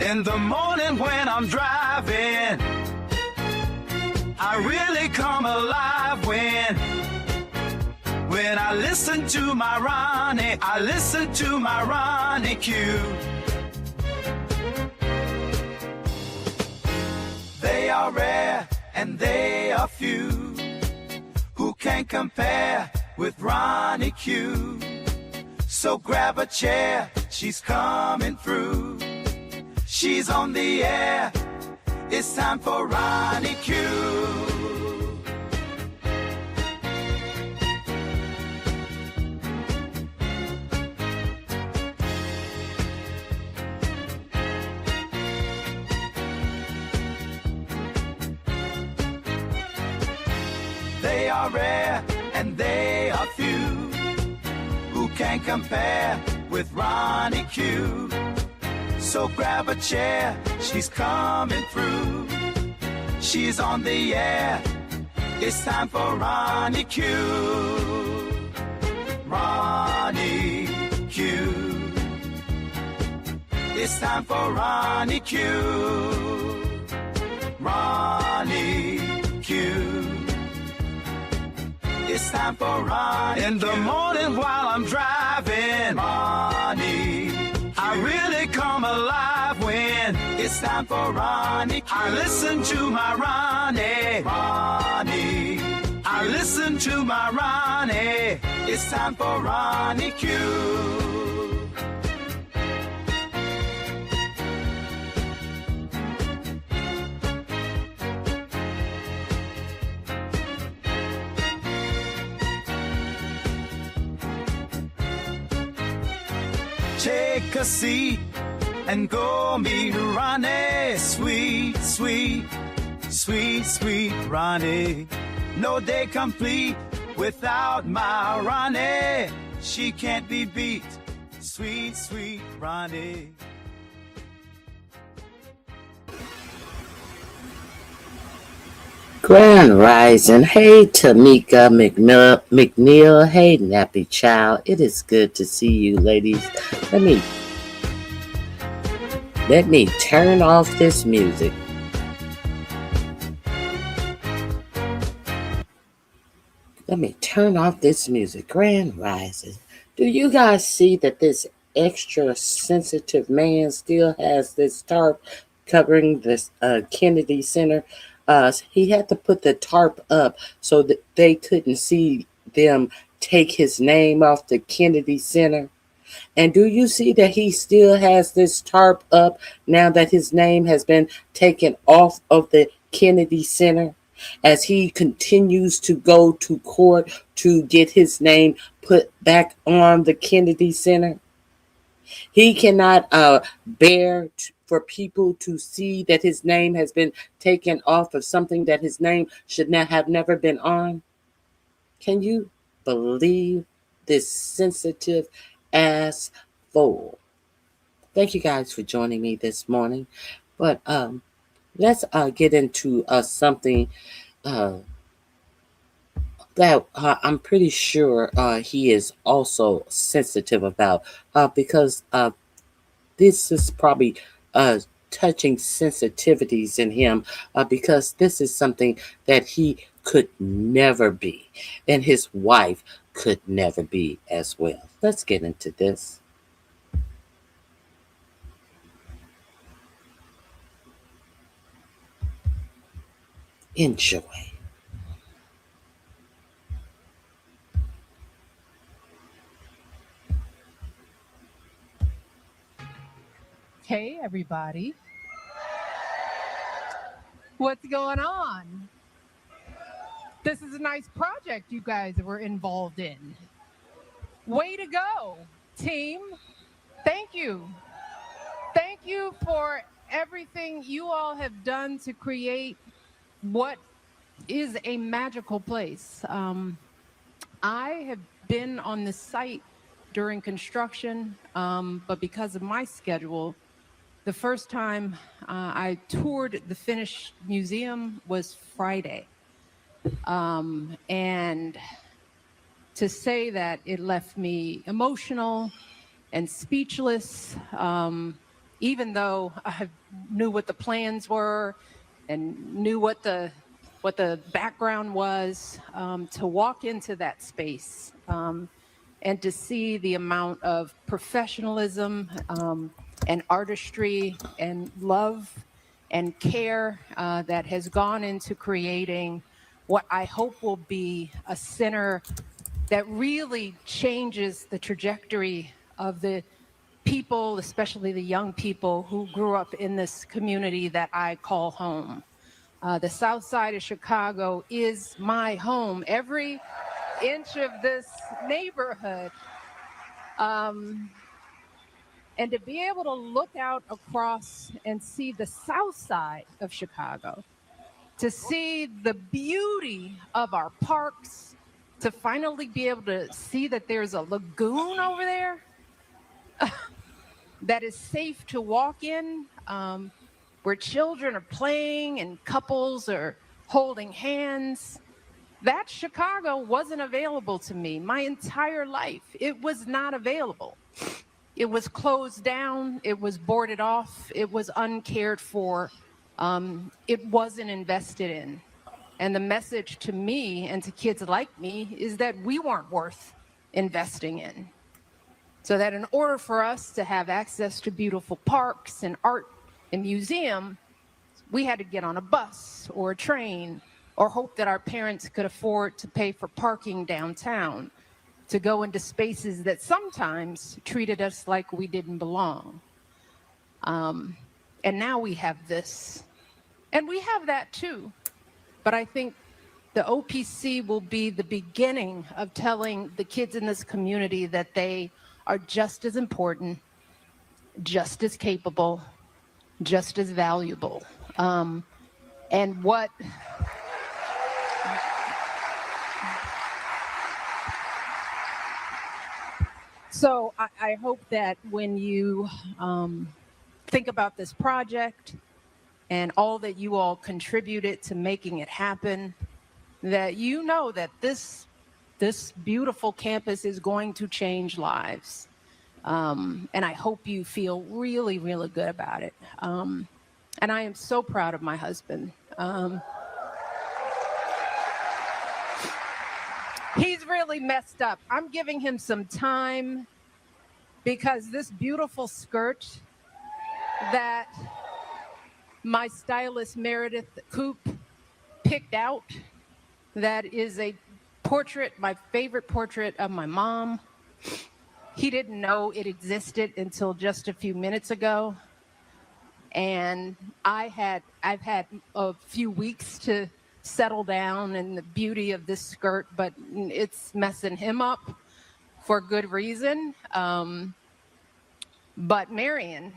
In the morning when I'm driving, I really come alive when I listen to my Ronnie, I listen to my Ronnie Q. They are rare and they are few who can compare with Ronnie Q. So grab a chair, she's coming through. She's on the air, it's time for Ronnie Q. They are rare and they are few who can compare with Ronnie Q. So grab a chair, she's coming through. She's on the air, it's time for Ronnie Q. Ronnie Q. It's time for Ronnie Q. Ronnie Q. It's time for Ronnie Q. In the morning while I'm driving, Ronnie Q. I really come alive when it's time for Ronnie Q. I listen to my Ronnie. Ronnie Q. I listen to my Ronnie. It's time for Ronnie Q. Take a seat and go meet Ronnie. Sweet, sweet, sweet, sweet Ronnie. No day complete without my Ronnie. She can't be beat. Sweet, sweet Ronnie. Grand Rising. Hey, Tamika McNeil. Hey, Nappy Child. It is good to see you, ladies. Let me turn off this music. Grand Rising. Do you guys see that this extra sensitive man still has this tarp covering this Kennedy Center? He had to put the tarp up so that they couldn't see them take his name off the Kennedy Center. And do you see that he still has this tarp up now that his name has been taken off of the Kennedy Center, as he continues to go to court to get his name put back on the Kennedy Center? He cannot bear for people to see that his name has been taken off of something that his name should not have never been on. Can you believe this sensitive ass fool? Thank you guys for joining me this morning. But let's get into something that I'm pretty sure he is also sensitive about, because this is probably touching sensitivities in him, because this is something that he could never be, and his wife could never be as well. Let's get into this. Enjoy. Hey, everybody. What's going on? This is a nice project you guys were involved in. Way to go, team. Thank you. Thank you for everything you all have done to create what is a magical place. I have been on this site during construction, but because of my schedule, the first time I toured the finished museum was Friday. And to say that it left me emotional and speechless even though I knew what the plans were and knew what the background was, to walk into that space and to see the amount of professionalism and artistry and love and care that has gone into creating what I hope will be a center that really changes the trajectory of the people, especially the young people who grew up in this community that I call home. The South Side of Chicago is my home. Every inch of this neighborhood. And to be able to look out across and see the South Side of Chicago, to see the beauty of our parks, to finally be able to see that there's a lagoon over there that is safe to walk in, where children are playing and couples are holding hands. That Chicago wasn't available to me my entire life. It was not available. It was closed down. It was boarded off. It was uncared for. It wasn't invested in. And the message to me and to kids like me is that we weren't worth investing in. So that in order for us to have access to beautiful parks and art and museum, we had to get on a bus or a train or hope that our parents could afford to pay for parking downtown to go into spaces that sometimes treated us like we didn't belong. And now we have this. And we have that too. But I think the OPC will be the beginning of telling the kids in this community that they are just as important, just as capable, just as valuable. And what so I hope that when you think about this project and all that you all contributed to making it happen, that you know that this beautiful campus is going to change lives. And I hope you feel really, really good about it. And I am so proud of my husband. He's really messed up. I'm giving him some time because this beautiful skirt that my stylist Meredith Coop picked out, that is a portrait, my favorite portrait of my mom. He didn't know it existed until just a few minutes ago. And I've had a few weeks to settle down in the beauty of this skirt, but it's messing him up for good reason. But Marion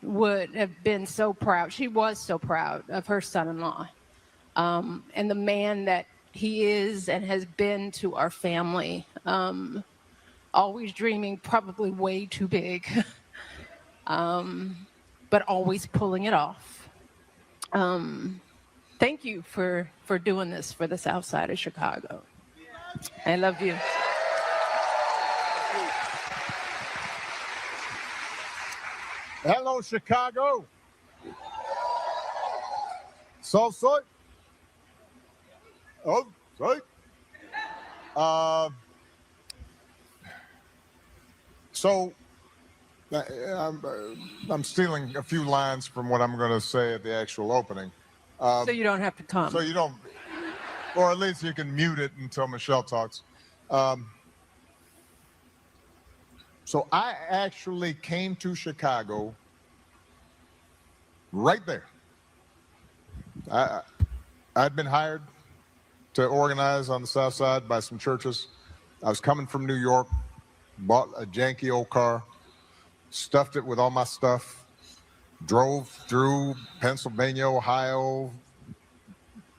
would have been so proud. She was so proud of her son-in-law and the man that he is and has been to our family. Always dreaming probably way too big, but always pulling it off. Thank you for doing this for the South Side of Chicago. I love you. Hello, Chicago. Southside. Oh, right. So I'm stealing a few lines from what I'm going to say at the actual opening. So you don't have to come. So you don't, or at least you can mute it until Michelle talks. So I actually came to Chicago right there. I'd been hired to organize on the South Side by some churches. I was coming from New York, bought a janky old car, stuffed it with all my stuff, drove through Pennsylvania, Ohio,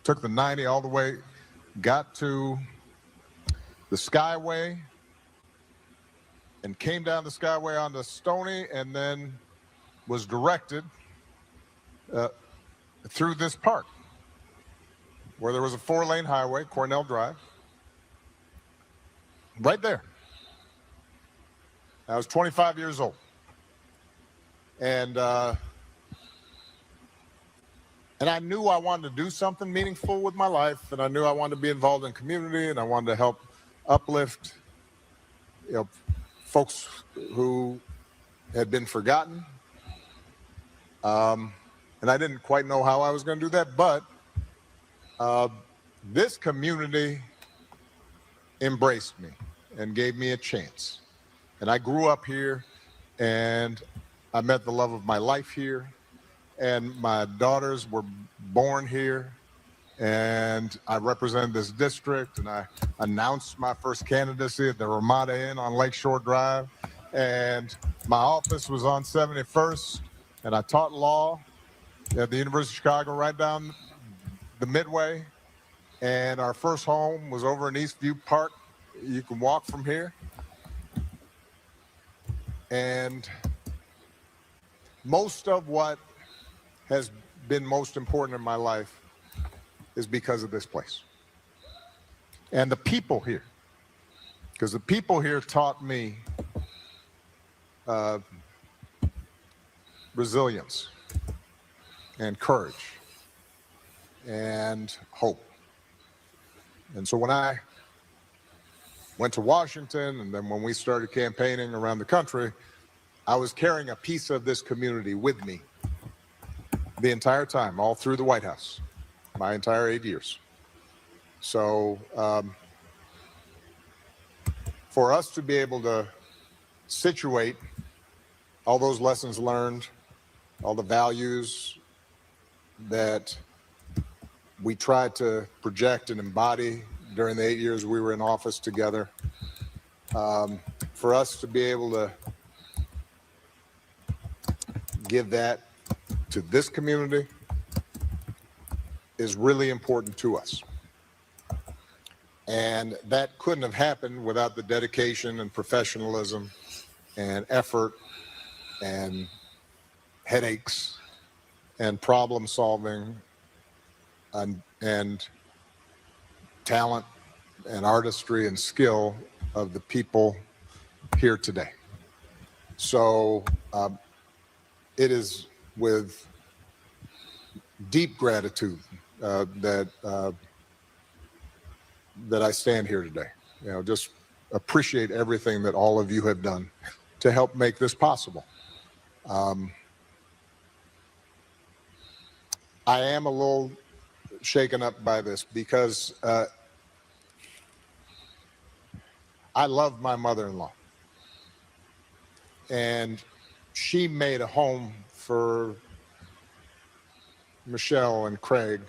took the 90 all the way, got to the Skyway, and came down the Skyway onto Stony, and then was directed through this park, where there was a 4-lane highway, Cornell Drive, right there. I was 25 years old. And I knew I wanted to do something meaningful with my life, and I knew I wanted to be involved in community, and I wanted to help uplift, folks who had been forgotten. And I didn't quite know how I was going to do that, but this community embraced me and gave me a chance. And I grew up here, and I met the love of my life here, and my daughters were born here, and I represented this district, and I announced my first candidacy at the Ramada Inn on Lakeshore Drive, and my office was on 71st, and I taught law at the University of Chicago right down the Midway, and our first home was over in Eastview Park. You can walk from here. And most of what has been most important in my life is because of this place and the people here, because the people here taught me resilience and courage and hope. And so when I went to Washington, and then when we started campaigning around the country, I was carrying a piece of this community with me the entire time, all through the White House, my entire 8 years. So for us to be able to situate all those lessons learned, all the values that we tried to project and embody during the 8 years we were in office together, for us to be able to give that to this community is really important to us. And that couldn't have happened without the dedication and professionalism and effort and headaches and problem solving and talent and artistry and skill of the people here today. So it is with deep gratitude that I stand here today. Just appreciate everything that all of you have done to help make this possible. I am a little shaken up by this because I love my mother-in-law, and she made a home for Michelle and Craig,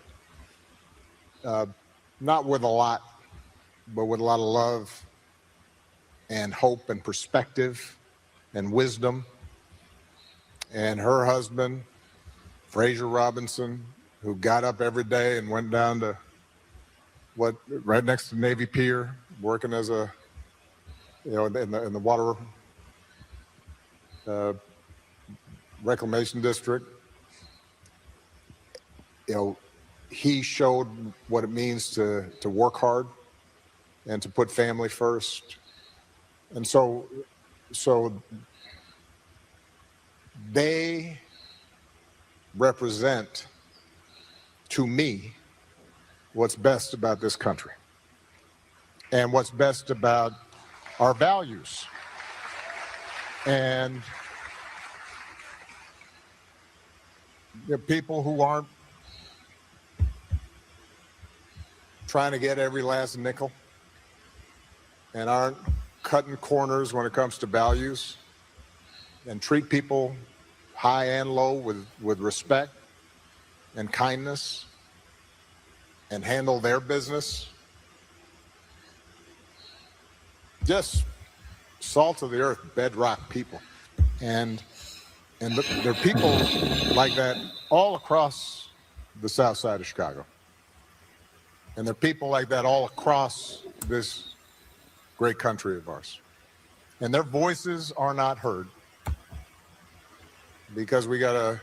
not with a lot, but with a lot of love and hope and perspective and wisdom. And her husband, Fraser Robinson, who got up every day and went down to right next to Navy Pier, working as a, in the water reclamation district. He showed what it means to work hard and to put family first. And so they represent, to me, what's best about this country and what's best about our values. And people who aren't trying to get every last nickel and aren't cutting corners when it comes to values and treat people high and low with respect and kindness and handle their business. Just salt of the earth, bedrock people. And there are people like that all across the south side of Chicago. And there are people like that all across this great country of ours. And their voices are not heard because we've got a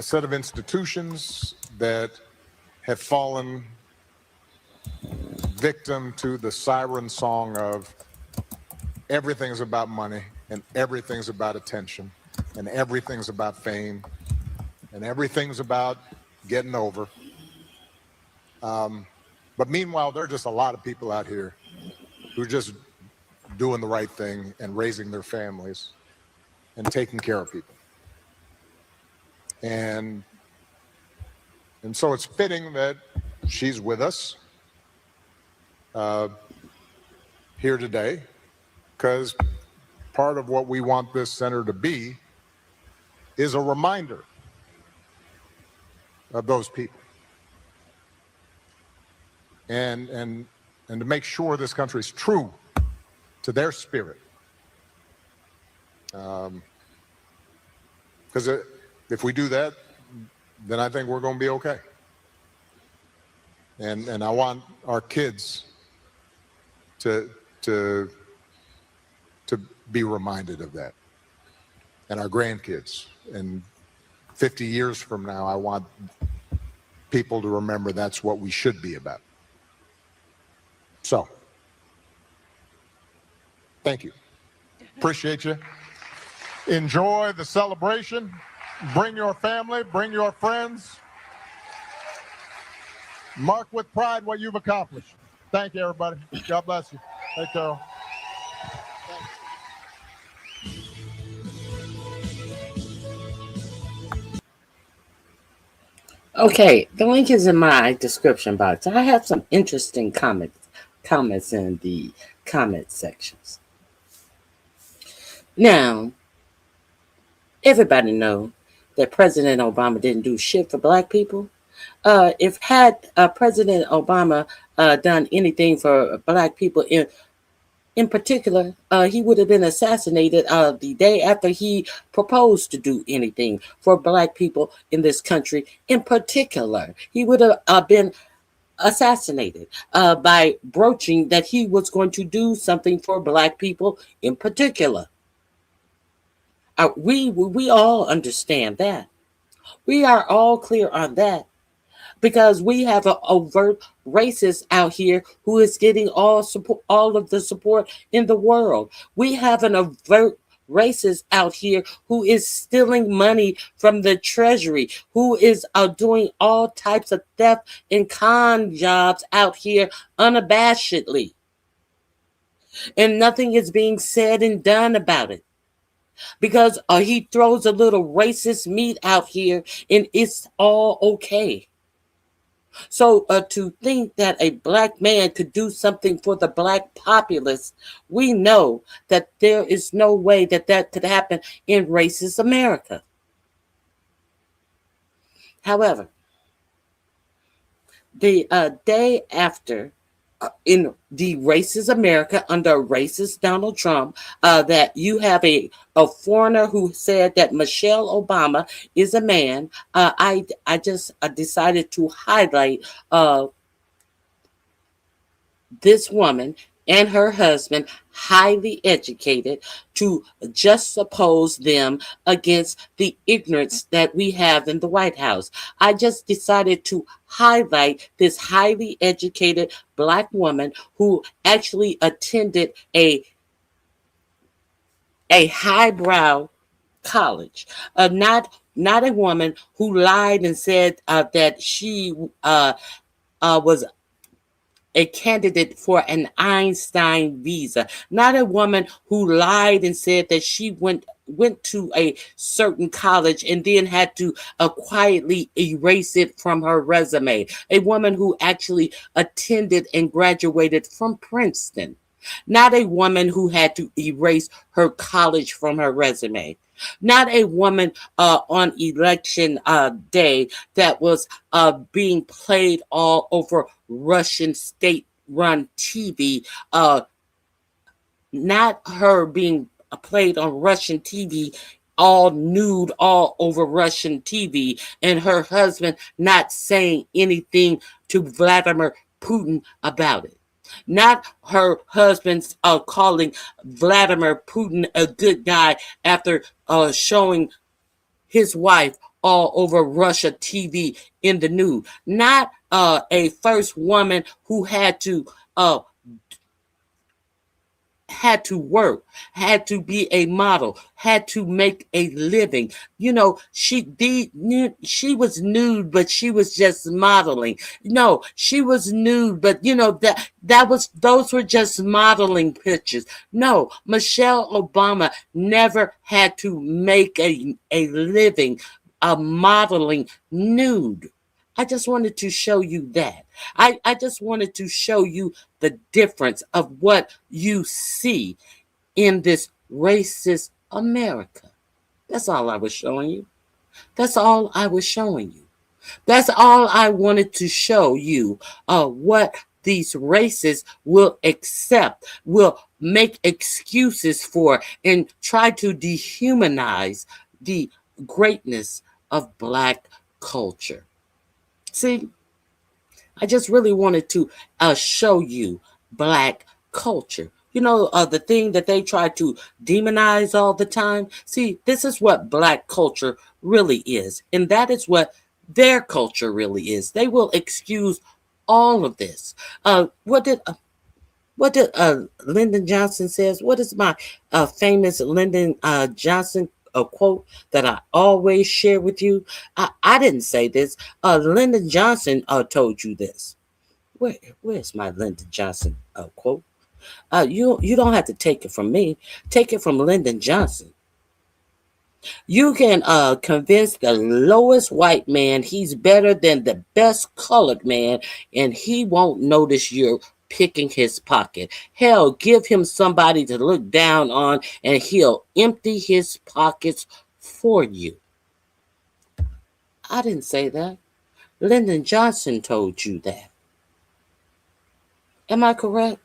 set of institutions that have fallen victim to the siren song of everything's about money and everything's about attention and everything's about fame and everything's about getting over. But meanwhile, there are just a lot of people out here who are just doing the right thing and raising their families and taking care of people. And so it's fitting that she's with us here today, because part of what we want this center to be is a reminder of those people. And to make sure this country is true to their spirit. Because if we do that, then I think we're going to be okay. And I want our kids to be reminded of that, and our grandkids. And 50 years from now, I want people to remember that's what we should be about. So, thank you. Appreciate you. Enjoy the celebration. Bring your family, bring your friends. Mark with pride what you've accomplished. Thank you, everybody. God bless you. Hey, Carol. Okay, the link is in my description box. I have some interesting comments in the comment sections. Now, everybody know that President Obama didn't do shit for black people. If President Obama done anything for black people in particular, he would have been assassinated the day after he proposed to do anything for black people in this country. In particular, he would have been assassinated by broaching that he was going to do something for black people in particular. We all understand that. We are all clear on that. Because we have an overt racist out here who is getting all of the support in the world. We have an overt racist out here who is stealing money from the treasury, who is doing all types of theft and con jobs out here unabashedly. And nothing is being said and done about it. Because he throws a little racist meat out here and it's all okay. So to think that a black man could do something for the black populace, we know that there is no way that could happen in racist America. However, the day after, in the racist America under racist Donald Trump, that you have a foreigner who said that Michelle Obama is a man. I just decided to highlight this woman and her husband, highly educated, to just oppose them against the ignorance that we have in the White House. I just decided to highlight this highly educated black woman who actually attended a highbrow college, not a woman who lied and said that she was a candidate for an Einstein visa, not a woman who lied and said that she went to a certain college and then had to quietly erase it from her resume, a woman who actually attended and graduated from Princeton, not a woman who had to erase her college from her resume. Not a woman on election day that was being played all over Russian state-run TV. Not her being played on Russian TV, all nude, all over Russian TV, and her husband not saying anything to Vladimir Putin about it. Not her husband's calling Vladimir Putin a good guy after showing his wife all over Russia TV in the news. Not a first woman who uh, had to work, had to be a model, had to make a living. She was nude, but she was just modeling. No, she was nude, but those were just modeling pictures. No, Michelle Obama never had to make a living modeling nude. I just wanted to show you that. I just wanted to show you the difference of what you see in this racist America. That's all I was showing you. That's all I was showing you. That's all I wanted to show you what these racists will accept, will make excuses for, and try to dehumanize the greatness of Black culture. See, I just really wanted to show you Black culture. The thing that they try to demonize all the time. See, this is what Black culture really is. And that is what their culture really is. They will excuse all of this. What did Lyndon Johnson says? What is my famous Lyndon Johnson quote that I always share with you? I didn't say this. Lyndon Johnson told you this. Where's my Lyndon Johnson quote? You don't have to take it from me. Take it from Lyndon Johnson. You can convince the lowest white man he's better than the best colored man, and he won't notice you're picking his pocket. Hell, give him somebody to look down on, and he'll empty his pockets for you. I didn't say that. Lyndon Johnson told you that. Am I correct?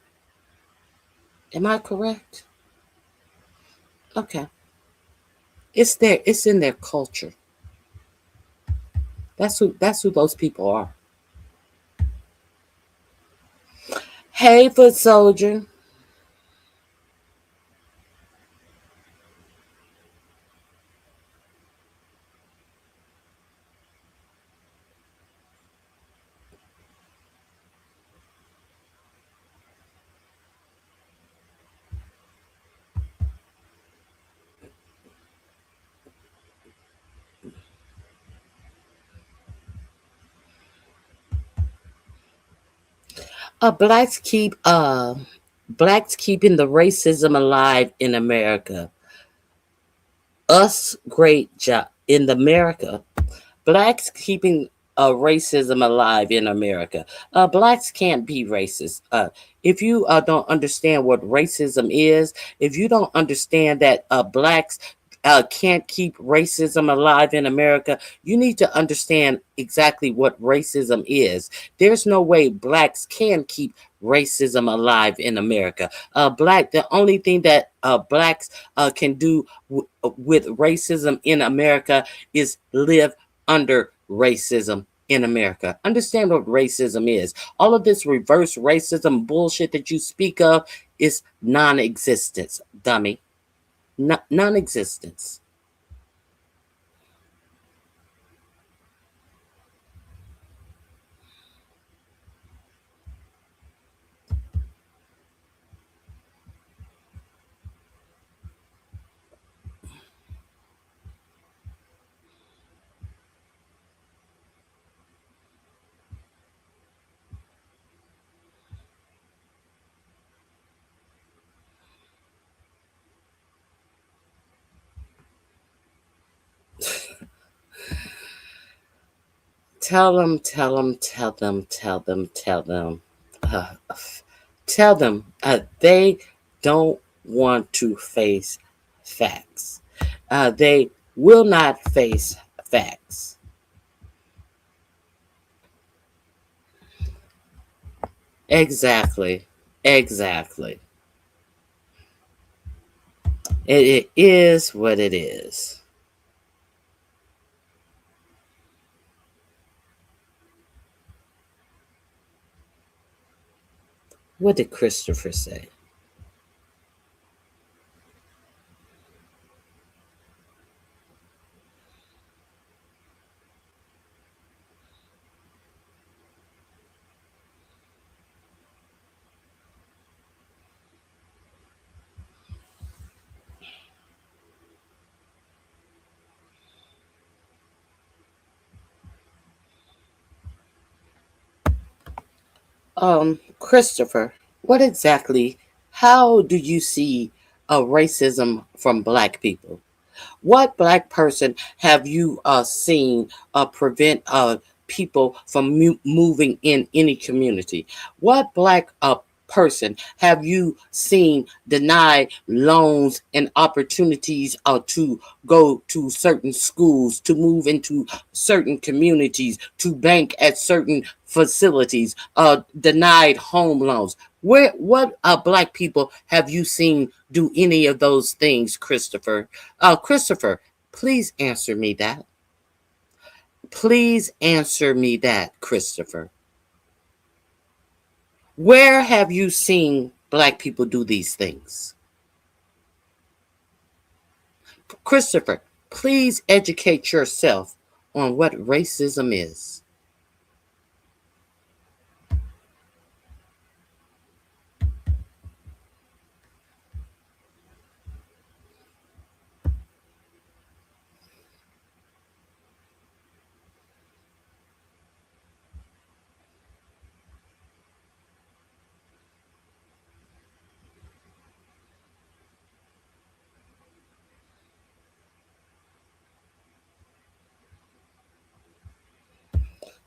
Am I correct? Okay. It's there. It's in their culture. That's who those people are. Hey, foot soldier. Blacks keeping the racism alive in America. Us great job in America. Blacks keeping racism alive in America. Blacks can't be racist. If you don't understand what racism is, if you don't understand that blacks can't keep racism alive in America, you need to understand exactly what racism is. There's no way blacks can keep racism alive in America. The only thing that blacks can do with racism in America is live under racism in America. Understand what racism is. All of this reverse racism bullshit that you speak of is non-existence, dummy. Non-existence. Tell them, tell them, tell them, tell them, tell them. Uh, Tell them they don't want to face facts. They will not face facts. Exactly. Exactly. It is what it is. What did Christopher say? Christopher, what exactly, how do you see racism from black people? What black person have you seen prevent people from moving in any community? What black person have you seen deny loans and opportunities to go to certain schools, to move into certain communities, to bank at certain facilities, denied home loans? What black people have you seen do any of those things, Christopher? Christopher, please answer me that. Please answer me that, Christopher. Where have you seen black people do these things? Christopher, please educate yourself on what racism is.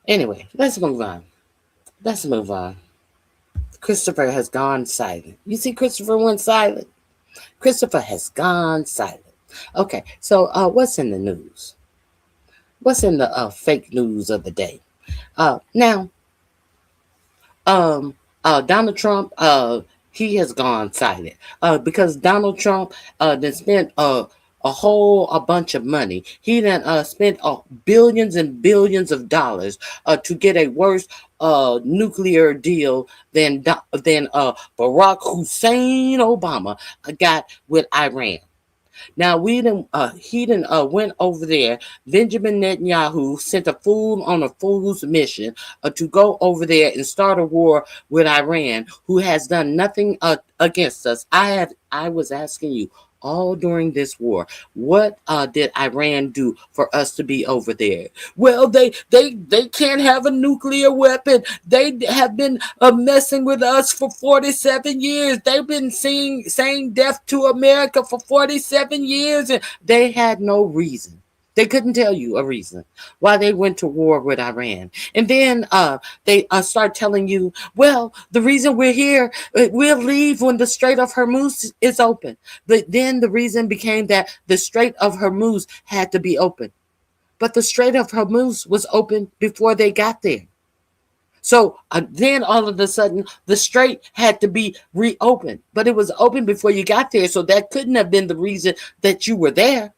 Anyway, let's move on. Let's move on. Christopher has gone silent. You see, Christopher went silent. Christopher has gone silent. Okay, so what's in the news? What's in the fake news of the day? Now, Donald Trump, he has gone silent because Donald Trump then spent a bunch of money. He then spent billions and billions of dollars to get a worse nuclear deal than Barack Hussein Obama got with Iran. Now he didn't went over there. Benjamin Netanyahu sent a fool on a fool's mission to go over there and start a war with Iran, who has done nothing against us. I was asking you all during this war, what did Iran do for us to be over there? Well, they can't have a nuclear weapon. They have been messing with us for 47 years. They've been saying death to America for 47 years, and they had no reason. They couldn't tell you a reason why they went to war with Iran. And then they start telling you, well, the reason we're here, we'll leave when the Strait of Hormuz is open. But then the reason became that the Strait of Hormuz had to be open. But the Strait of Hormuz was open before they got there. So then all of a sudden, the strait had to be reopened. But it was open before you got there. So that couldn't have been the reason that you were there.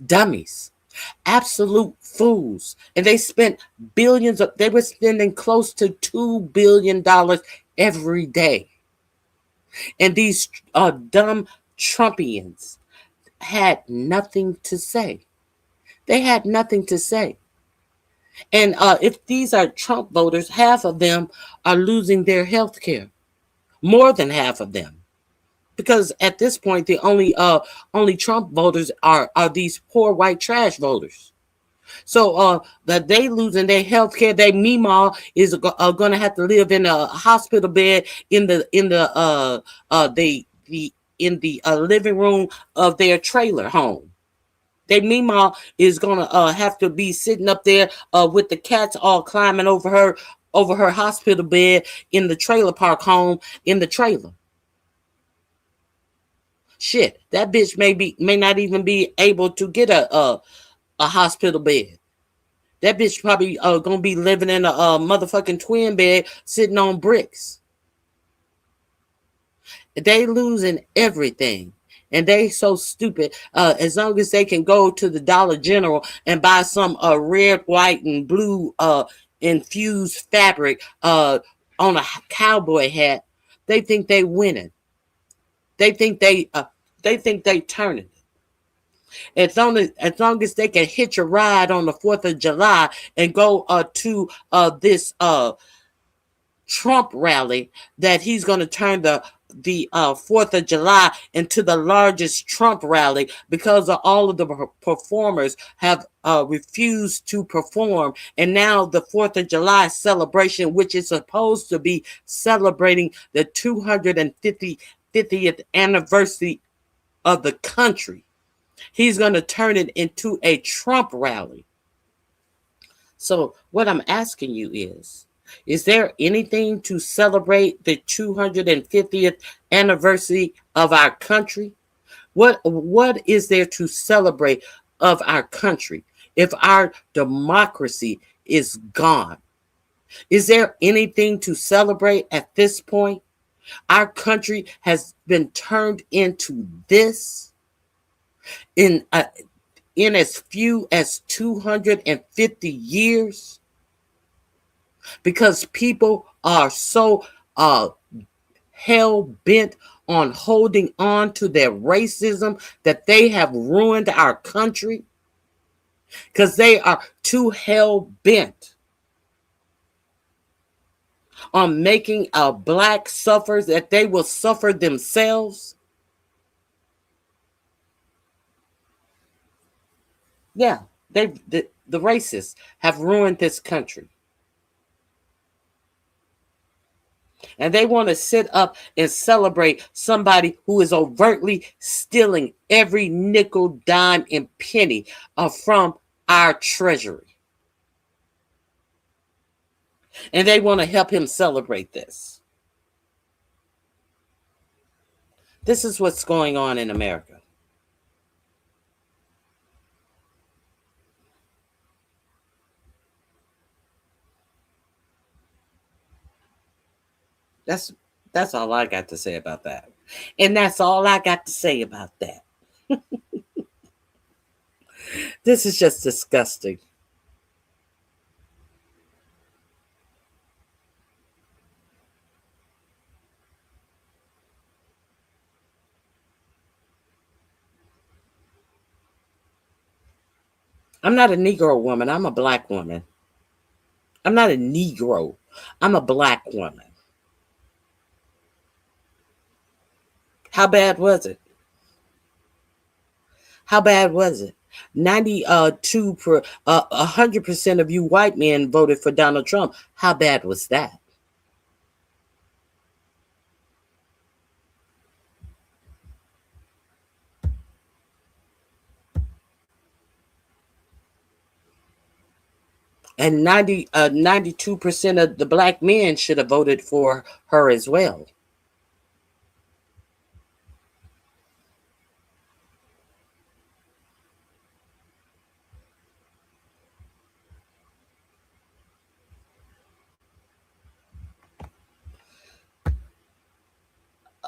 Dummies, absolute fools. And they spent they were spending close to $2 billion every day. And these dumb Trumpians had nothing to say. They had nothing to say. And if these are Trump voters, half of them are losing their health care. More than half of them. Because at this point, the only Trump voters are these poor white trash voters. So that they losing their health care, their Meemaw is going to have to live in a hospital bed in the living room of their trailer home. Their Meemaw is going to have to be sitting up there with the cats all climbing over her hospital bed in the trailer park home in the trailer. Shit, that bitch may not even be able to get a hospital bed. That bitch probably gonna be living in a motherfucking twin bed sitting on bricks. They losing everything. And they so stupid. As long as they can go to the Dollar General and buy some red, white, and blue infused fabric on a cowboy hat, they think they winning. They think they turning. As long as they can hitch a ride on the 4th of July and go to this Trump rally that he's going to turn the the 4th of July into the largest Trump rally because of all of the performers have refused to perform. And now the 4th of July celebration, which is supposed to be celebrating the 250th anniversary of the country, he's going to turn it into a Trump rally. So what I'm asking you is there anything to celebrate the 250th anniversary of our country? What is there to celebrate of our country if our democracy is gone? Is there anything to celebrate at this point? Our country has been turned into this in as few as 250 years because people are so hell bent on holding on to their racism that they have ruined our country because they are too hell bent on making a black suffer that they will suffer themselves. Yeah, the racists have ruined this country. And they want to sit up and celebrate somebody who is overtly stealing every nickel, dime, and penny from our treasury. And they want to help him celebrate this. This is what's going on in America. That's all I got to say about that. And that's all I got to say about that. This is just disgusting. I'm not a Negro woman. I'm a black woman. I'm not a Negro. I'm a black woman. How bad was it? How bad was it? 100% of you white men voted for Donald Trump. How bad was that? And 92% of the black men should have voted for her as well.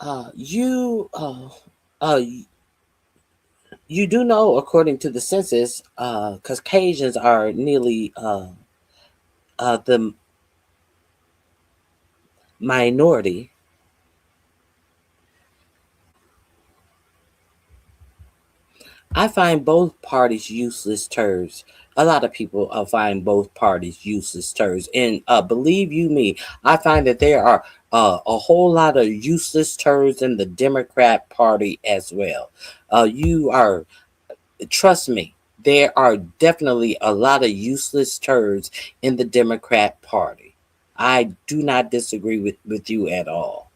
Uh, you uh, uh, you do know, according to the census, Caucasians are nearly the minority. I find both parties useless turds. A lot of people find both parties useless turds. And believe you me, I find that there are a whole lot of useless turds in the Democrat Party as well. Trust me, there are definitely a lot of useless turds in the Democrat Party. I do not disagree with you at all.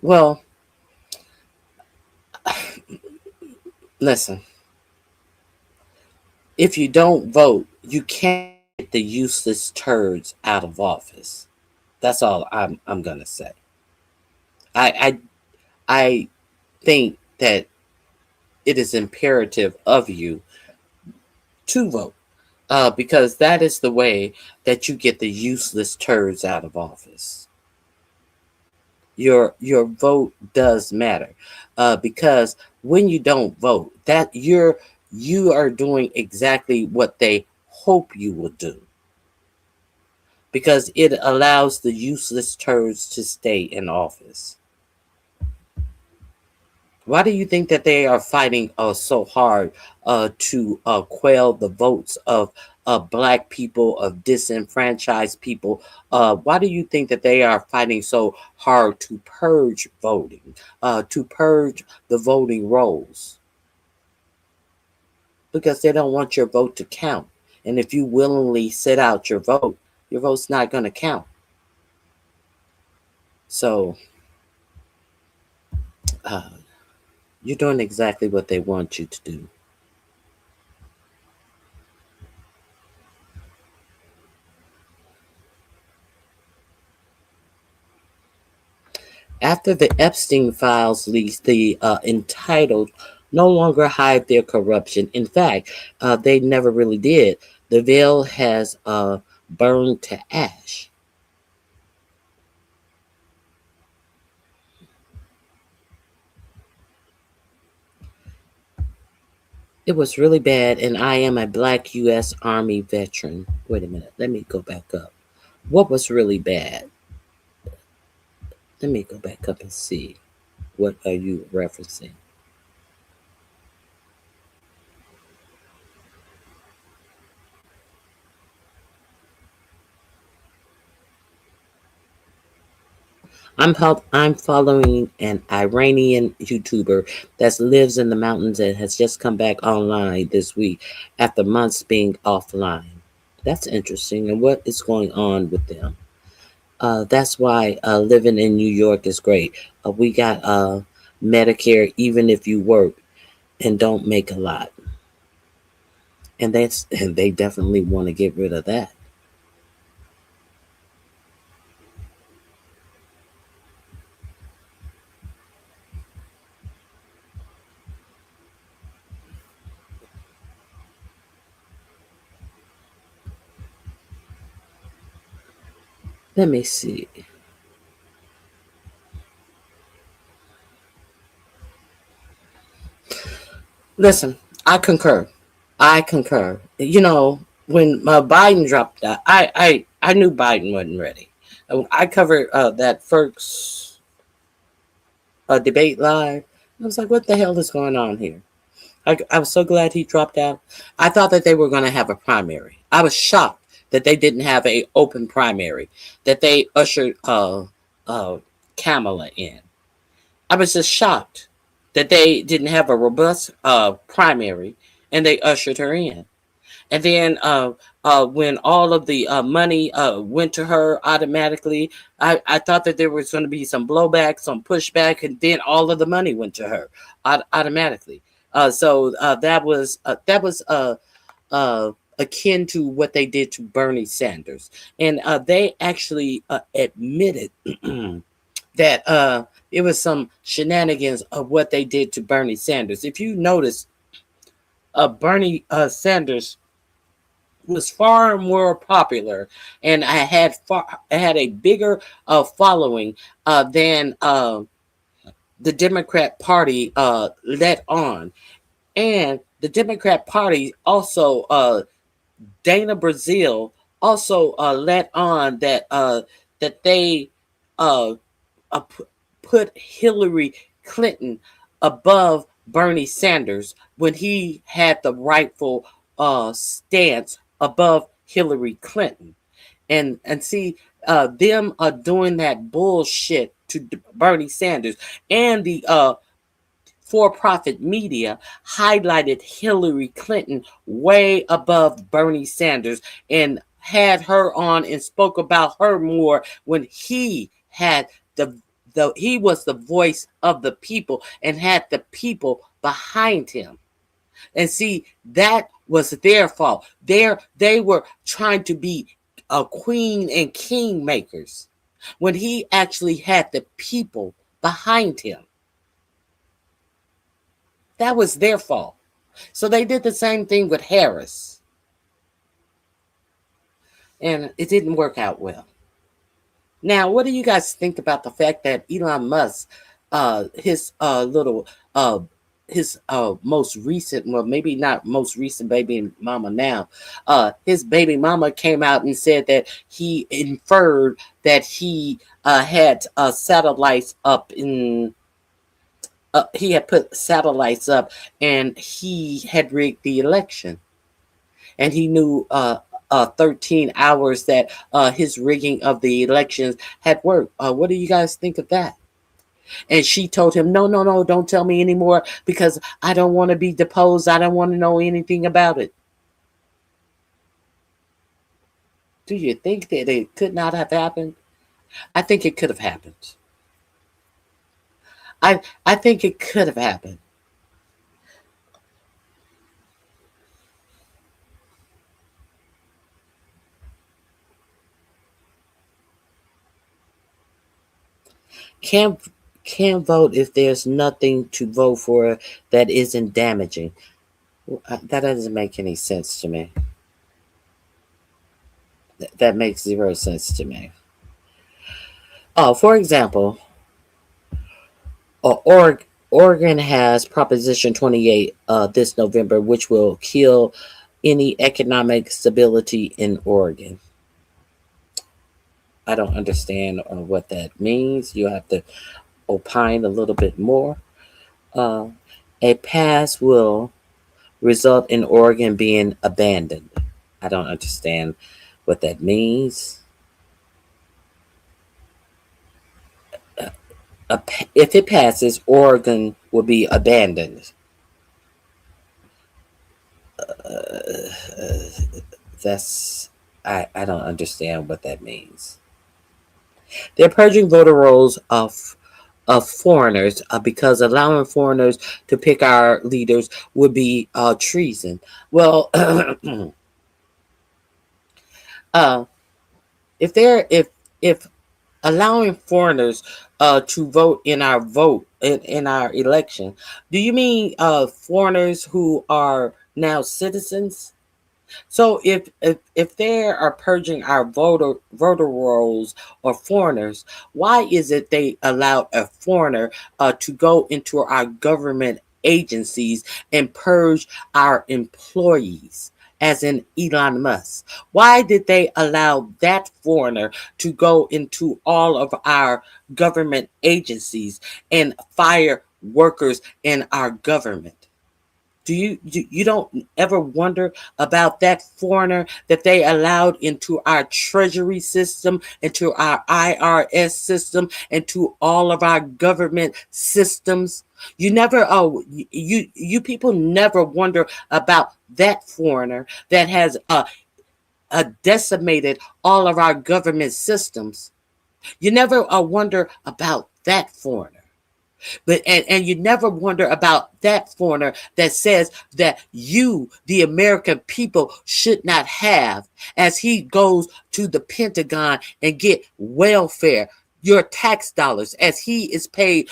Well, listen. If you don't vote, you can't get the useless turds out of office. That's all I'm gonna say. I I think that it is imperative of you to vote because that is the way that you get the useless turds out of office. Your vote does matter because when you don't vote, that you are doing exactly what they hope you will do because it allows the useless turds to stay in office. Why do you think that they are fighting so hard to quell the votes of black people, of disenfranchised people? Why do you think that they are fighting so hard to purge voting, to purge the voting rolls? Because they don't want your vote to count. And if you willingly sit out your vote's not going to count. So uh, you're doing exactly what they want you to do. After the Epstein files leaked, the entitled no longer hide their corruption. In fact, they never really did. The veil has burned to ash. It was really bad, and I am a black U.S. Army veteran. Wait a minute. Let me go back up. What was really bad? Let me go back up and see. What are you referencing? I'm following an Iranian YouTuber that lives in the mountains and has just come back online this week after months being offline. That's interesting. And what is going on with them? That's why living in New York is great. We got Medicare even if you work and don't make a lot. And they definitely want to get rid of that. Let me see. Listen, I concur. I concur. You know, when Biden dropped out, I knew Biden wasn't ready. I covered that first debate live. I was like, what the hell is going on here? I was so glad he dropped out. I thought that they were going to have a primary. I was shocked that they didn't have a open primary, that they ushered uh, Kamala in. I was just shocked that they didn't have a robust primary and they ushered her in. And then when all of the money went to her automatically, I thought that there was going to be some blowback, some pushback, and then all of the money went to her automatically. So that was akin to what they did to Bernie Sanders, and they actually admitted that it was some shenanigans of what they did to Bernie Sanders. If you notice, Bernie Sanders was far more popular, and I had a bigger following than the Democrat Party let on, and the Democrat Party also Dana Brazil also let on that they uh, put Hillary Clinton above Bernie Sanders when he had the rightful stance above Hillary Clinton. And see them doing that bullshit to Bernie Sanders, and the for-profit media highlighted Hillary Clinton way above Bernie Sanders and had her on and spoke about her more when he had he was the voice of the people and had the people behind him. And see, that was their fault. They were trying to be a queen and king makers when he actually had the people behind him. That was their fault. So they did the same thing with Harris. And it didn't work out well. Now, what do you guys think about the fact that Elon Musk, his little his most recent, well, maybe not most recent baby mama now, his baby mama came out and said that he inferred that he had satellites up in he had put satellites up, and he had rigged the election, and he knew 13 hours that his rigging of the elections had worked. What do you guys think of that? And she told him, no, no, no, don't tell me anymore because I don't want to be deposed. I don't want to know anything about it. Do you think that it could not have happened? I think it could have happened. I think it could have happened. Can't can't vote if there's nothing to vote for that isn't damaging. That doesn't make any sense to me. That makes zero sense to me. Oh, for example, Oregon has Proposition 28 this November, which will kill any economic stability in Oregon. I don't understand what that means. You have to opine a little bit more. Uh, a pass will result in Oregon being abandoned. I don't understand what that means. If it passes, Oregon will be abandoned. That's I don't understand what that means. They're purging voter rolls of foreigners because allowing foreigners to pick our leaders would be treason. Well, uh, if allowing foreigners to vote in our in our election, do you mean foreigners who are now citizens? So if they are purging our voter rolls or foreigners, why is it they allowed a foreigner to go into our government agencies and purge our employees? As in Elon Musk. Why did they allow that foreigner to go into all of our government agencies and fire workers in our government? You don't ever wonder about that foreigner that they allowed into our treasury system, into our IRS system, into all of our government systems? You never you people never wonder about that foreigner that has decimated all of our government systems. You never wonder about that foreigner. But and you never wonder about that foreigner that says that you, the American people, should not have as he goes to the Pentagon and get welfare, your tax dollars, as he is paid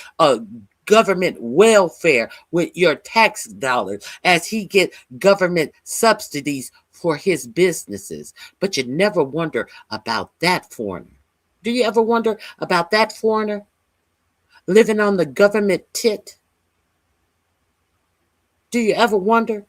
government welfare with your tax dollars, as he get government subsidies for his businesses. But you never wonder about that foreigner. Do you ever wonder about that foreigner? Living on the government tit? Do you ever wonder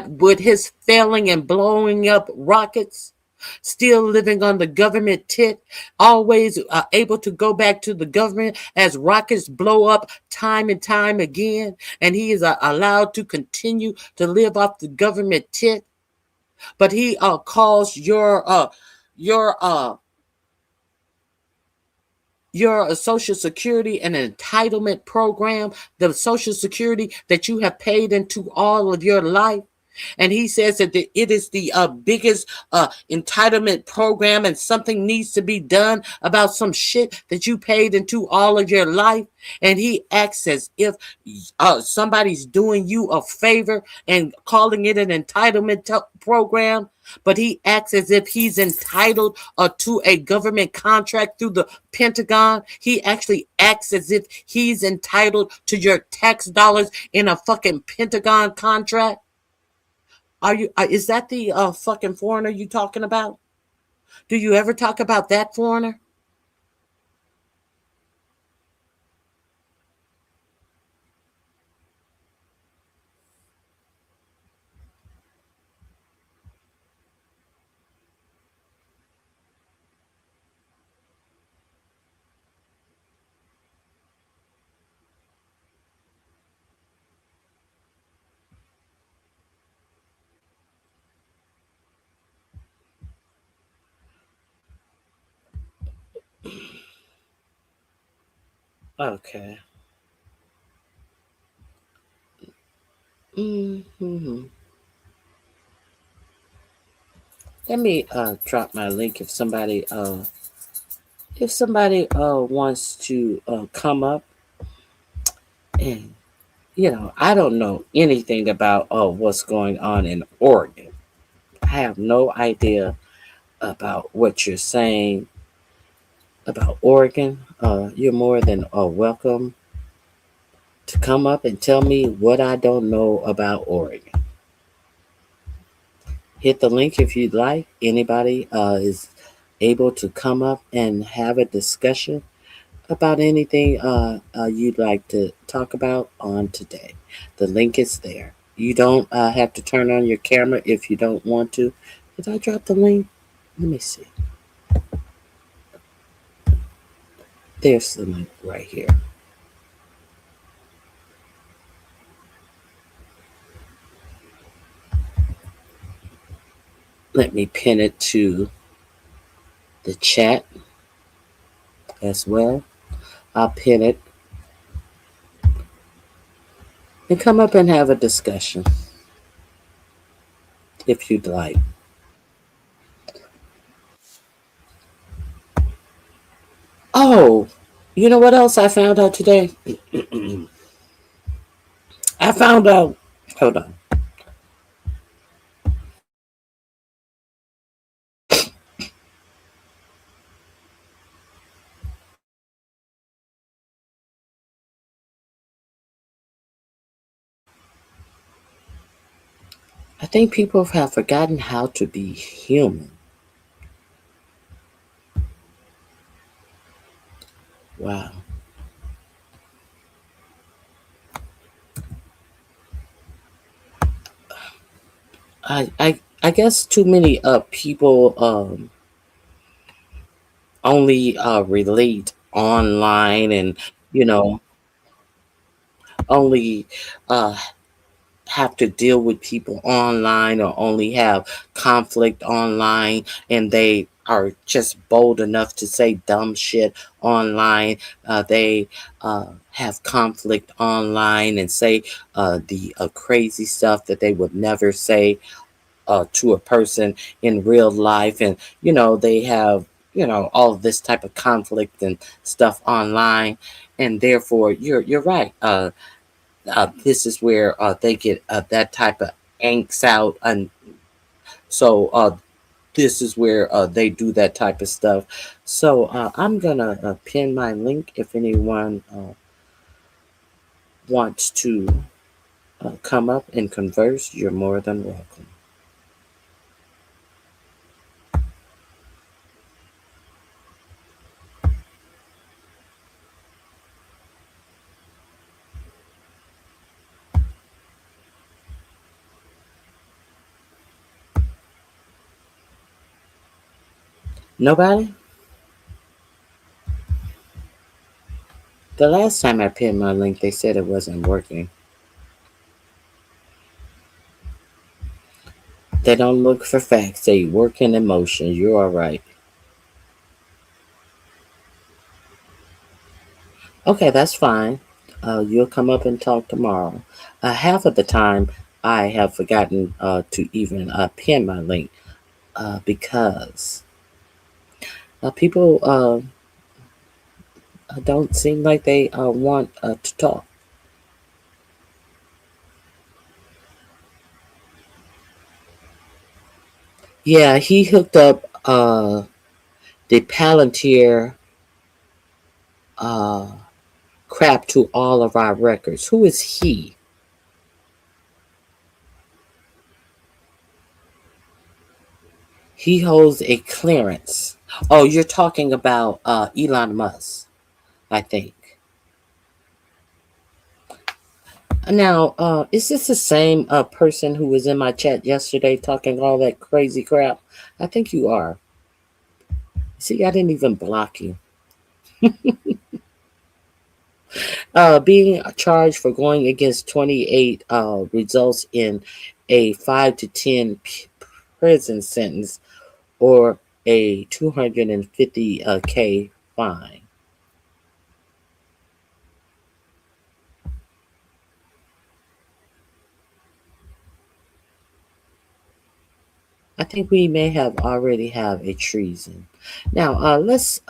with his failing and blowing up rockets? Still living on the government tit, always able to go back to the government as rockets blow up time and time again, and he is allowed to continue to live off the government tit. But he calls your Social Security an entitlement program, the Social Security that you have paid into all of your life. And he says that it is the biggest entitlement program, and something needs to be done about some shit that you paid into all of your life. And he acts as if somebody's doing you a favor and calling it an entitlement program. But he acts as if he's entitled to a government contract through the Pentagon. He actually acts as if he's entitled to your tax dollars in a fucking Pentagon contract. Are you? Is that the fucking foreigner you talking about? Do you ever talk about that foreigner? Okay. Hmm. Let me drop my link if somebody wants to come up, and I don't know anything about what's going on in Oregon. I have no idea about what you're saying about Oregon. You're more than welcome to come up and tell me what I don't know about Oregon. Hit the link if you'd like. Anybody is able to come up and have a discussion about anything you'd like to talk about on today. The link is there. You don't have to turn on your camera if you don't want to. Did I drop the link? Let me see. There's the link right here. Let me pin it to the chat as well. I'll pin it and come up and have a discussion if you'd like. Oh, you know what else I found out today? I found out. Hold on. I think people have forgotten how to be human. Wow. I guess too many people only relate online, and you know only uh have to deal with people online, or only have conflict online, and they are just bold enough to say dumb shit online. They have conflict online and say the crazy stuff that they would never say to a person in real life. And they have all of this type of conflict and stuff online, and therefore you're right. This is where they get that type of angst out, and so this is where they do that type of stuff. So I'm gonna pin my link if anyone wants to come up and converse. You're more than welcome. Nobody? The last time I pinned my link, they said it wasn't working. They don't look for facts, they work in emotion. You're all right. Okay, that's fine. You'll come up and talk tomorrow. Half of the time, I have forgotten to even pin my link because people don't seem like they want to talk. Yeah, he hooked up the Palantir uh, crap to all of our records. Who is he? He holds a clearance. Oh, you're talking about Elon Musk, I think. Now, is this the same person who was in my chat yesterday talking all that crazy crap? I think you are. See, I didn't even block you. Being charged for going against 28 results in a 5 to 10 prison sentence or a 250K fine. I think we may have already have a treason. Now, let's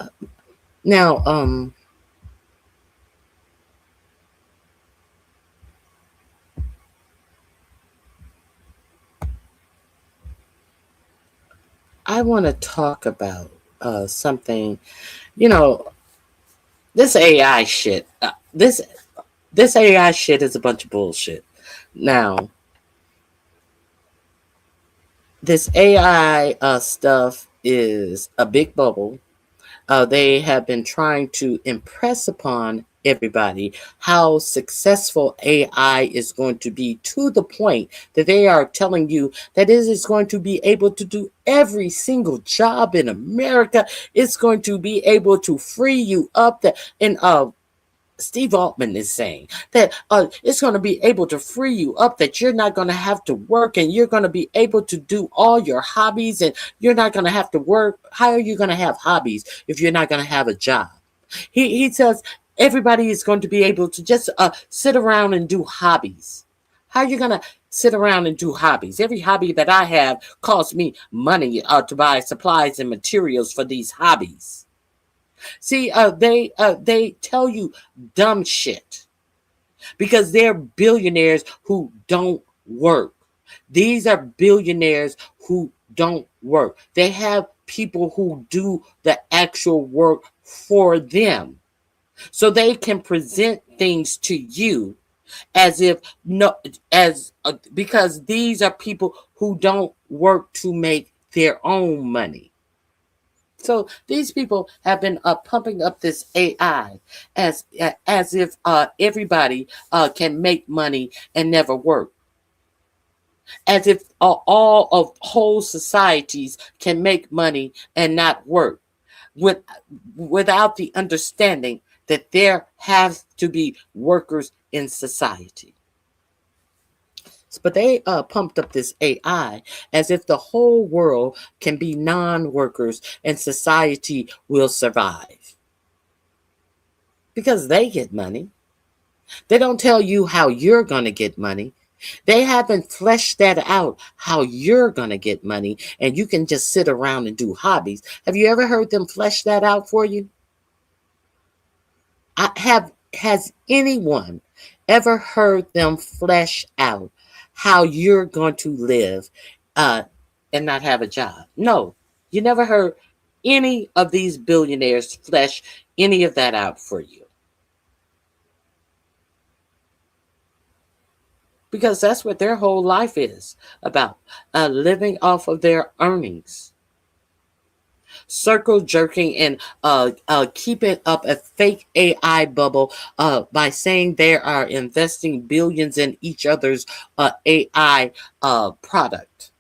now I want to talk about something. You know, this AI shit. This AI shit is a bunch of bullshit. Now, this AI stuff is a big bubble. They have been trying to impress upon everybody how successful AI is going to be, to the point that they are telling you that it is going to be able to do every single job in America. It's going to be able to free you up. And Steve Altman is saying that it's going to be able to free you up, that you're not going to have to work, and you're going to be able to do all your hobbies, and you're not going to have to work. How are you going to have hobbies if you're not going to have a job? He says everybody is going to be able to just sit around and do hobbies. How are you going to sit around and do hobbies? Every hobby that I have costs me money to buy supplies and materials for these hobbies. See, they tell you dumb shit because they're billionaires who don't work. These are billionaires who don't work. They have people who do the actual work for them, so they can present things to you as if no as because these are people who don't work to make their own money. So these people have been pumping up this AI as if everybody can make money and never work, as if all of whole societies can make money and not work, with without the understanding that there has to be workers in society. But they pumped up this AI as if the whole world can be non-workers and society will survive because they get money. They don't tell you how you're going to get money. They haven't fleshed that out, how you're going to get money, and you can just sit around and do hobbies. Have you ever heard them flesh that out for you? Has anyone ever heard them flesh out how you're going to live uh, and not have a job? No, you never heard any of these billionaires flesh any of that out for you, because that's what their whole life is about, living off of their earnings, circle jerking, and keeping up a fake AI bubble by saying they are investing billions in each other's AI product.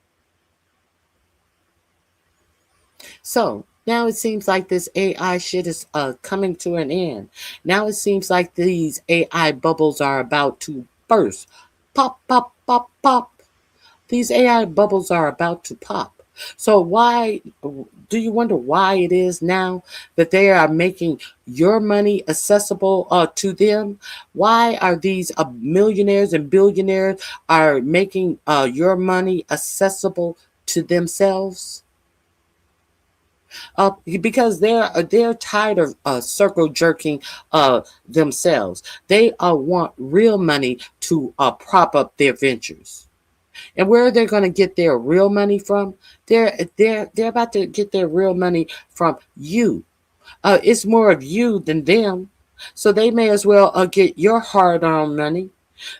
So now it seems like this AI shit is coming to an end. Now it seems like these AI bubbles are about to burst. Pop, pop, pop, pop. These AI bubbles are about to pop. So why do you wonder why it is now that they are making your money accessible to them? Why are these millionaires and billionaires are making your money accessible to themselves? Because they're tired of circle jerking themselves. They want real money to prop up their ventures. And where are they going to get their real money from? They're about to get their real money from you. It's more of you than them. So they may as well get your hard-earned money.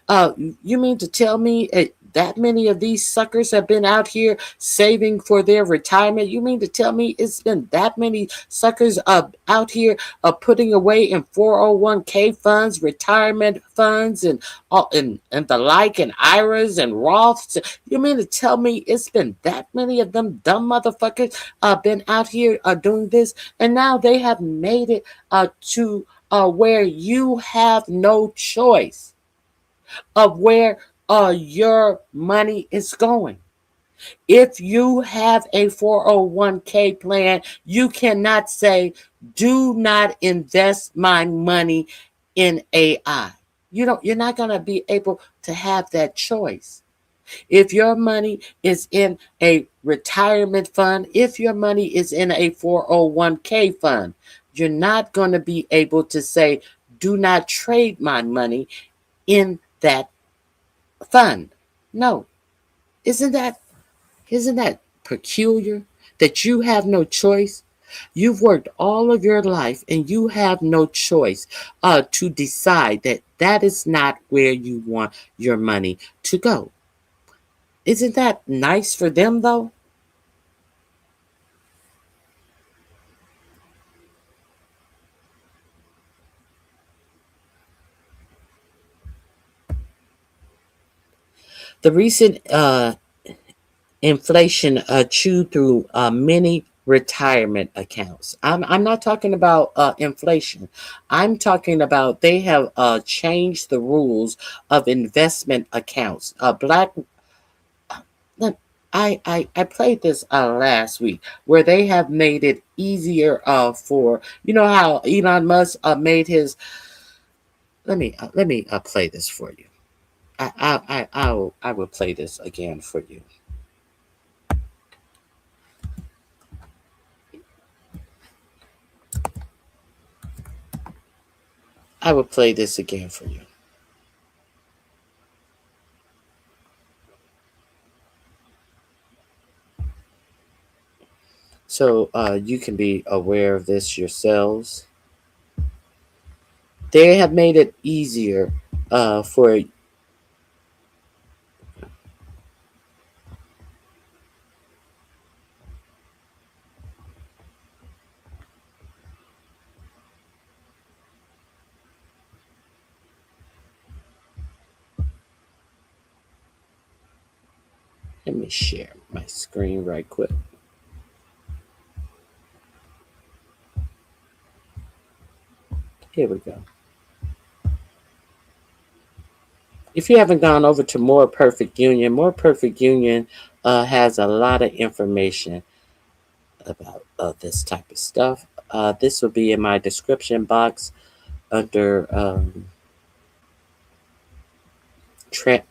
You mean to tell me that many of these suckers have been out here saving for their retirement? You mean to tell me it's been that many suckers out here putting away in 401k funds, retirement funds, and and the like, and IRAs and Roths? You mean to tell me it's been that many of them dumb motherfuckers been out here doing this, and now they have made it to where you have no choice of where your money is going. If you have a 401k plan, you cannot say, do not invest my money in AI. You're not going to be able to have that choice. If your money is in a retirement fund, if your money is in a 401k fund, you're not going to be able to say, do not trade my money in that fund. No. Isn't that peculiar that you have no choice? You've worked all of your life and you have no choice to decide that that is not where you want your money to go. Isn't that nice for them, though? The recent inflation chewed through many retirement accounts. I'm not talking about inflation. I'm talking about they have changed the rules of investment accounts. Look, I played this last week where they have made it easier for how Elon Musk made his. Let me play this for you. I will play this again for you. I will play this again for you. So you can be aware of this yourselves. They have made it easier for. Let me share my screen right quick. Here we go. If you haven't gone over to More Perfect Union has a lot of information about this type of stuff. This will be in my description box under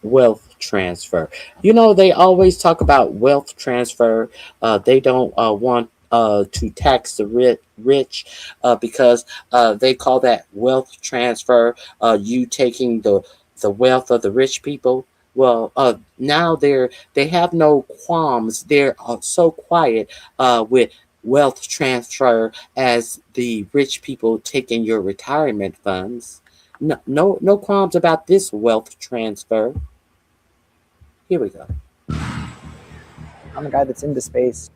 wealth transfer. They always talk about wealth transfer. They don't want to tax the rich because they call that wealth transfer. You taking the wealth of the rich people. Well, now they have no qualms. They're so quiet with wealth transfer as the rich people taking your retirement funds. No qualms about this wealth transfer. Here we go. I'm a guy that's into space.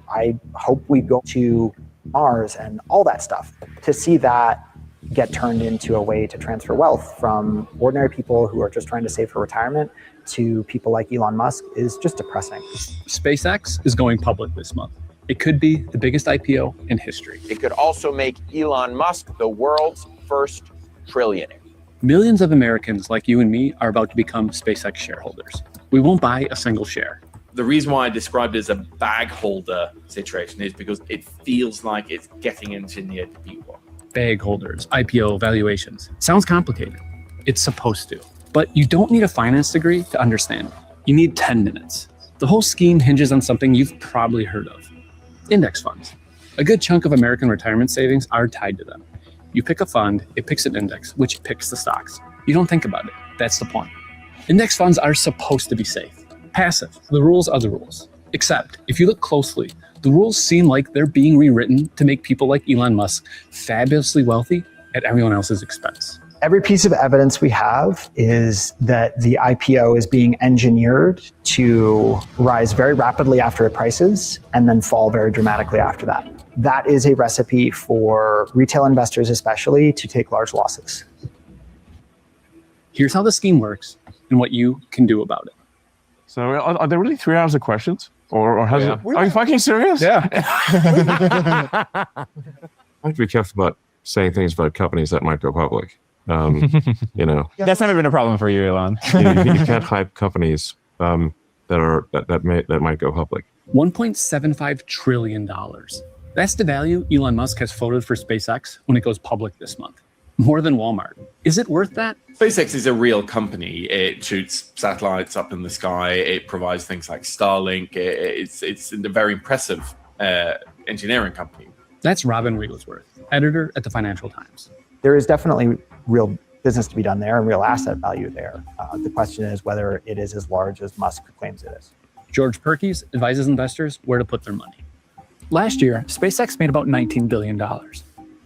I hope we go to Mars and all that stuff. To see that get turned into a way to transfer wealth from ordinary people who are just trying to save for retirement to people like Elon Musk is just depressing. SpaceX is going public this month. It could be the biggest IPO in history. It could also make Elon Musk the world's first trillionaire. Millions of Americans like you and me are about to become SpaceX shareholders. We won't buy a single share. The reason why I described it as a bag holder situation is because it feels like it's getting engineered to be one. Bag holders, IPO valuations. Sounds complicated. It's supposed to. But you don't need a finance degree to understand. You need 10 minutes. The whole scheme hinges on something you've probably heard of. Index funds. A good chunk of American retirement savings are tied to them. You pick a fund, it picks an index, which picks the stocks. You don't think about it. That's the point. Index funds are supposed to be safe. Passive. The rules are the rules. Except, if you look closely, the rules seem like they're being rewritten to make people like Elon Musk fabulously wealthy at everyone else's expense. Every piece of evidence we have is that the IPO is being engineered to rise very rapidly after it prices and then fall very dramatically after that. That is a recipe for retail investors especially to take large losses. Here's how the scheme works and what you can do about it. So are there really 3 hours of questions? Or has it? Are you fucking serious? Yeah. I have to be careful about saying things about companies that might go public. That's never been a problem for you, Elon. You can't hype companies that might go public. $1.75 trillion. That's the value Elon Musk has floated for SpaceX when it goes public this month. More than Walmart. Is it worth that? SpaceX is a real company. It shoots satellites up in the sky. It provides things like Starlink. It's a very impressive engineering company. That's Robin Wigglesworth, editor at the Financial Times. There is definitely real business to be done there and real asset value there. The question is whether it is as large as Musk claims it is. George Perkins advises investors where to put their money. Last year, SpaceX made about $19 billion,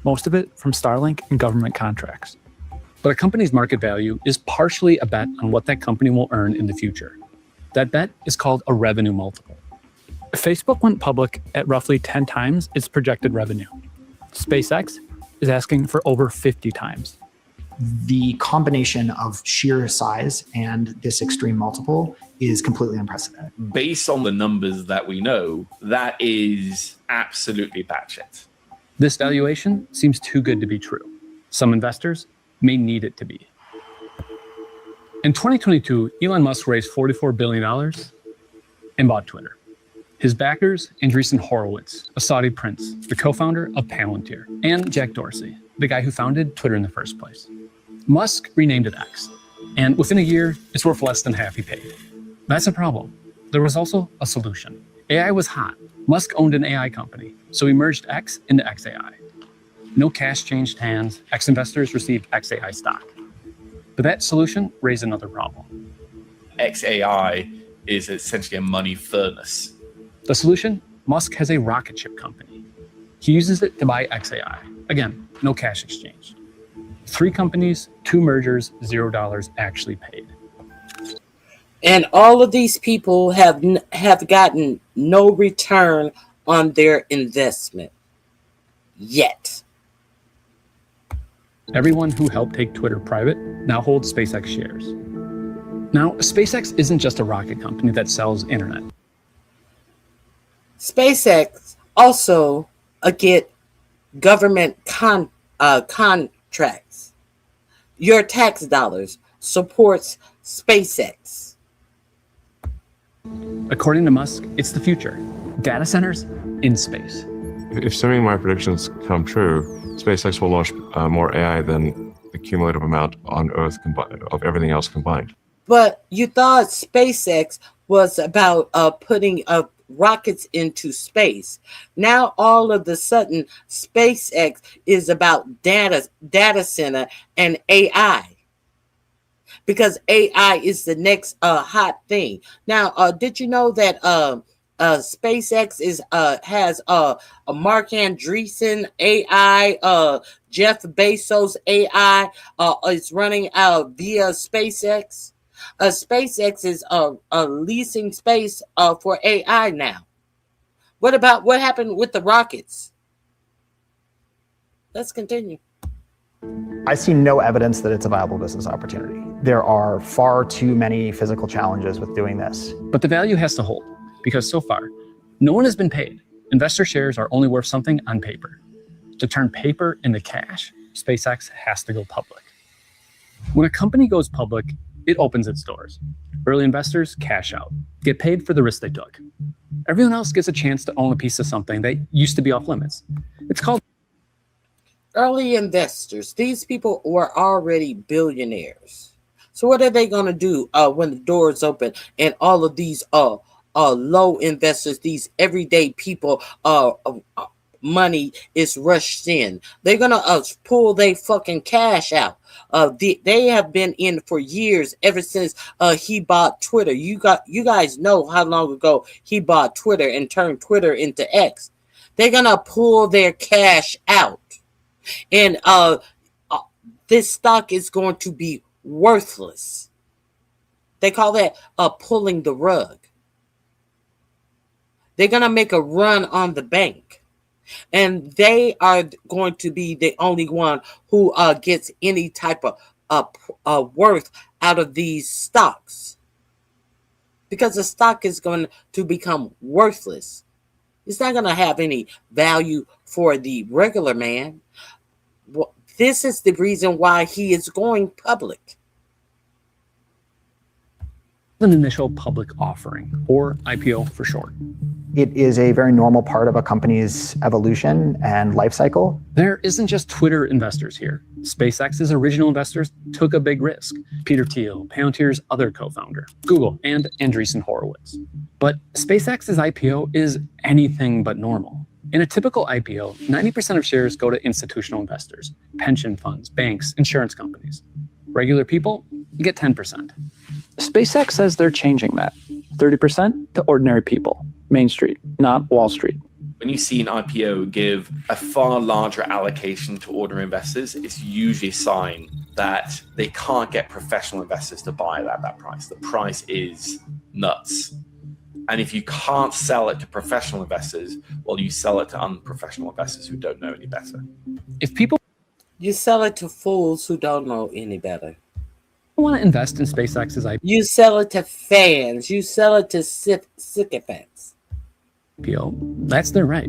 most of it from Starlink and government contracts. But a company's market value is partially a bet on what that company will earn in the future. That bet is called a revenue multiple. Facebook went public at roughly 10 times its projected revenue. SpaceX is asking for over 50 times. The combination of sheer size and this extreme multiple is completely unprecedented. Based on the numbers that we know, that is absolutely batshit. This valuation seems too good to be true. Some investors may need it to be. In 2022, Elon Musk raised $44 billion and bought Twitter. His backers, Andreessen Horowitz, a Saudi prince, the co-founder of Palantir, and Jack Dorsey, the guy who founded Twitter in the first place. Musk renamed it X, and within a year, it's worth less than half he paid. That's a problem. There was also a solution. AI was hot. Musk owned an AI company, so he merged X into XAI. No cash changed hands. X investors received XAI stock. But that solution raised another problem. XAI is essentially a money furnace. The solution? Musk has a rocket ship company. He uses it to buy XAI. Again, no cash exchanged. 3 companies, 2 mergers, $0 actually paid. And all of these people have gotten no return on their investment yet. Everyone who helped take Twitter private now holds SpaceX shares. Now, SpaceX isn't just a rocket company that sells internet. SpaceX also get government contracts. Your tax dollars supports SpaceX. According to Musk, it's the future. Data centers in space. If some of my predictions come true, SpaceX will launch more AI than the cumulative amount on Earth of everything else combined. But you thought SpaceX was about putting rockets into space. Now all of a sudden, SpaceX is about data center and AI. Because AI is the next hot thing. Now, did you know that SpaceX has a Mark Andreessen AI, Jeff Bezos AI is running via SpaceX? SpaceX is leasing space for AI now. What happened with the rockets? Let's continue. I see no evidence that it's a viable business opportunity. There are far too many physical challenges with doing this. But the value has to hold, because so far, no one has been paid. Investor shares are only worth something on paper. To turn paper into cash, SpaceX has to go public. When a company goes public, it opens its doors. Early investors cash out, get paid for the risk they took. Everyone else gets a chance to own a piece of something that used to be off limits. It's called early investors. These people were already billionaires. So what are they going to do when the doors open and all of these low investors, these everyday people, money is rushed in? They're going to pull their fucking cash out. They have been in for years, ever since he bought Twitter. You guys know how long ago he bought Twitter and turned Twitter into X. They're going to pull their cash out. And this stock is going to be worthless. They call that pulling the rug. They're going to make a run on the bank. And they are going to be the only one who gets any type of worth out of these stocks. Because the stock is going to become worthless. It's not going to have any value for the regular man. Well, this is the reason why he is going public. An initial public offering, or IPO for short. It is a very normal part of a company's evolution and life cycle. There isn't just Twitter investors here. SpaceX's original investors took a big risk. Peter Thiel, Palantir's other co-founder, Google, and Andreessen Horowitz. But SpaceX's IPO is anything but normal. In a typical IPO, 90% of shares go to institutional investors, pension funds, banks, insurance companies. Regular people get 10%. SpaceX says they're changing that. 30% to ordinary people. Main Street, not Wall Street. When you see an IPO give a far larger allocation to ordinary investors, it's usually a sign that they can't get professional investors to buy it at that price. The price is nuts. And if you can't sell it to professional investors, well, you sell it to unprofessional investors who don't know any better. If people You sell it to fools who don't know any better. want to invest in SpaceX's You sell it to fans. You sell it to sycophants. IPO, that's their right.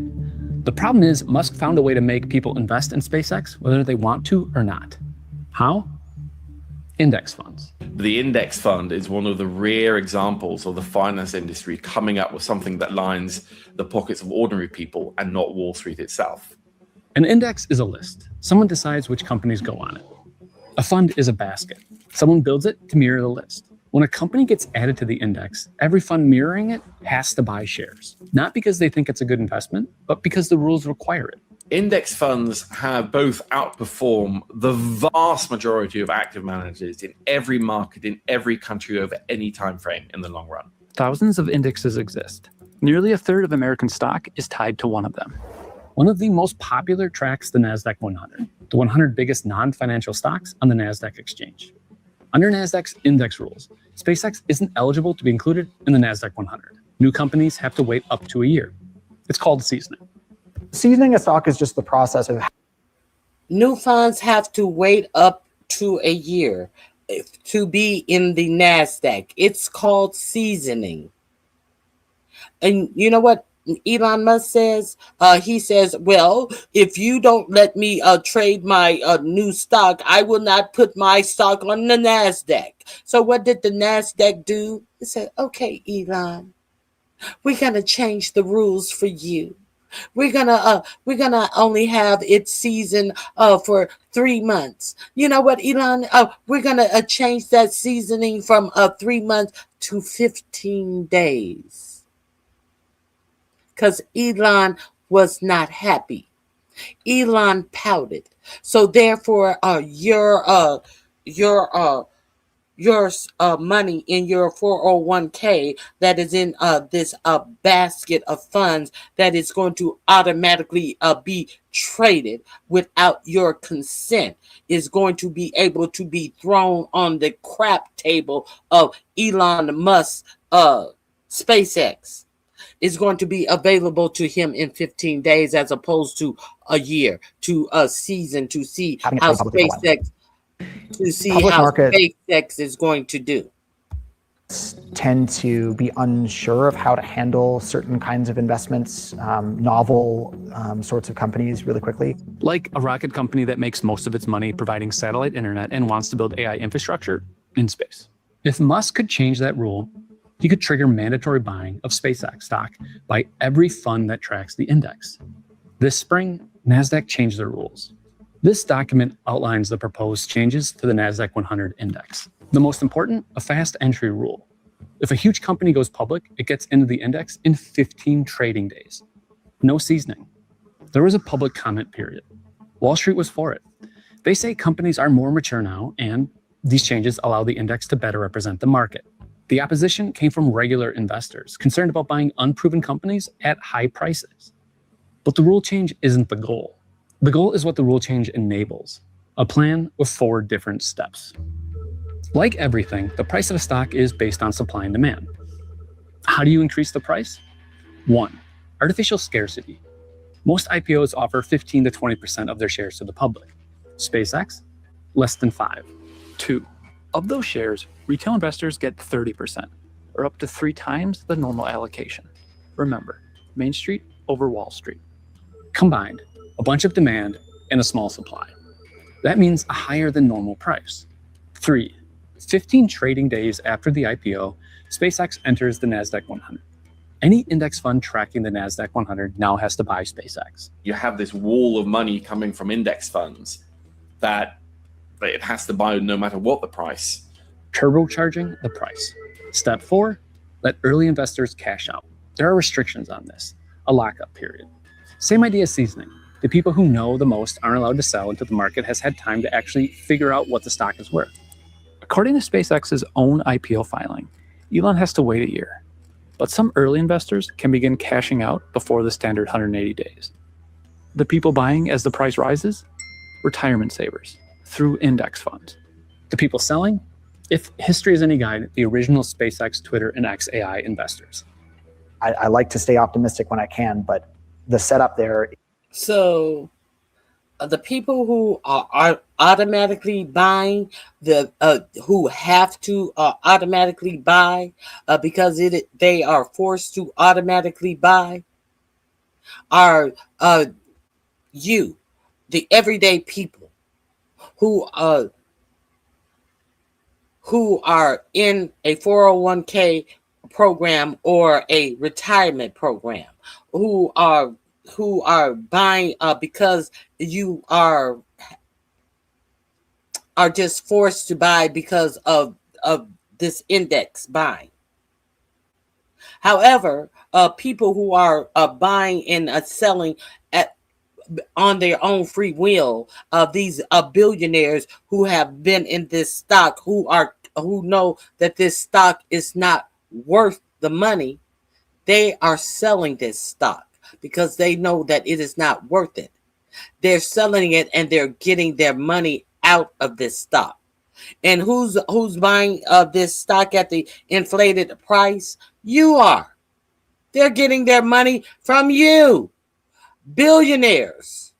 The problem is Musk found a way to make people invest in SpaceX whether they want to or not. How? Index funds. The index fund is one of the rare examples of the finance industry coming up with something that lines the pockets of ordinary people and not Wall Street itself. An index is a list. Someone decides which companies go on it. A fund is a basket. Someone builds it to mirror the list. When a company gets added to the index, every fund mirroring it has to buy shares, not because they think it's a good investment, but because the rules require it. Index funds have both outperformed the vast majority of active managers in every market, in every country over any time frame in the long run. Thousands of indexes exist. Nearly a third of American stock is tied to one of them. One of the most popular tracks the NASDAQ 100, the 100 biggest non-financial stocks on the NASDAQ exchange. Under NASDAQ's index rules, SpaceX isn't eligible to be included in the NASDAQ 100. New companies have to wait up to a year. It's called seasoning. Seasoning a stock is just the process of... New funds have to wait up to a year to be in the NASDAQ. It's called seasoning. And you know what Elon Musk says? He says, well, if you don't let me trade my new stock, I will not put my stock on the NASDAQ. So what did the NASDAQ do? It said, okay, Elon, we're going to change the rules for you. We're gonna only have it season for 3 months. You know what, Elon? We're gonna change that seasoning from 3 months to 15 days. Because Elon was not happy. Elon pouted. So therefore, your money in your 401k that is in this basket of funds that is going to automatically be traded without your consent is going to be able to be thrown on the crap table of Elon Musk SpaceX. Is going to be available to him in 15 days as opposed to a year, to a season, to see how SpaceX SpaceX is going to do. Tend to be unsure of how to handle certain kinds of investments, novel sorts of companies really quickly. Like a rocket company that makes most of its money providing satellite internet and wants to build AI infrastructure in space. If Musk could change that rule, he could trigger mandatory buying of SpaceX stock by every fund that tracks the index. This spring, NASDAQ changed their rules. This document outlines the proposed changes to the NASDAQ 100 index. The most important, a fast entry rule. If a huge company goes public, it gets into the index in 15 trading days. No seasoning. There was a public comment period. Wall Street was for it. They say companies are more mature now, and these changes allow the index to better represent the market. The opposition came from regular investors concerned about buying unproven companies at high prices. But the rule change isn't the goal. The goal is what the rule change enables, a plan with 4 different steps. Like everything, the price of a stock is based on supply and demand. How do you increase the price? 1, artificial scarcity. Most IPOs offer 15 to 20% of their shares to the public. SpaceX, less than 5. 2, of those shares, retail investors get 30%, or up to 3 times the normal allocation. Remember, Main Street over Wall Street. Combined, a bunch of demand and a small supply. That means a higher than normal price. 3, 15 trading days after the IPO, SpaceX enters the NASDAQ 100. Any index fund tracking the NASDAQ 100 now has to buy SpaceX. You have this wall of money coming from index funds that it has to buy no matter what the price. Turbocharging the price. Step 4, let early investors cash out. There are restrictions on this, a lockup period. Same idea as seasoning. The people who know the most aren't allowed to sell until the market has had time to actually figure out what the stock is worth. According to SpaceX's own IPO filing, Elon has to wait a year. But some early investors can begin cashing out before the standard 180 days. The people buying as the price rises? Retirement savers, through index funds. The people selling? If history is any guide, the original SpaceX, Twitter, and XAI investors. I like to stay optimistic when I can, but the setup there. So the people who are automatically buying, who have to automatically buy because they are forced to automatically buy, are you, the everyday people who are in a 401k program or a retirement program, who are buying because you are just forced to buy because of this index buying. However, people who are buying and selling on their own free will, these billionaires who have been in this stock, who know that this stock is not worth the money, they are selling this stock because they know that it is not worth it. They're selling it and they're getting their money out of this stock. And who's buying this stock at the inflated price? You are. They're getting their money from you. Billionaires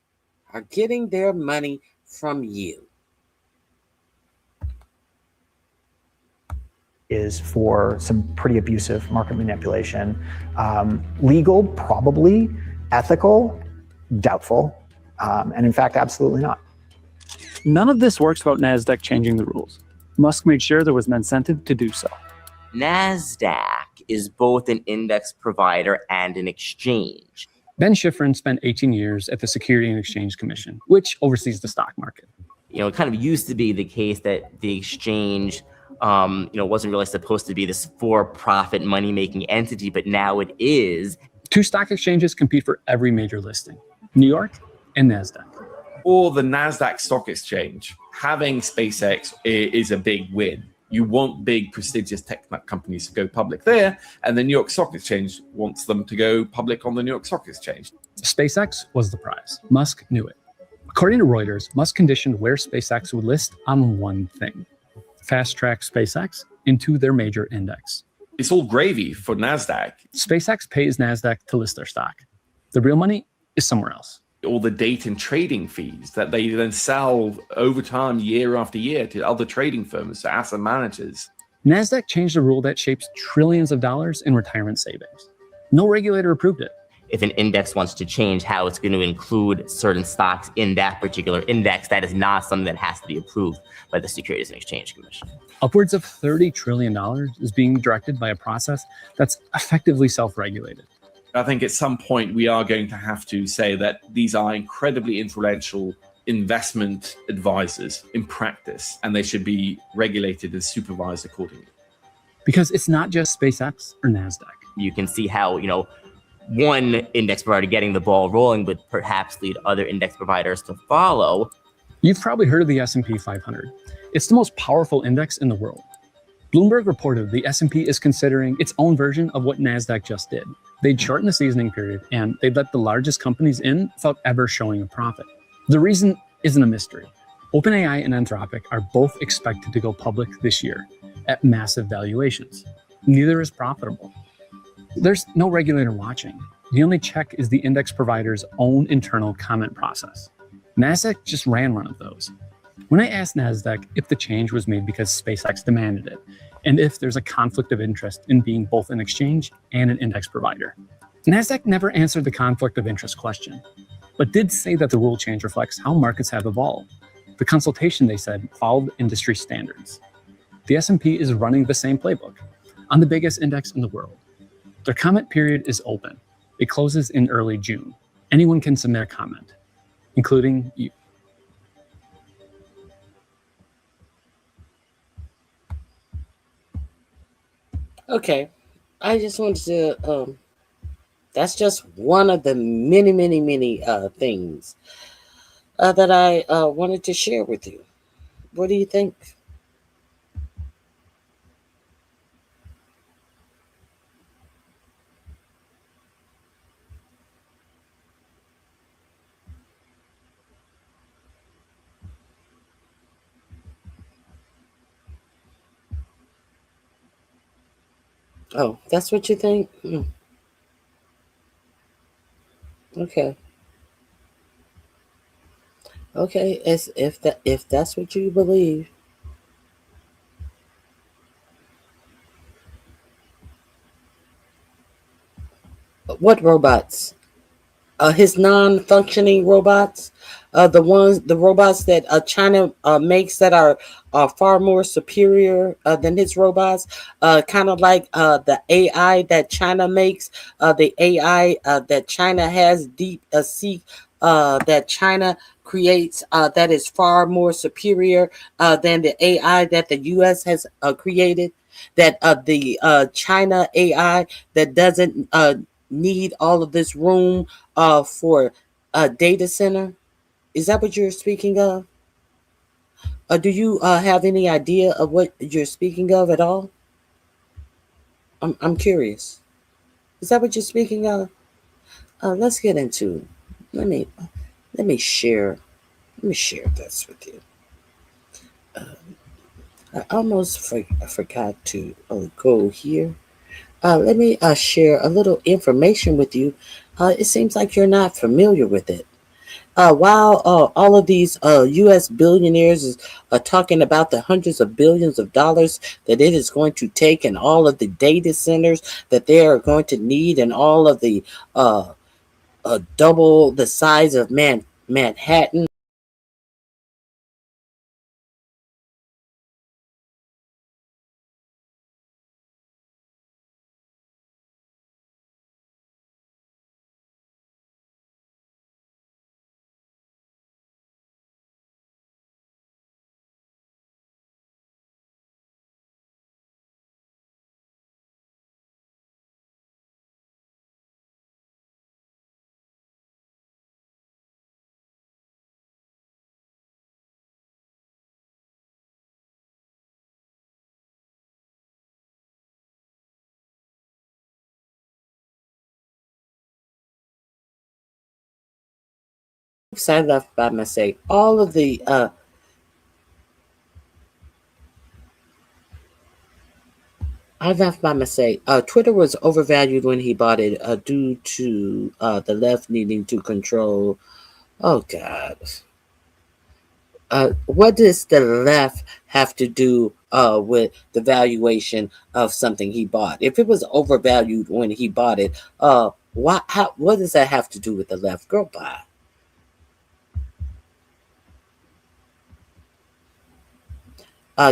are getting their money from you. Is for some pretty abusive market manipulation. Legal, probably. Ethical, doubtful. And in fact, absolutely not. None of this works without NASDAQ changing the rules. Musk made sure there was an incentive to do so. NASDAQ is both an index provider and an exchange. Ben Schifrin spent 18 years at the Security and Exchange Commission, which oversees the stock market. It kind of used to be the case that the exchange wasn't really supposed to be this for-profit money-making entity, but now it is. 2 stock exchanges compete for every major listing, New York and NASDAQ. Or the NASDAQ stock exchange, having SpaceX is a big win. You want big, prestigious tech companies to go public there, and the New York Stock Exchange wants them to go public on the New York Stock Exchange. SpaceX was the prize. Musk knew it. According to Reuters, Musk conditioned where SpaceX would list on one thing: fast-track SpaceX into their major index. It's all gravy for NASDAQ. SpaceX pays NASDAQ to list their stock. The real money is somewhere else. All the data and trading fees that they then sell over time, year after year, to other trading firms, to asset managers. NASDAQ changed a rule that shapes trillions of dollars in retirement savings. No regulator approved it. If an index wants to change how it's going to include certain stocks in that particular index, that is not something that has to be approved by the Securities and Exchange Commission. Upwards of $30 trillion is being directed by a process that's effectively self-regulated. I think at some point we are going to have to say that these are incredibly influential investment advisors in practice, and they should be regulated and supervised accordingly. Because it's not just SpaceX or NASDAQ. You can see how, one index provider getting the ball rolling would perhaps lead other index providers to follow. You've probably heard of the S&P 500. It's the most powerful index in the world. Bloomberg reported the S&P is considering its own version of what NASDAQ just did. They'd shorten the seasoning period, and they'd let the largest companies in without ever showing a profit. The reason isn't a mystery. OpenAI and Anthropic are both expected to go public this year at massive valuations. Neither is profitable. There's no regulator watching. The only check is the index provider's own internal comment process. NASDAQ just ran one of those. When I asked NASDAQ if the change was made because SpaceX demanded it, and if there's a conflict of interest in being both an exchange and an index provider, NASDAQ never answered the conflict of interest question, but did say that the rule change reflects how markets have evolved. The consultation, they said, followed industry standards. The S&P is running the same playbook on the biggest index in the world. Their comment period is open. It closes in early June. Anyone can submit a comment, including you. Okay, I just wanted to. That's just one of the many, many, many things that I wanted to share with you. What do you think? Oh, that's what you think? Okay. Okay, as if that's what you believe. What robots? His non-functioning robots, the robots that China makes that are far more superior than his robots, kind of like the AI that China makes, the AI that China has deep sea that China creates that is far more superior than the AI that the U.S. has created. That the China AI that doesn't need all of this room for a data center. Is that what you're speaking of? Do you have any idea of what you're speaking of at all? I'm curious. Is that what you're speaking of? Let's get into. Let me let me share. Let me share this with you. I almost forgot to go here. Let me share a little information with you. It seems like you're not familiar with it. While all of these U.S. billionaires is talking about the hundreds of billions of dollars that it is going to take and all of the data centers that they are going to need and all of the double the size of Manhattan. I left by mistake. All of the I left by mistake. Twitter was overvalued when he bought it due to the left needing to control. Oh God. What does the left have to do with the valuation of something he bought? If it was overvalued when he bought it, what does that have to do with the left? Girl, bye.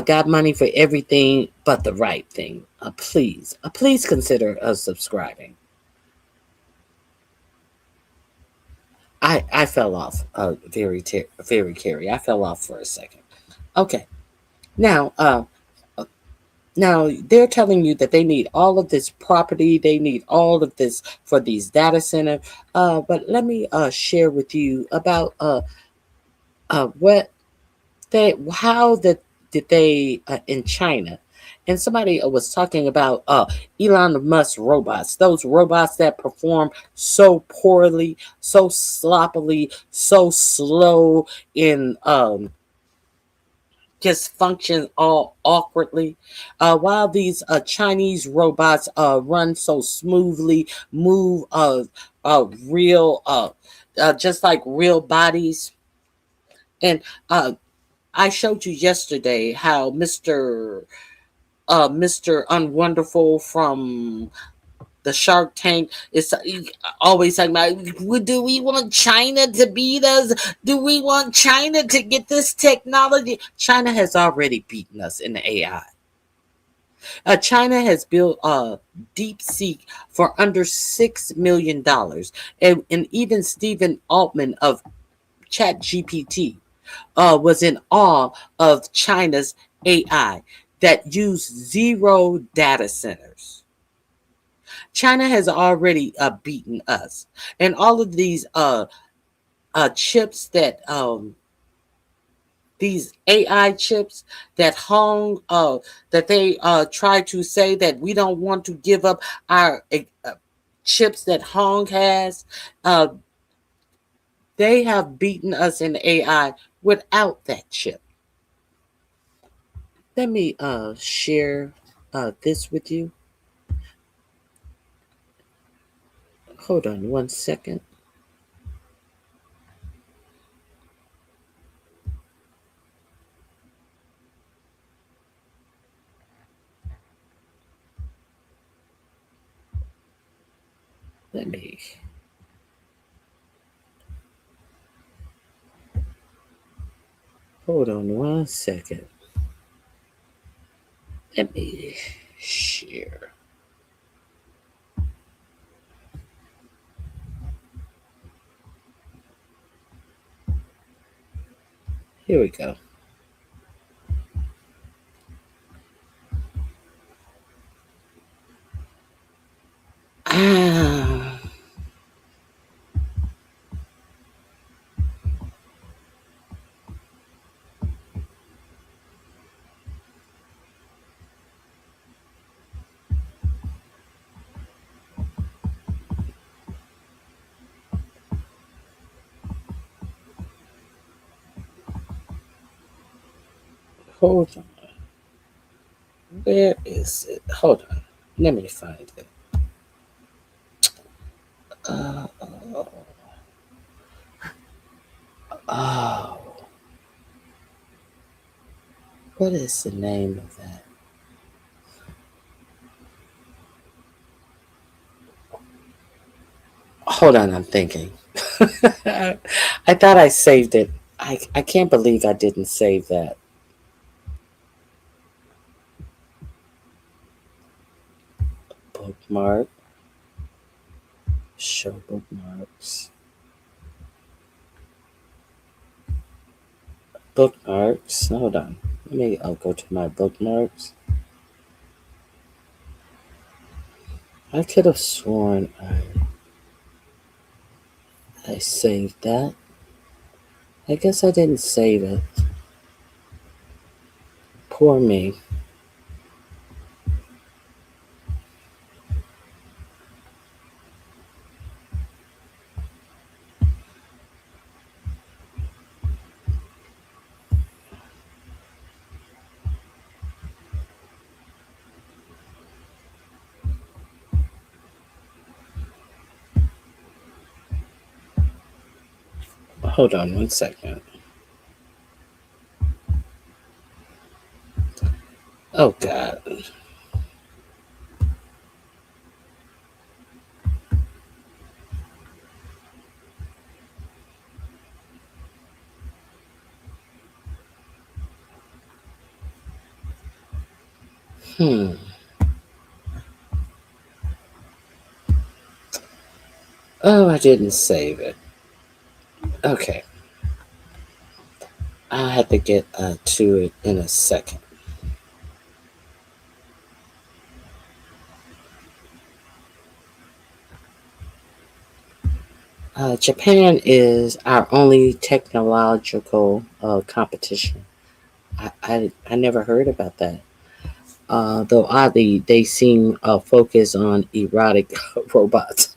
Got money for everything but the right thing. Please consider subscribing. I fell off very Carrie. I fell off for a second. Okay, now now they're telling you that they need all of this property, they need all of this for these data center. But let me share with you about what they how that did they in China. And somebody was talking about Elon Musk robots, those robots that perform so poorly, so sloppily, so slow in just function all awkwardly, while these Chinese robots run so smoothly, move real, just like real bodies. And I showed you yesterday how Mr. Unwonderful from the Shark Tank is always talking about, do we want China to beat us? Do we want China to get this technology? China has already beaten us in the AI. China has built DeepSeek for under $6 million, and even Stephen Altman of ChatGPT was in awe of China's AI that use zero data centers. China has already beaten us, and all of these chips that these AI chips that that they try to say that we don't want to give up our chips that Hong has. Uh, they have beaten us in AI without that chip. Let me share this with you. Hold on one second. Let me. Hold on one second. Let me share. Here we go. Ah. Hold on. Where is it? Hold on. Let me find it. Oh. Oh. What is the name of that? Hold on, I'm thinking. I thought I saved it. I can't believe I didn't save that. Bookmark. Show bookmarks. Bookmarks. Hold on. I'll go to my bookmarks. I could have sworn I saved that. I guess I didn't save it. Poor me. Hold on one second. Oh, God. Oh, I didn't save it. Okay. I'll have to get to it in a second. Japan is our only technological competition. I never heard about that. Though oddly, they seem focused on erotic robots.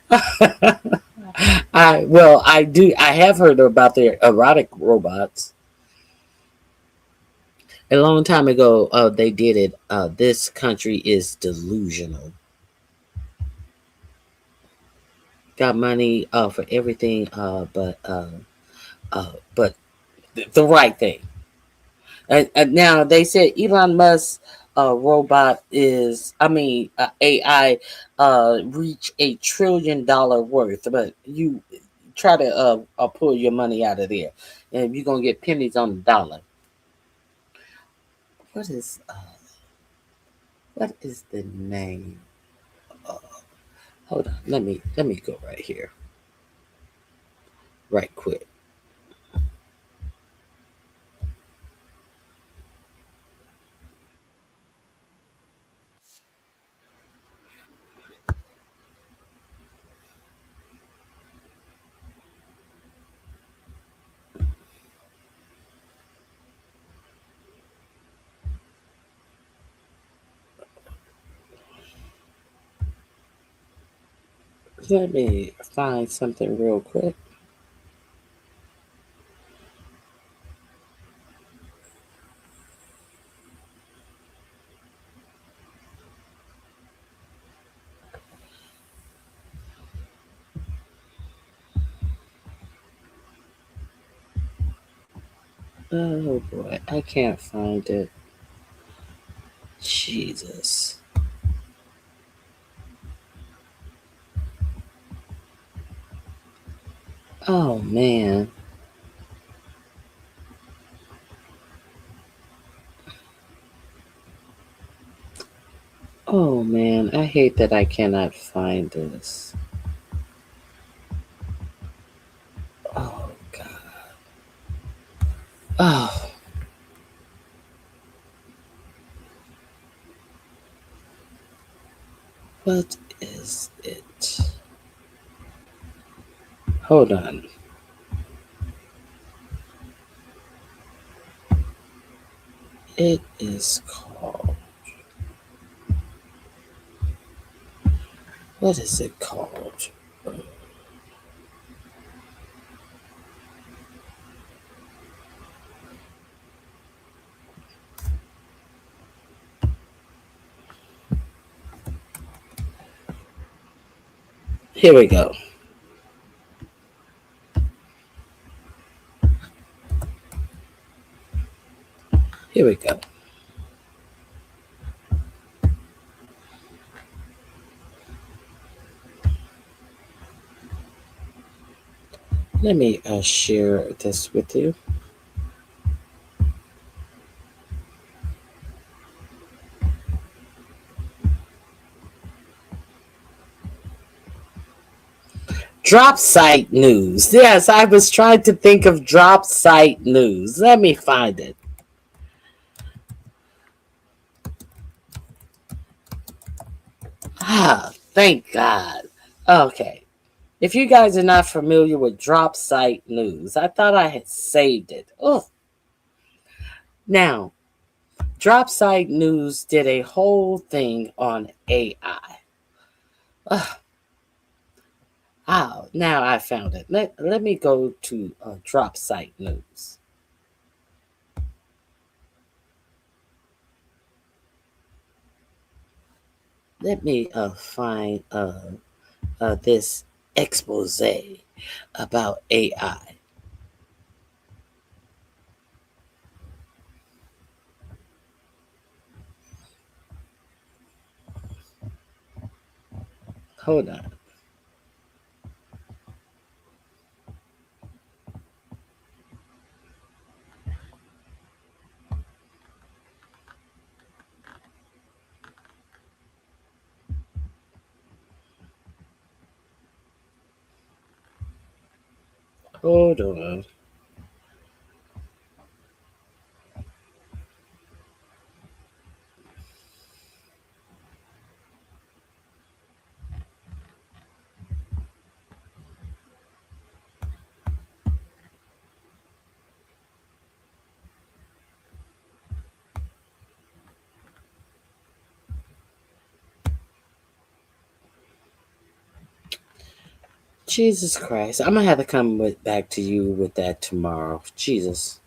I have heard about their erotic robots. A long time ago, they did it. This country is delusional. Got money for everything, but the right thing. And now they said Elon Musk robot AI reach $1 trillion worth, but you try to pull your money out of there, and you're gonna get pennies on the dollar. What is What is the name? Hold on. Let me go right here. Right quick. Let me find something real quick. Oh boy, I can't find it. Jesus. Oh man. Oh man, I hate that I cannot find this. Oh god. Oh. What is it? Hold on. It is called. What is it called? Here we go. Here we go. Let me share this with you. Drop site news. Yes, I was trying to think of drop site news. Let me find it. Ah, thank God. Okay. If you guys are not familiar with drop site news, I thought I had saved it. Oh. Now, drop site news did a whole thing on AI. Oh, now I found it. Let me go to drop site news. Let me find this expose about AI. Hold on. Hold on. Jesus Christ. I'm going to have to come back to you with that tomorrow. Jesus.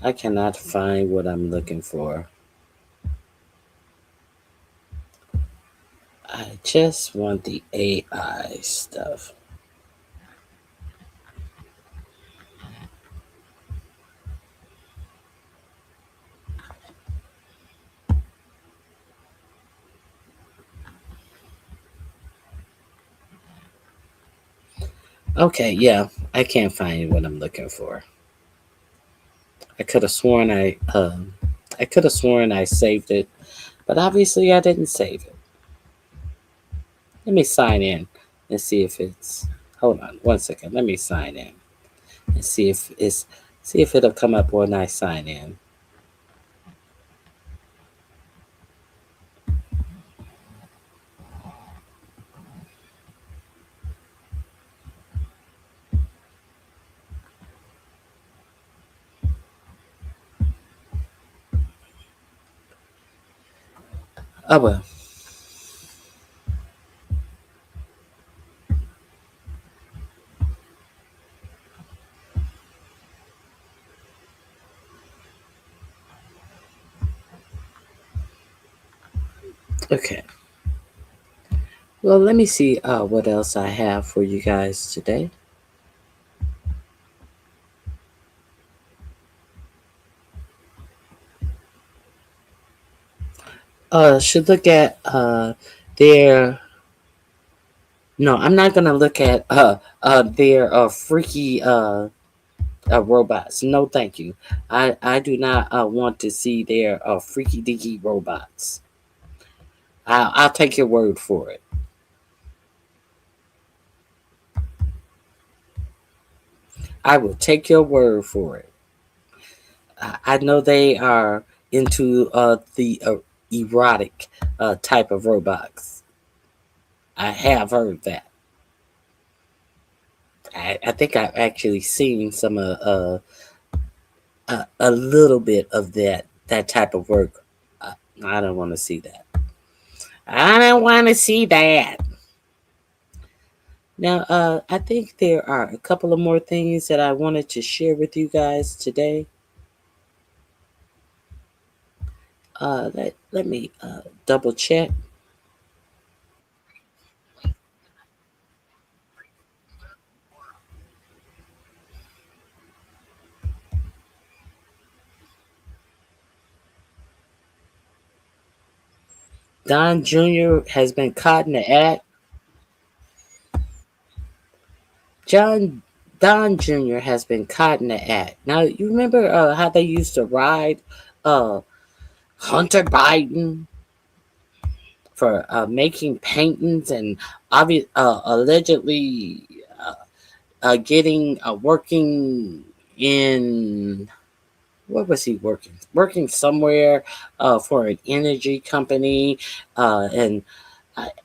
I cannot find what I'm looking for. I just want the AI stuff. Okay, yeah, I can't find what I'm looking for. I could have sworn I saved it, But obviously I didn't save it. Let me sign in and see if it's, hold on 1 second. Let me sign in and see if it'll come up when I sign in. Oh well. Okay. Well, let me see what else I have for you guys today. Should look at their. No, I'm not gonna look at their freaky robots. No, thank you. I do not want to see their freaky deaky robots. I'll take your word for it. I will take your word for it. I know they are into the erotic type of robots. I have heard that. I think I've actually seen some a little bit of that type of work. I don't want to see that. I don't want to see that. Now, I think there are a couple of more things that I wanted to share with you guys today. Let me double check. Don Jr. has been caught in the act. Don Jr. has been caught in the act. Now, you remember how they used to ride Hunter Biden for making paintings and allegedly getting working in, what was he working? Working somewhere for an energy company, and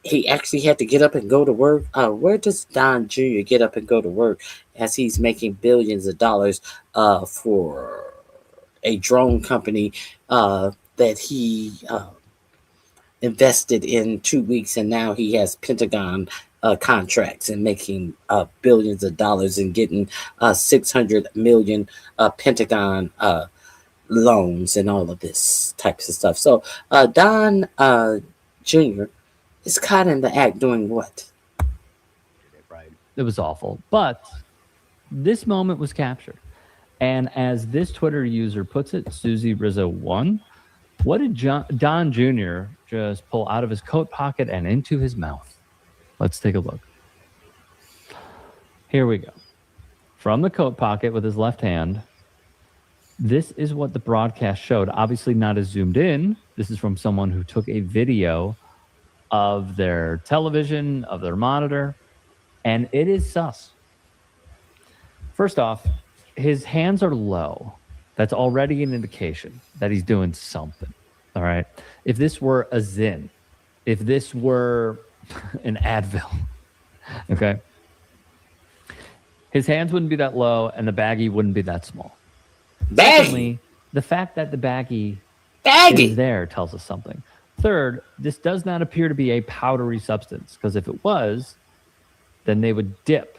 he actually had to get up and go to work. Where does Don Jr. get up and go to work as he's making billions of dollars for a drone company that he invested in 2 weeks, and now he has Pentagon contracts and making billions of dollars and getting 600 million Pentagon loans and all of this types of stuff. So Don Jr. is caught in the act doing what? Right. It was awful. But this moment was captured. And as this Twitter user puts it, Susie Rizzo 1, what did Don Jr. just pull out of his coat pocket and into his mouth? Let's take a look. Here we go. From the coat pocket with his left hand, this is what the broadcast showed. Obviously not as zoomed in. This is from someone who took a video of their television, of their monitor, and it is sus. First off, his hands are low. That's already an indication that he's doing something. All right. If this were a Zyn, if this were an Advil, okay, his hands wouldn't be that low and the baggie wouldn't be that small. Secondly, the fact that the baggie is there tells us something. Third, this does not appear to be a powdery substance, because if it was, then they would dip.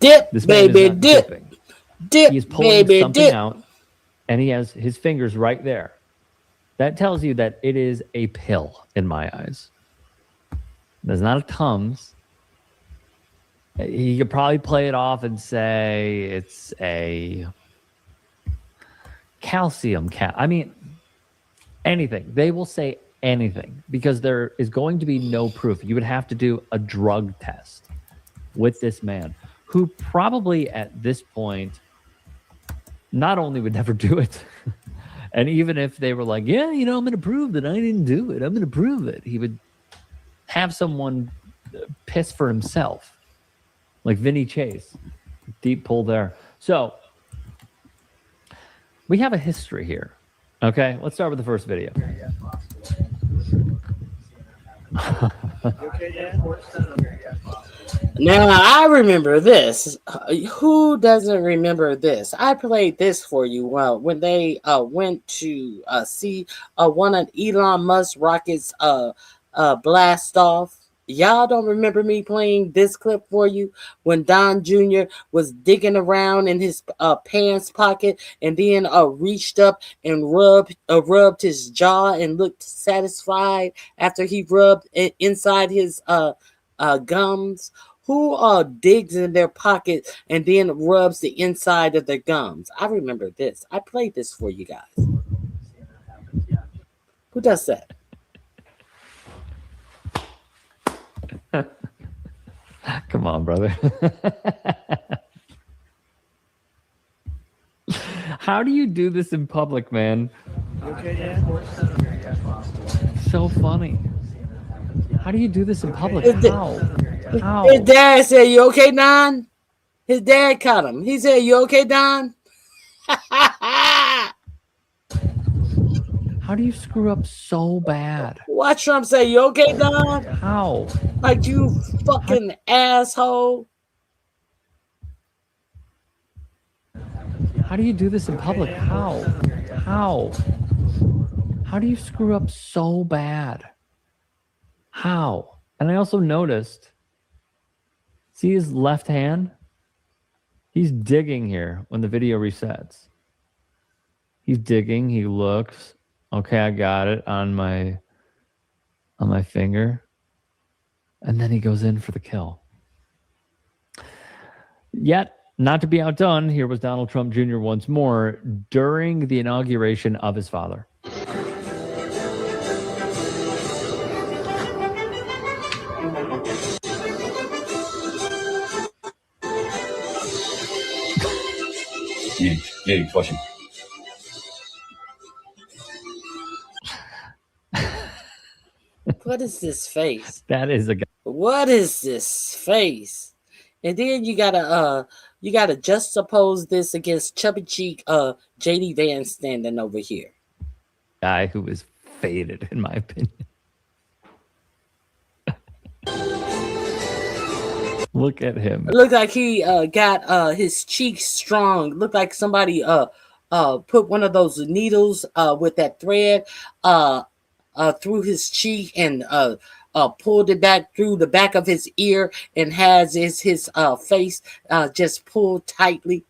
Dip, this baby, dip. Dipping. Dip, he's pulling baby, something dip. out, and he has his fingers right there. That tells you that it is a pill in my eyes. There's not a Tums. He could probably play it off and say it's a calcium I mean, anything. They will say anything because there is going to be no proof. You would have to do a drug test with this man, who probably at this point not only would never do it, And even if they were like, yeah, you know, I'm going to prove that I didn't do it, I'm going to prove it, he would have someone piss for himself, like Vinny Chase. Deep pull there. So we have a history here. Okay, let's start with the first video. Now I remember this. Who doesn't remember this? I played this for you when they went to see one of Elon Musk rockets blast off. Y'all don't remember me playing this clip for you when Don Jr. was digging around in his pants pocket and then reached up and rubbed his jaw and looked satisfied after he rubbed it inside his gums. Who digs in their pocket and then rubs the inside of their gums? I remember this. I played this for you guys. Who does that? Come on, brother. How do you do this in public, man? So funny. How do you do this in public? How? His dad said, "You okay, Don?" His dad caught him. He said, "You okay, Don?" How do you screw up so bad? Watch Trump say, "You okay, Don?" How? Like, you fucking asshole. How do you do this in public? How? How do you screw up so bad? How? And I also noticed, see his left hand? He's digging here when the video resets. He's digging, he looks. Okay, I got it on my finger. And then he goes in for the kill. Yet, not to be outdone, here was Donald Trump Jr. once more during the inauguration of his father. Yeah, flushing. What is this face? That is a guy. What is this face? And then you gotta juxtapose this against chubby cheek JD Vance standing over here. Guy who is faded, in my opinion. Look at him. It looked like he got his cheeks strong. Looked like somebody put one of those needles with that thread through his cheek and pulled it back through the back of his ear and has his face just pulled tightly.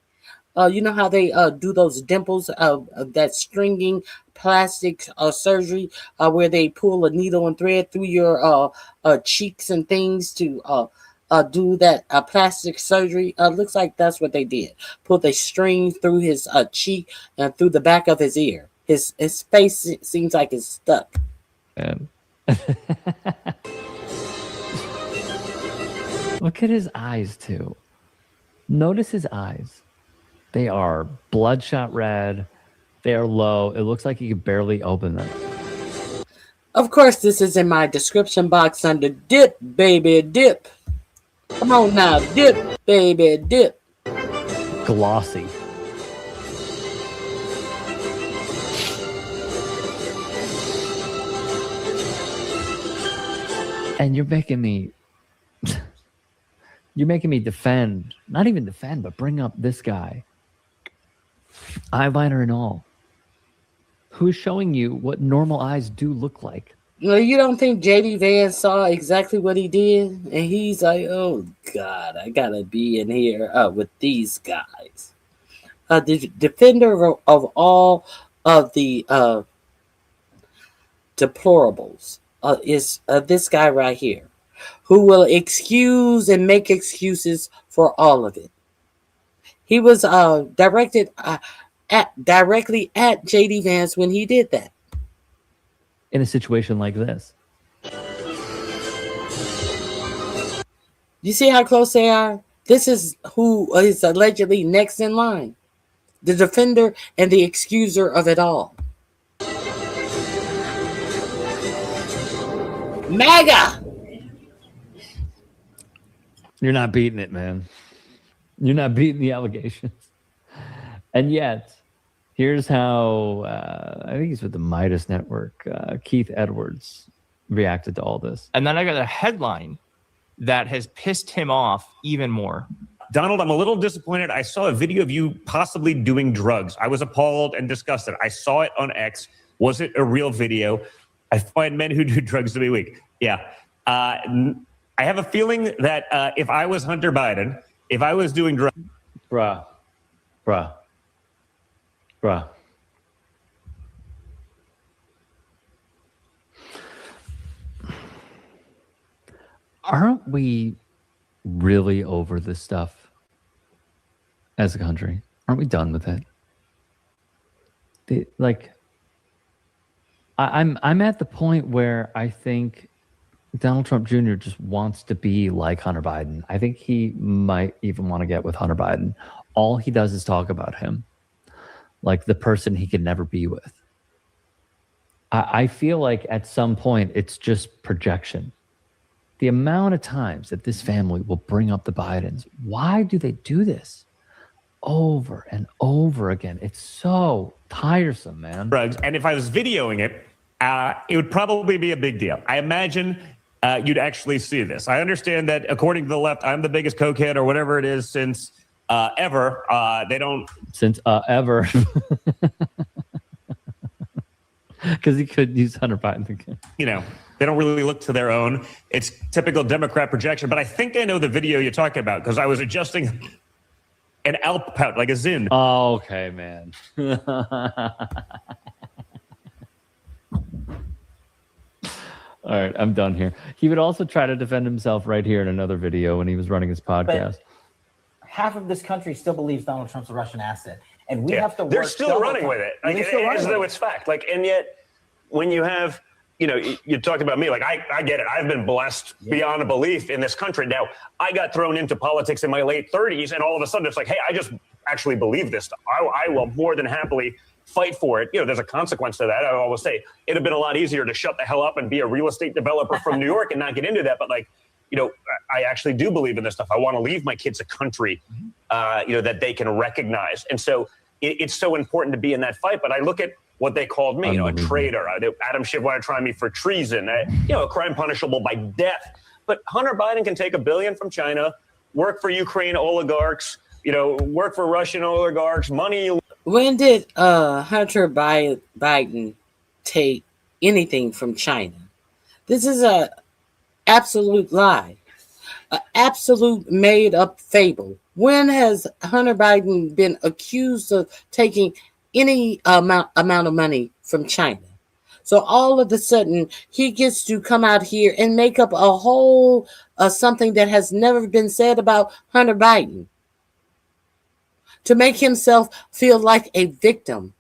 You know how they do those dimples, that stringing plastic surgery where they pull a needle and thread through your cheeks and things to do that plastic surgery. Looks like that's what they did. Put a string through his cheek and through the back of his ear. His face seems like it's stuck. Man. Look at his eyes too. Notice his eyes. They are bloodshot red. They are low. It looks like he could barely open them. Of course, this is in my description box under dip, baby, dip. Come on now, dip, baby, dip. Glossy. And you're making me defend, not even defend, but bring up this guy, eyeliner and all, who's showing you what normal eyes do look like. No, you don't think JD Vance saw exactly what he did? And he's like, oh, God, I got to be in here with these guys. The defender of all of the deplorables is this guy right here, who will excuse and make excuses for all of it. He was directly at JD Vance when he did that. In a situation like this. You see how close they are? This is who is allegedly next in line. The defender and the excuser of it all. MAGA. You're not beating it, man. You're not beating the allegations. And yet, here's how I think he's with the Midas Network. Keith Edwards reacted to all this. And then I got a headline that has pissed him off even more. Donald, I'm a little disappointed. I saw a video of you possibly doing drugs. I was appalled and disgusted. I saw it on X. Was it a real video? I find men who do drugs to be weak. Yeah. I have a feeling that if I was Hunter Biden, if I was doing drugs... Bruh. Aren't we really over this stuff as a country? Aren't we done with it? I'm at the point where I think Donald Trump Jr. just wants to be like Hunter Biden. I think he might even want to get with Hunter Biden. All he does is talk about him, like the person he could never be with. I feel like at some point it's just projection. The amount of times that this family will bring up the Bidens, why do they do this over and over again? It's so tiresome, man. Drugs, and if I was videoing it, it would probably be a big deal. I imagine you'd actually see this. I understand that according to the left, I'm the biggest cokehead or whatever it is since ever. They don't... Since ever. Because he could use Hunter Biden again. You know, they don't really look to their own. It's typical Democrat projection. But I think I know the video you're talking about because I was adjusting an Alp pout, like a Zin. Oh, okay, man. All right, I'm done here. He would also try to defend himself right here in another video when he was running his podcast. But half of this country still believes Donald Trump's a Russian asset. And we have to work. They're still running with it. Like, as though it's fact. Like, and yet, when you have, you know, you talked about me. Like, I get it. I've been blessed beyond a belief in this country. Now, I got thrown into politics in my late 30s, and all of a sudden, it's like, hey, I just actually believe this stuff. I will more than happily fight for it. You know, there's a consequence to that. I always say it'd have been a lot easier to shut the hell up and be a real estate developer from New York and not get into that. But like, you know, I actually do believe in this stuff. I want to leave my kids a country, you know, that they can recognize. And so it's so important to be in that fight. But I look at what they called me, you know, a traitor. Adam Schiff wanted to try me for treason, you know, a crime punishable by death. But Hunter Biden can take $1 billion from China, work for Ukraine oligarchs, you know, work for Russian oligarchs, money. When did Hunter Biden take anything from China? This is a absolute lie, an absolute made-up fable. When has Hunter Biden been accused of taking any amount of money from China? So all of a sudden, he gets to come out here and make up a whole something that has never been said about Hunter Biden to make himself feel like a victim.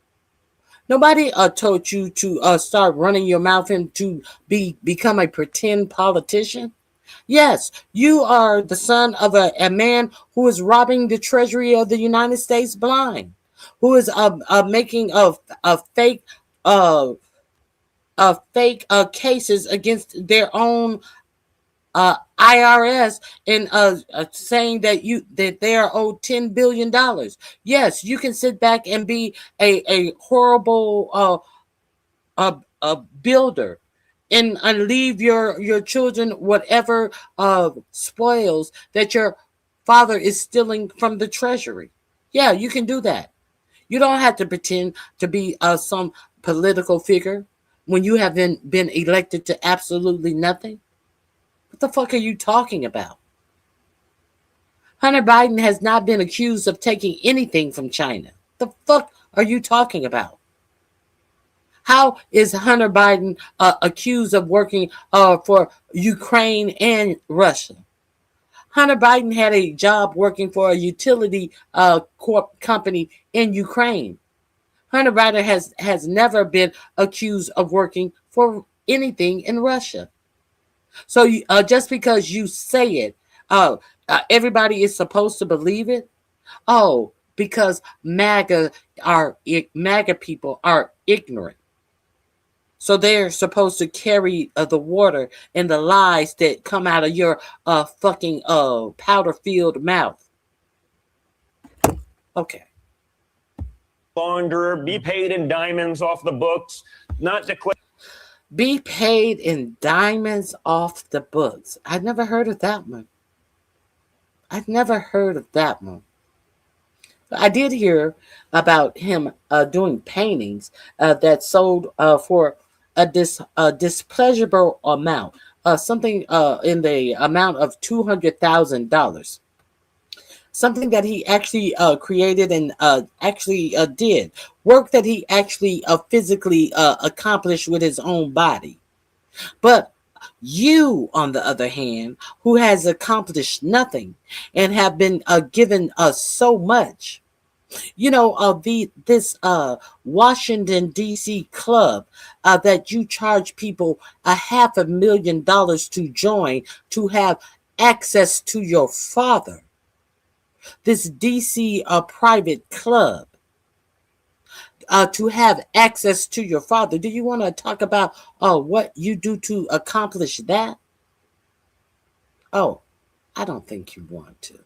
Nobody told you to start running your mouth and to become a pretend politician. Yes, you are the son of a man who is robbing the treasury of the United States blind, who is making a fake cases against their own IRS and saying that they are owed $10 billion. Yes, you can sit back and be a horrible builder and leave your children whatever spoils that your father is stealing from the treasury. Yeah, you can do that. You don't have to pretend to be some political figure when you have been elected to absolutely nothing. What the fuck are you talking about? Hunter Biden has not been accused of taking anything from China. The fuck are you talking about? How is Hunter Biden accused of working for Ukraine and Russia? Hunter Biden had a job working for a utility company in Ukraine. Hunter Biden has never been accused of working for anything in Russia. So just because you say it, everybody is supposed to believe it? Oh, because MAGA people are ignorant. So they're supposed to carry the water and the lies that come out of your fucking powder-filled mouth. Okay. Launderer, be paid in diamonds off the books, not to quit. Be paid in diamonds off the books. I'd never heard of that one. I'd never heard of that one. I did hear about him doing paintings that sold for a displeasurable amount, something in the amount of $200,000. Something that he actually created and actually did. Work that he actually physically accomplished with his own body. But you, on the other hand, who has accomplished nothing and have been given so much, you know, this Washington D.C. club that you charge people $500,000 to join to have access to your father. This D.C. private club to have access to your father. Do you want to talk about what you do to accomplish that? Oh, I don't think you want to.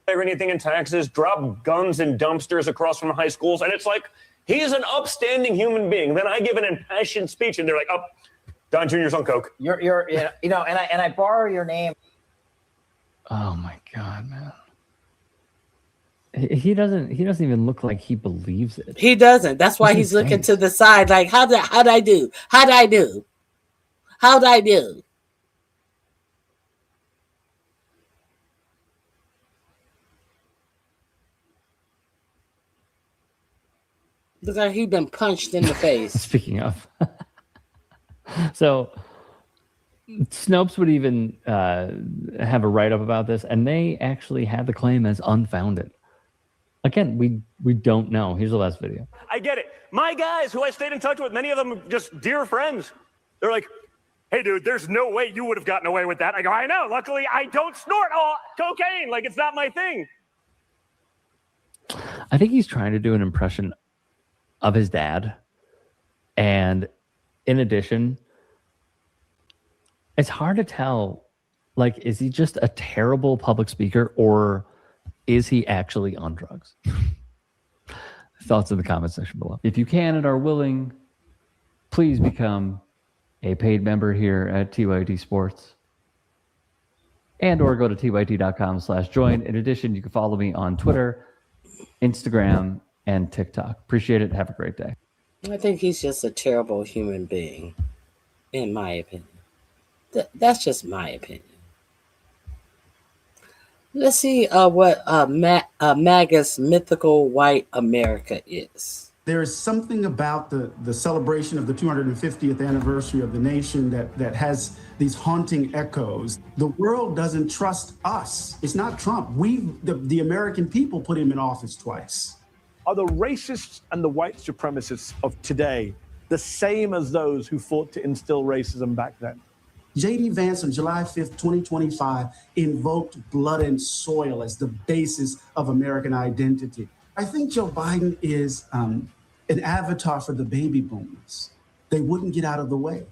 Or anything in taxes, drop guns in dumpsters across from high schools, and it's like, he's an upstanding human being. Then I give an impassioned speech, and they're like, "Oh, Don Jr.'s on coke." You're you know, and I borrow your name. Oh my God, man. He doesn't even look like he believes it. He doesn't. That's why he's looking to the side like, how'd I do? How'd I do? How'd I do? Looks like he's been punched in the face. Speaking of. So Snopes would even have a write-up about this, and they actually had the claim as unfounded. Again, we don't know. Here's the last video. I get it. My guys, who I stayed in touch with, many of them are just dear friends. They're like, "Hey, dude, there's no way you would have gotten away with that." I go, "I know. Luckily, I don't snort cocaine. Like, it's not my thing." I think he's trying to do an impression of his dad. And in addition, it's hard to tell, like, is he just a terrible public speaker or is he actually on drugs? Thoughts in the comment section below. If you can and are willing, please become a paid member here at TYT Sports. And or go to tyt.com/join. In addition, you can follow me on Twitter, Instagram, and TikTok. Appreciate it. Have a great day. I think he's just a terrible human being, in my opinion. That's just my opinion. Let's see what MAGA's mythical white America is. There is something about the celebration of the 250th anniversary of the nation that has these haunting echoes. The world doesn't trust us. It's not Trump. The American people put him in office twice. Are the racists and the white supremacists of today the same as those who fought to instill racism back then? J.D. Vance on July 5th, 2025, invoked blood and soil as the basis of American identity. I think Joe Biden is an avatar for the baby boomers. They wouldn't get out of the way.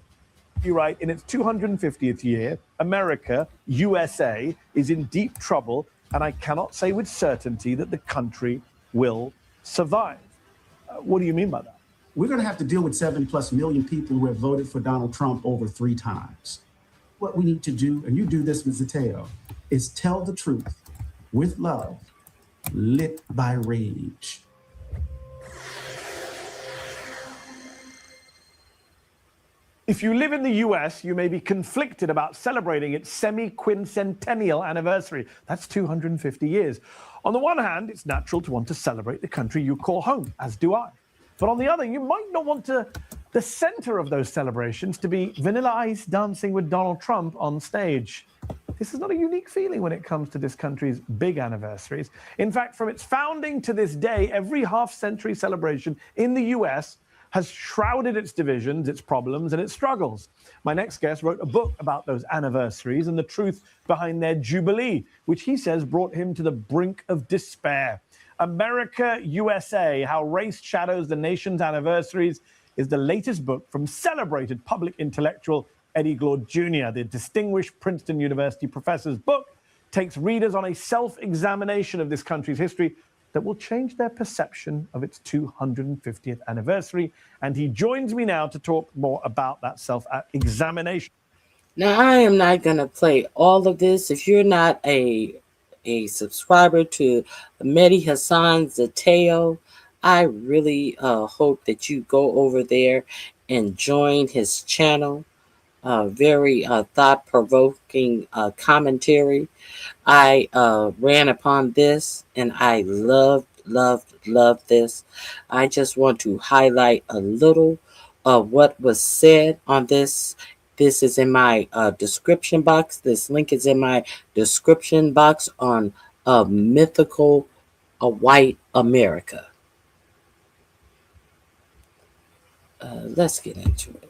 You're right. In its 250th year, America, USA, is in deep trouble, and I cannot say with certainty that the country will survive. What do you mean by that? We're going to have to deal with 7+ million people who have voted for Donald Trump over 3 times. What we need to do, and you do this with Zateo, is tell the truth with love, lit by rage. If you live in the US, you may be conflicted about celebrating its semi-quincentennial anniversary. That's 250 years. On the one hand, it's natural to want to celebrate the country you call home, as do I. But on the other, you might not want the center of those celebrations to be Vanilla Ice dancing with Donald Trump on stage. This is not a unique feeling when it comes to this country's big anniversaries. In fact, from its founding to this day, every half-century celebration in the US has shrouded its divisions, its problems, and its struggles. My next guest wrote a book about those anniversaries and the truth behind their jubilee, which he says brought him to the brink of despair. America, USA, How Race Shadows the Nation's Anniversaries. is the latest book from celebrated public intellectual Eddie Glaude Jr. The distinguished Princeton University professor's book takes readers on a self-examination of this country's history that will change their perception of its 250th anniversary. And he joins me now to talk more about that self-examination. Now, I am not going to play all of this. If you're not a subscriber to Mehdi Hassan Zateo, I really hope that you go over there and join his channel. Very thought-provoking commentary. I ran upon this and I loved this. I just want to highlight a little of what was said on this. This is in my description box. This link is in my description box on Mythical White America. Let's get into it.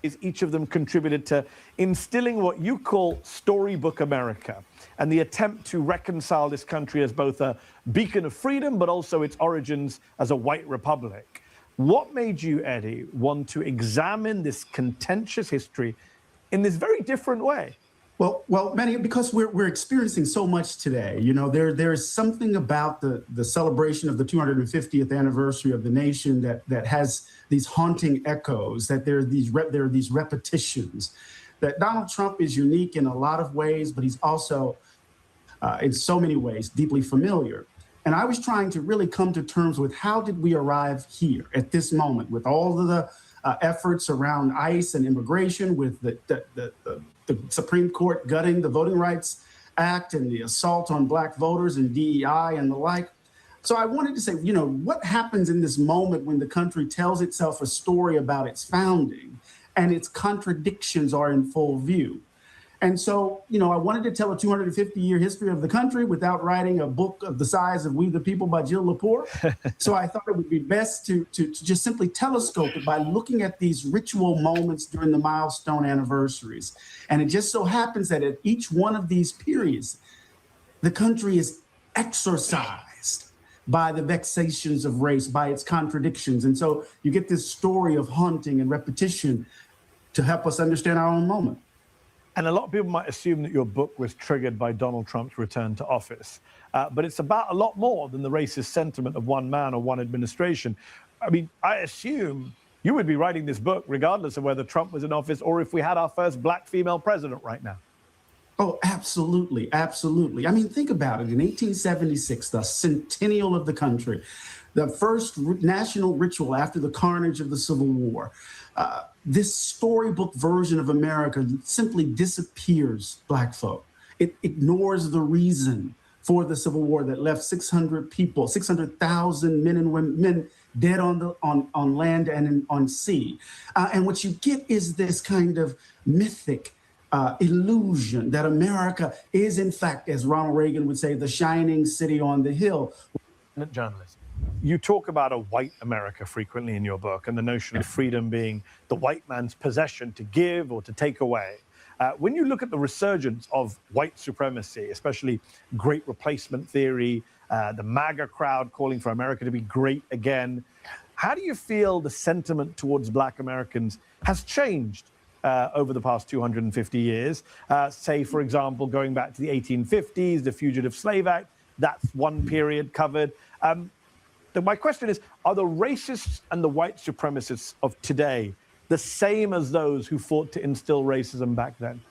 Is each of them contributed to instilling what you call storybook America and the attempt to reconcile this country as both a beacon of freedom, but also its origins as a white republic. What made you, Eddie, want to examine this contentious history in this very different way? Well, Manny, because we're experiencing so much today. You know, there's something about the celebration of the 250th anniversary of the nation that has these haunting echoes. That there are these repetitions. That Donald Trump is unique in a lot of ways, but he's also, in so many ways, deeply familiar. And I was trying to really come to terms with how did we arrive here at this moment with all of the efforts around ICE and immigration, with the Supreme Court gutting the Voting Rights Act and the assault on Black voters and DEI and the like. So I wanted to say, you know, what happens in this moment when the country tells itself a story about its founding and its contradictions are in full view? And so, you know, I wanted to tell a 250-year history of the country without writing a book of the size of We the People by Jill Lepore. So I thought it would be best to just simply telescope it by looking at these ritual moments during the milestone anniversaries. And it just so happens that at each one of these periods, the country is exorcised by the vexations of race, by its contradictions. And so you get this story of haunting and repetition to help us understand our own moment. And a lot of people might assume that your book was triggered by Donald Trump's return to office. But it's about a lot more than the racist sentiment of one man or one administration. I mean, I assume you would be writing this book regardless of whether Trump was in office or if we had our first Black female president right now. Oh, absolutely. Absolutely. I mean, think about it. In 1876, the centennial of the country, the first national ritual after the carnage of the Civil War, this storybook version of America simply disappears Black folk. It ignores the reason for the Civil War that left 600,000 men and women dead on land and on sea. And what you get is this kind of mythic illusion that America is, in fact, as Ronald Reagan would say, the shining city on the hill. Journalist. You talk about a white America frequently in your book and the notion of freedom being the white man's possession to give or to take away. When you look at the resurgence of white supremacy, especially great replacement theory, the MAGA crowd calling for America to be great again, how do you feel the sentiment towards Black Americans has changed over the past 250 years? Say, for example, going back to the 1850s, the Fugitive Slave Act, that's one period covered. My question is, are the racists and the white supremacists of today the same as those who fought to instill racism back then?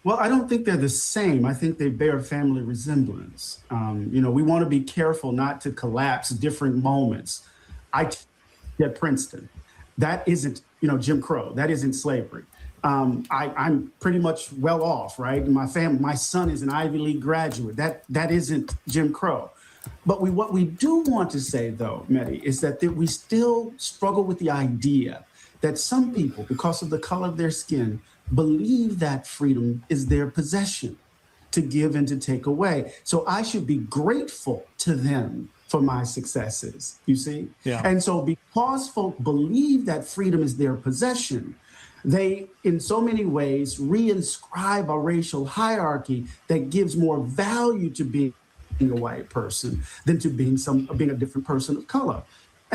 Well, I don't think they're the same. I think they bear family resemblance. You know, we want to be careful not to collapse different moments. I at Princeton. That isn't, you know, Jim Crow. That isn't slavery. I'm pretty much well off, right? My son is an Ivy League graduate. That isn't Jim Crow. But what we do want to say, though, Mehdi, is that we still struggle with the idea that some people, because of the color of their skin, believe that freedom is their possession to give and to take away. So I should be grateful to them for my successes, you see? Yeah. And so because folk believe that freedom is their possession, they, in so many ways, reinscribe a racial hierarchy that gives more value to being a white person than to being a different person of color.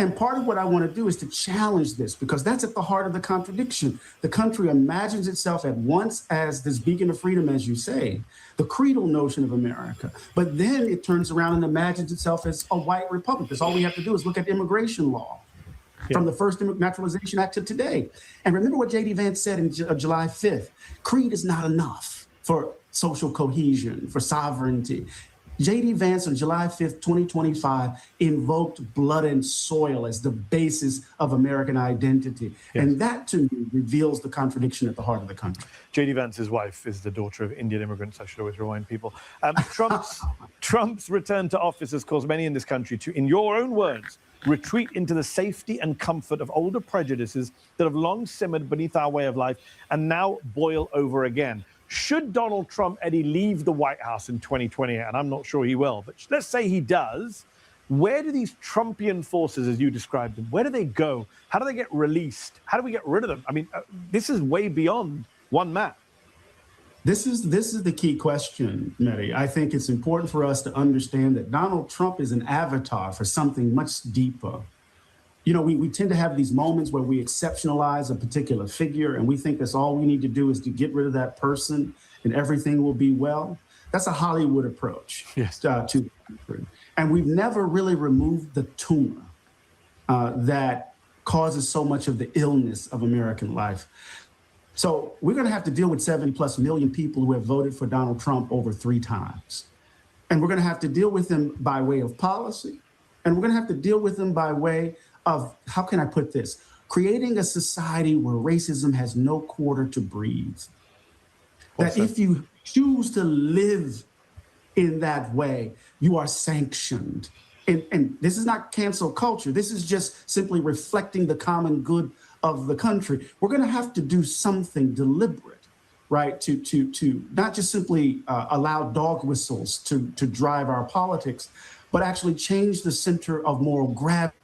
And part of what I want to do is to challenge this, because that's at the heart of the contradiction. The country imagines itself at once as this beacon of freedom, as you say, the creedal notion of America. But then it turns around and imagines itself as a white republic. That's all we have to do is look at immigration law from the first Naturalization Act to today. And remember what J.D. Vance said in July 5th. Creed is not enough for social cohesion, for sovereignty. J.D. Vance on July 5th, 2025, invoked blood and soil as the basis of American identity. Yes. And that, to me, reveals the contradiction at the heart of the country. J.D. Vance's wife is the daughter of Indian immigrants, I should always remind people. Trump's return to office has caused many in this country to, in your own words, retreat into the safety and comfort of older prejudices that have long simmered beneath our way of life and now boil over again. Should Donald Trump, Eddie, leave the White House in 2028, and I'm not sure he will, but let's say he does, where do these Trumpian forces, as you described them, where do they go? How do they get released? How do we get rid of them? I mean, this is way beyond one man. This is the key question, Mehdi. I think it's important for us to understand that Donald Trump is an avatar for something much deeper. You know, we tend to have these moments where we exceptionalize a particular figure and we think that's all we need to do is to get rid of that person and everything will be well. That's a Hollywood approach to the country. And we've never really removed the tumor that causes so much of the illness of American life. So we're going to have to deal with 70+ million people who have voted for Donald Trump over 3 times. And we're going to have to deal with them by way of policy. And we're going to have to deal with them by way of, how can I put this? Creating a society where racism has no quarter to breathe. That if you choose to live in that way, you are sanctioned. And this is not cancel culture. This is just simply reflecting the common good of the country. We're going to have to do something deliberate, right? To not just simply allow dog whistles to drive our politics, but actually change the center of moral gravity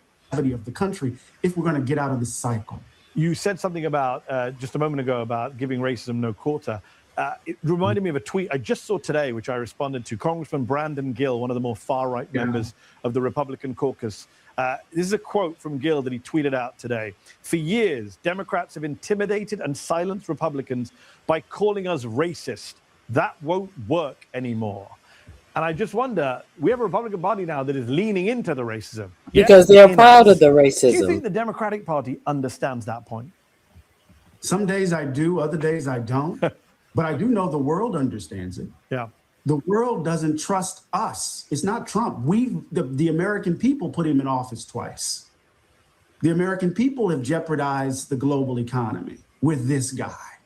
of the country if we're going to get out of this cycle. You said something about just a moment ago about giving racism no quarter. It reminded me of a tweet I just saw today, which I responded to. Congressman Brandon Gill, one of the more far-right members of the Republican caucus. This is a quote from Gill that he tweeted out today. For years, Democrats have intimidated and silenced Republicans by calling us racist. That won't work anymore. And I just wonder, we have a Republican Party now that is leaning into the racism. Because they are proud of the racism. Do you think the Democratic Party understands that point? Some days I do, other days I don't. But I do know the world understands it. Yeah. The world doesn't trust us. It's not Trump. The American people put him in office twice. The American people have jeopardized the global economy with this guy.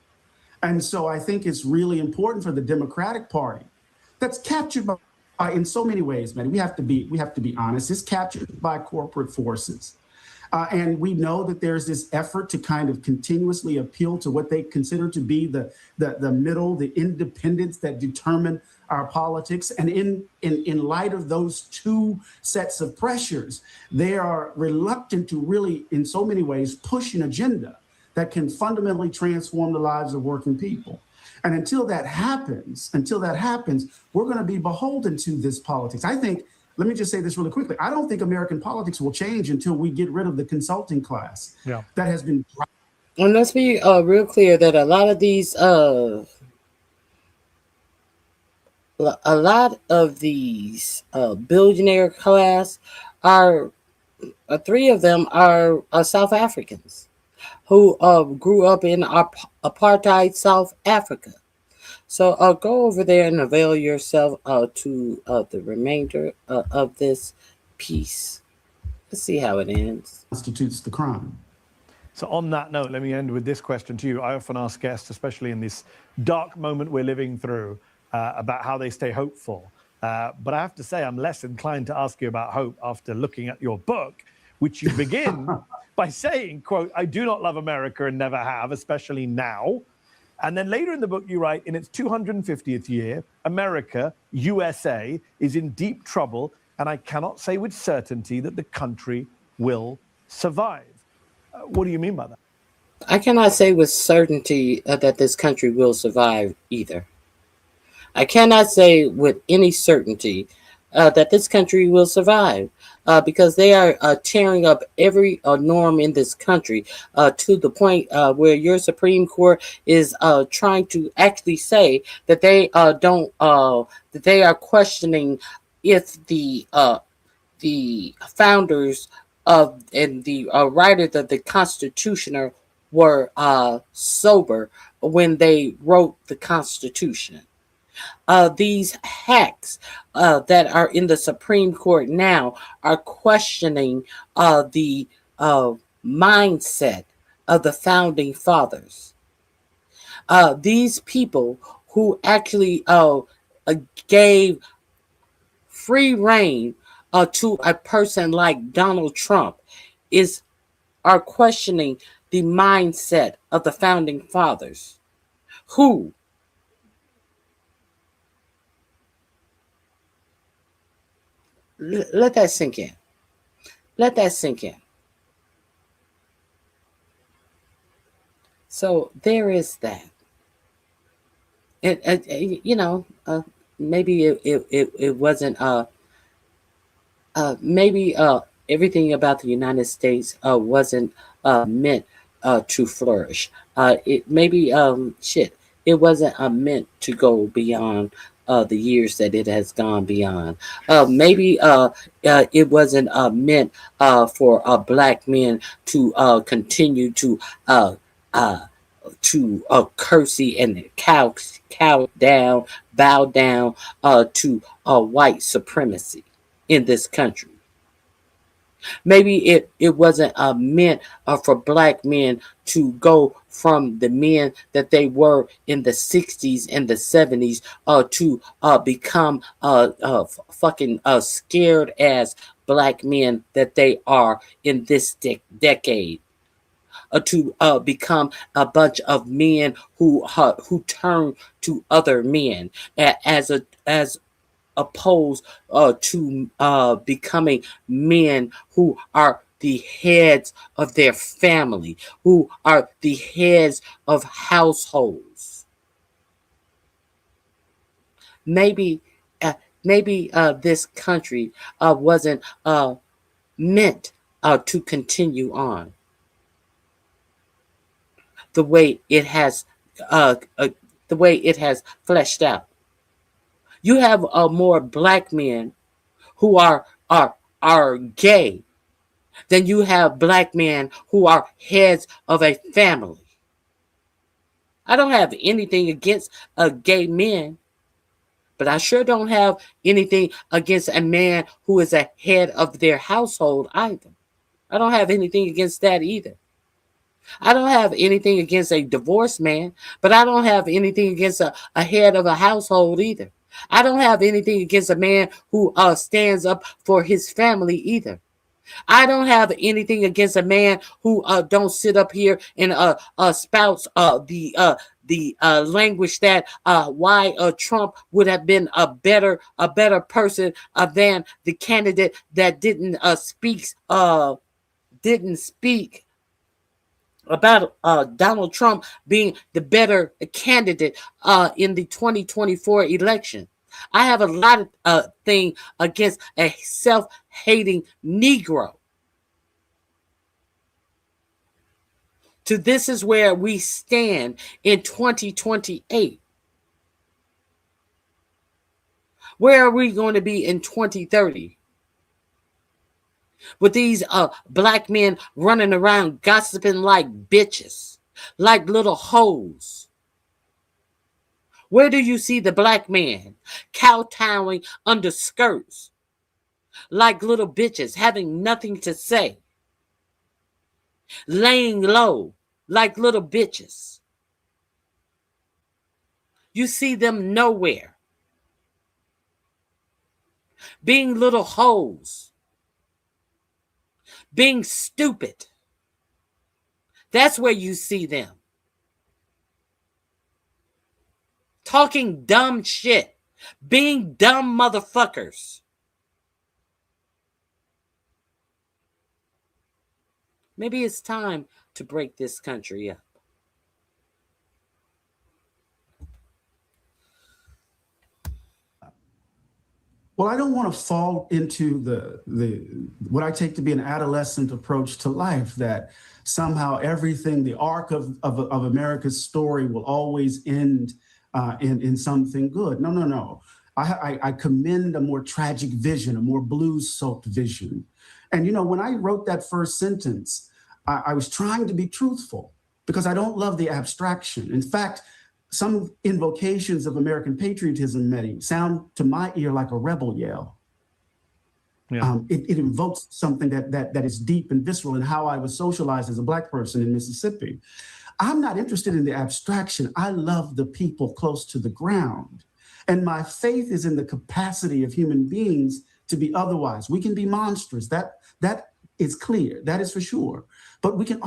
And so I think it's really important for the Democratic Party, that's captured by, in so many ways, man. We have to be honest. It's captured by corporate forces, and we know that there's this effort to kind of continuously appeal to what they consider to be the middle, the independents that determine our politics. And in light of those two sets of pressures, they are reluctant to really, in so many ways, push an agenda that can fundamentally transform the lives of working people. And until that happens, we're going to be beholden to this politics. I think, let me just say this really quickly. I don't think American politics will change until we get rid of the consulting class that has been. And let's be real clear that a lot of these, billionaire class are, 3 of them are South Africans who grew up in apartheid South Africa. So go over there and avail yourself to the remainder of this piece. Let's see how it ends. Constitutes the crime. So on that note, let me end with this question to you. I often ask guests, especially in this dark moment we're living through, about how they stay hopeful. But I have to say, I'm less inclined to ask you about hope after looking at your book, which you begin by saying, quote, I do not love America and never have, especially now. And then later in the book, you write, in its 250th year, America, USA, is in deep trouble, and I cannot say with certainty that the country will survive. What do you mean by that? I cannot say with certainty that this country will survive either. I cannot say with any certainty that this country will survive. Because they are tearing up every norm in this country to the point where your Supreme Court is trying to actually say that they don't that they are questioning if the founders of and the writers of the Constitution were sober when they wrote the Constitution. These hacks that are in the Supreme Court now are questioning the mindset of the founding fathers. These people who actually gave free reign to a person like Donald Trump is are questioning the mindset of the founding fathers who let that sink in. Let that sink in. So there is that. And maybe it wasn't maybe everything about the United States wasn't meant to flourish. It maybe shit. It wasn't meant to go beyond the years that it has gone beyond. Maybe it wasn't meant for black men to continue uh, uh, to cursey and bow down to white supremacy in this country. Maybe it wasn't meant for black men to go from the men that they were in the 60s and the 70s to become fucking scared ass black men that they are in this decade. To become a bunch of men who turn to other men as opposed to becoming men who are the heads of their family, who are the heads of households. Maybe, this country wasn't meant to continue on the way it has, the way it has fleshed out. You have more black men who are gay than you have black men who are heads of a family. I don't have anything against gay men, but I sure don't have anything against a man who is a head of their household either. I don't have anything against that either. I don't have anything against a divorced man, but I don't have anything against a head of a household either. I don't have anything against a man who stands up for his family either. I don't have anything against a man who don't sit up here and spouts the language that why Trump would have been a better person than the candidate that didn't speak about Donald Trump being the better candidate in the 2024 election. I have a lot of thing against a self-hating Negro. So this is where we stand in 2028. Where are we going to be in 2030? With these black men running around gossiping like bitches, like little hoes. Where do you see the black man kowtowing under skirts like little bitches, having nothing to say, laying low like little bitches? You see them nowhere. Being little hoes, being stupid. That's where you see them. Talking dumb shit, being dumb motherfuckers. Maybe it's time to break this country up. Well, I don't want to fall into the what I take to be an adolescent approach to life, that somehow everything, the arc of America's story will always end in something good. No, no, no. I commend a more tragic vision, a more blues-soaked vision. And, you know, when I wrote that first sentence, I was trying to be truthful because I don't love the abstraction. In fact, some invocations of American patriotism sound to my ear like a rebel yell. Yeah. It invokes something that is deep and visceral in how I was socialized as a Black person in Mississippi. I'm not interested in the abstraction. I love the people close to the ground. And my faith is in the capacity of human beings to be otherwise. We can be monstrous. That is clear. That is for sure. But we can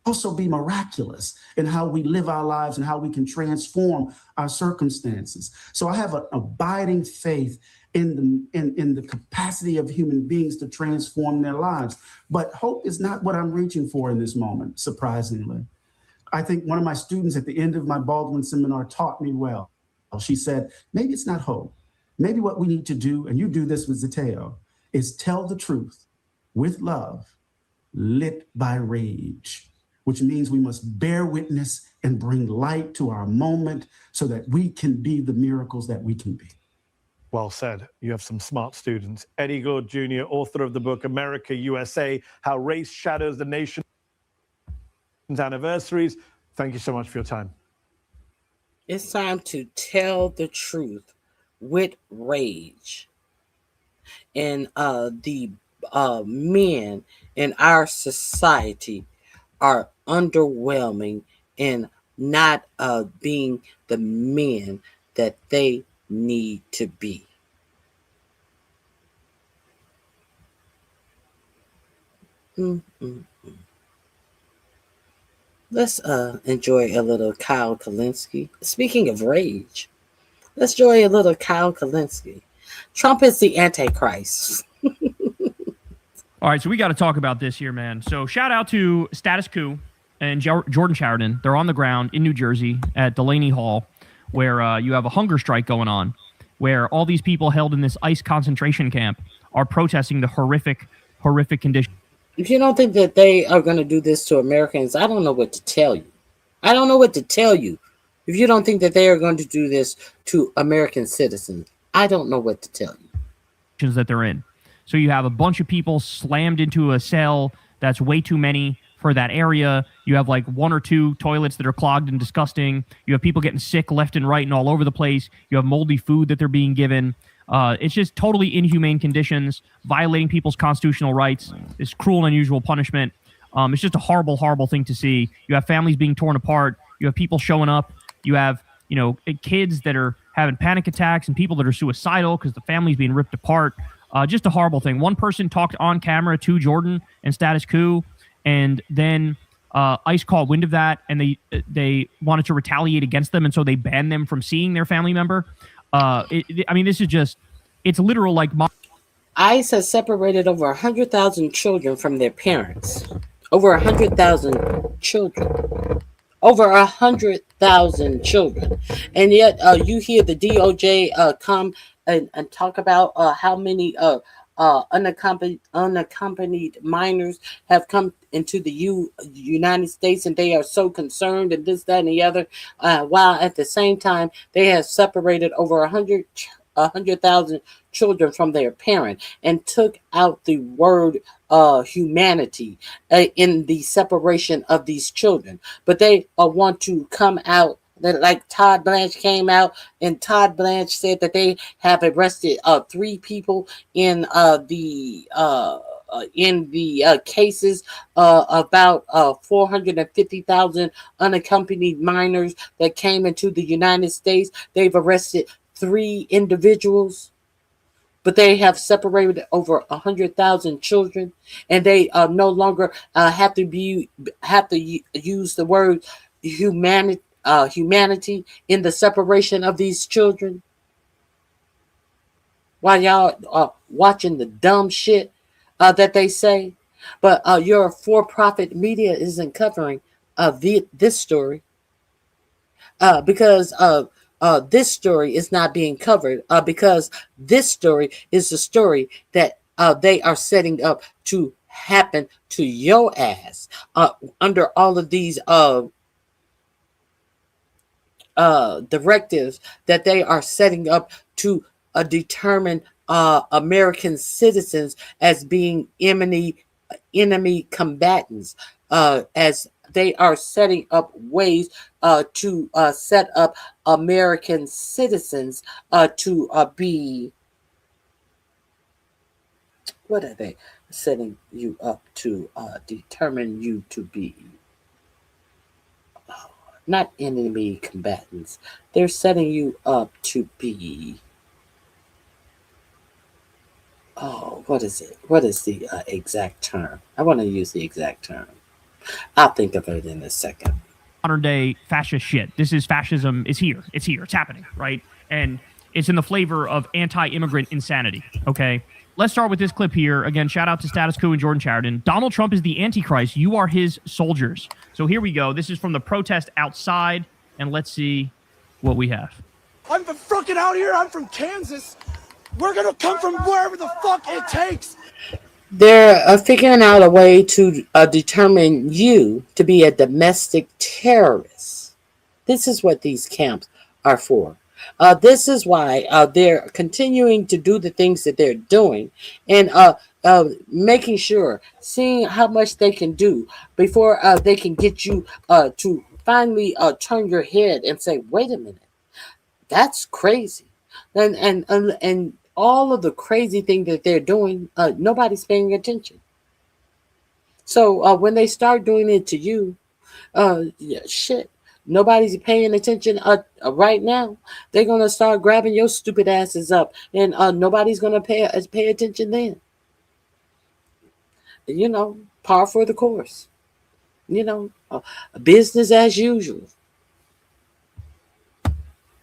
also be miraculous in how we live our lives and how we can transform our circumstances. So I have an abiding faith in the capacity of human beings to transform their lives. But hope is not what I'm reaching for in this moment, surprisingly. I think one of my students at the end of my Baldwin seminar taught me well. She said, maybe it's not hope. Maybe what we need to do, and you do this with Zateo, is tell the truth with love, lit by rage, which means we must bear witness and bring light to our moment so that we can be the miracles that we can be. Well said. You have some smart students. Eddie Glaude Jr., author of the book America, USA, How Race Shadows the Nation's Anniversaries. Thank you so much for your time. It's time to tell the truth with rage. And the men in our society are underwhelming and not being the men that they need to be. Let's enjoy a little Kyle Kalinske. Speaking of rage, let's enjoy a little Kyle Kalinske. Trump is the Antichrist. All right, so we got to talk about this here, man. So shout out to Status Quo and Jordan Sheridan. They're on the ground in New Jersey at Delaney Hall, where you have a hunger strike going on, where all these people held in this ICE concentration camp are protesting the horrific conditions. If you don't think that they are going to do this to Americans, I don't know what to tell you. I don't know what to tell you. If you don't think that they are going to do this to American citizens, I don't know what to tell you. That they're in. So you have a bunch of people slammed into a cell that's way too many for that area. You have like one or two toilets that are clogged and disgusting. You have people getting sick left and right and all over the place. You have moldy food that they're being given. It's just totally inhumane conditions, violating people's constitutional rights. It's cruel and unusual punishment. It's just a horrible, horrible thing to see. You have families being torn apart. You have people showing up. You have, kids that are having panic attacks and people that are suicidal because the family's being ripped apart. Just a horrible thing. One person talked on camera to Jordan and Status Quo, and then ICE caught wind of that, and they wanted to retaliate against them, and so they banned them from seeing their family member. This is just, it's literal like... ICE has separated over 100,000 children from their parents. Over 100,000 children. Over 100,000 children. And yet you hear the DOJ come and talk about how many unaccompanied minors have come into the United States, and they are so concerned and this, that, and the other, while at the same time they have separated over 100,000 children from their parent and took out the word humanity in the separation of these children. But they want to come out, like Todd Blanche came out, and Todd Blanche said that they have arrested 3 people in the cases about 450,000 unaccompanied minors that came into the United States. They've arrested 3 individuals, but they have separated over 100,000 children, and they no longer have to use the word humanity in the separation of these children. While y'all are watching the dumb shit that they say, but your for-profit media isn't covering this story because this story is not being covered because this story is the story that they are setting up to happen to your ass under all of these directives that they are setting up to determine American citizens as being enemy combatants, as they are setting up ways to set up American citizens to be. What are they setting you up to determine you to be? Not enemy combatants. They're setting you up to be. Oh, what is it? What is the exact term? I want to use the exact term. I'll think of it in a second. Modern day fascist shit. This is fascism. Is here. It's here. It's happening, right? And it's in the flavor of anti-immigrant insanity. Okay. Let's start with this clip here. Again, shout out to Status Quo and Jordan Chariton. Donald Trump is the Antichrist. You are his soldiers. So here we go. This is from the protest outside, and let's see what we have. I'm from fucking out here. I'm from Kansas. We're gonna come from wherever the fuck it takes. They're figuring out a way to determine you to be a domestic terrorist. This is what these camps are for. This is why they're continuing to do the things that they're doing and making sure, seeing how much they can do before they can get you to finally turn your head and say, wait a minute, that's crazy. And all of the crazy thing that they're doing, nobody's paying attention. So when they start doing it to you, yeah, shit. Nobody's paying attention right now. They're going to start grabbing your stupid asses up, and nobody's going to pay attention then. You know, par for the course. You know, business as usual.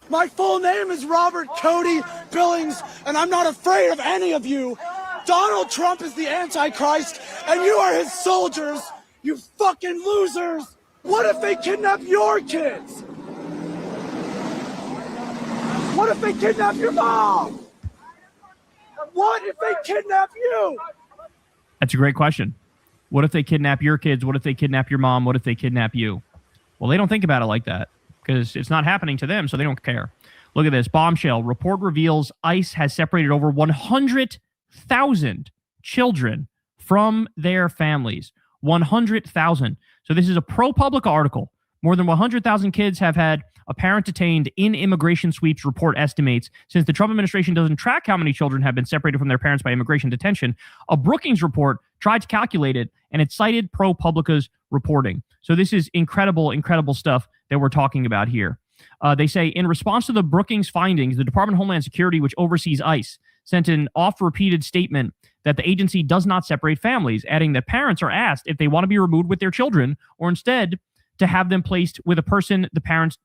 My full name is Robert Cody Billings, and I'm not afraid of any of you. Donald Trump is the Antichrist, and you are his soldiers, you fucking losers. What if they kidnap your kids? What if they kidnap your mom? What if they kidnap you? That's a great question. What if they kidnap your kids? What if they kidnap your mom? What if they kidnap you? Well, they don't think about it like that because it's not happening to them, so they don't care. Look at this. Bombshell. Report reveals ICE has separated over 100,000 children from their families. 100,000. So this is a ProPublica article. More than 100,000 kids have had a parent detained in immigration sweeps, report estimates. Since the Trump administration doesn't track how many children have been separated from their parents by immigration detention, a Brookings report tried to calculate it, and it cited ProPublica's reporting. So this is incredible, incredible stuff that we're talking about here. They say, in response to the Brookings findings, the Department of Homeland Security, which oversees ICE, sent an oft-repeated statement that the agency does not separate families, adding that parents are asked if they want to be removed with their children or instead to have them placed with a person the parent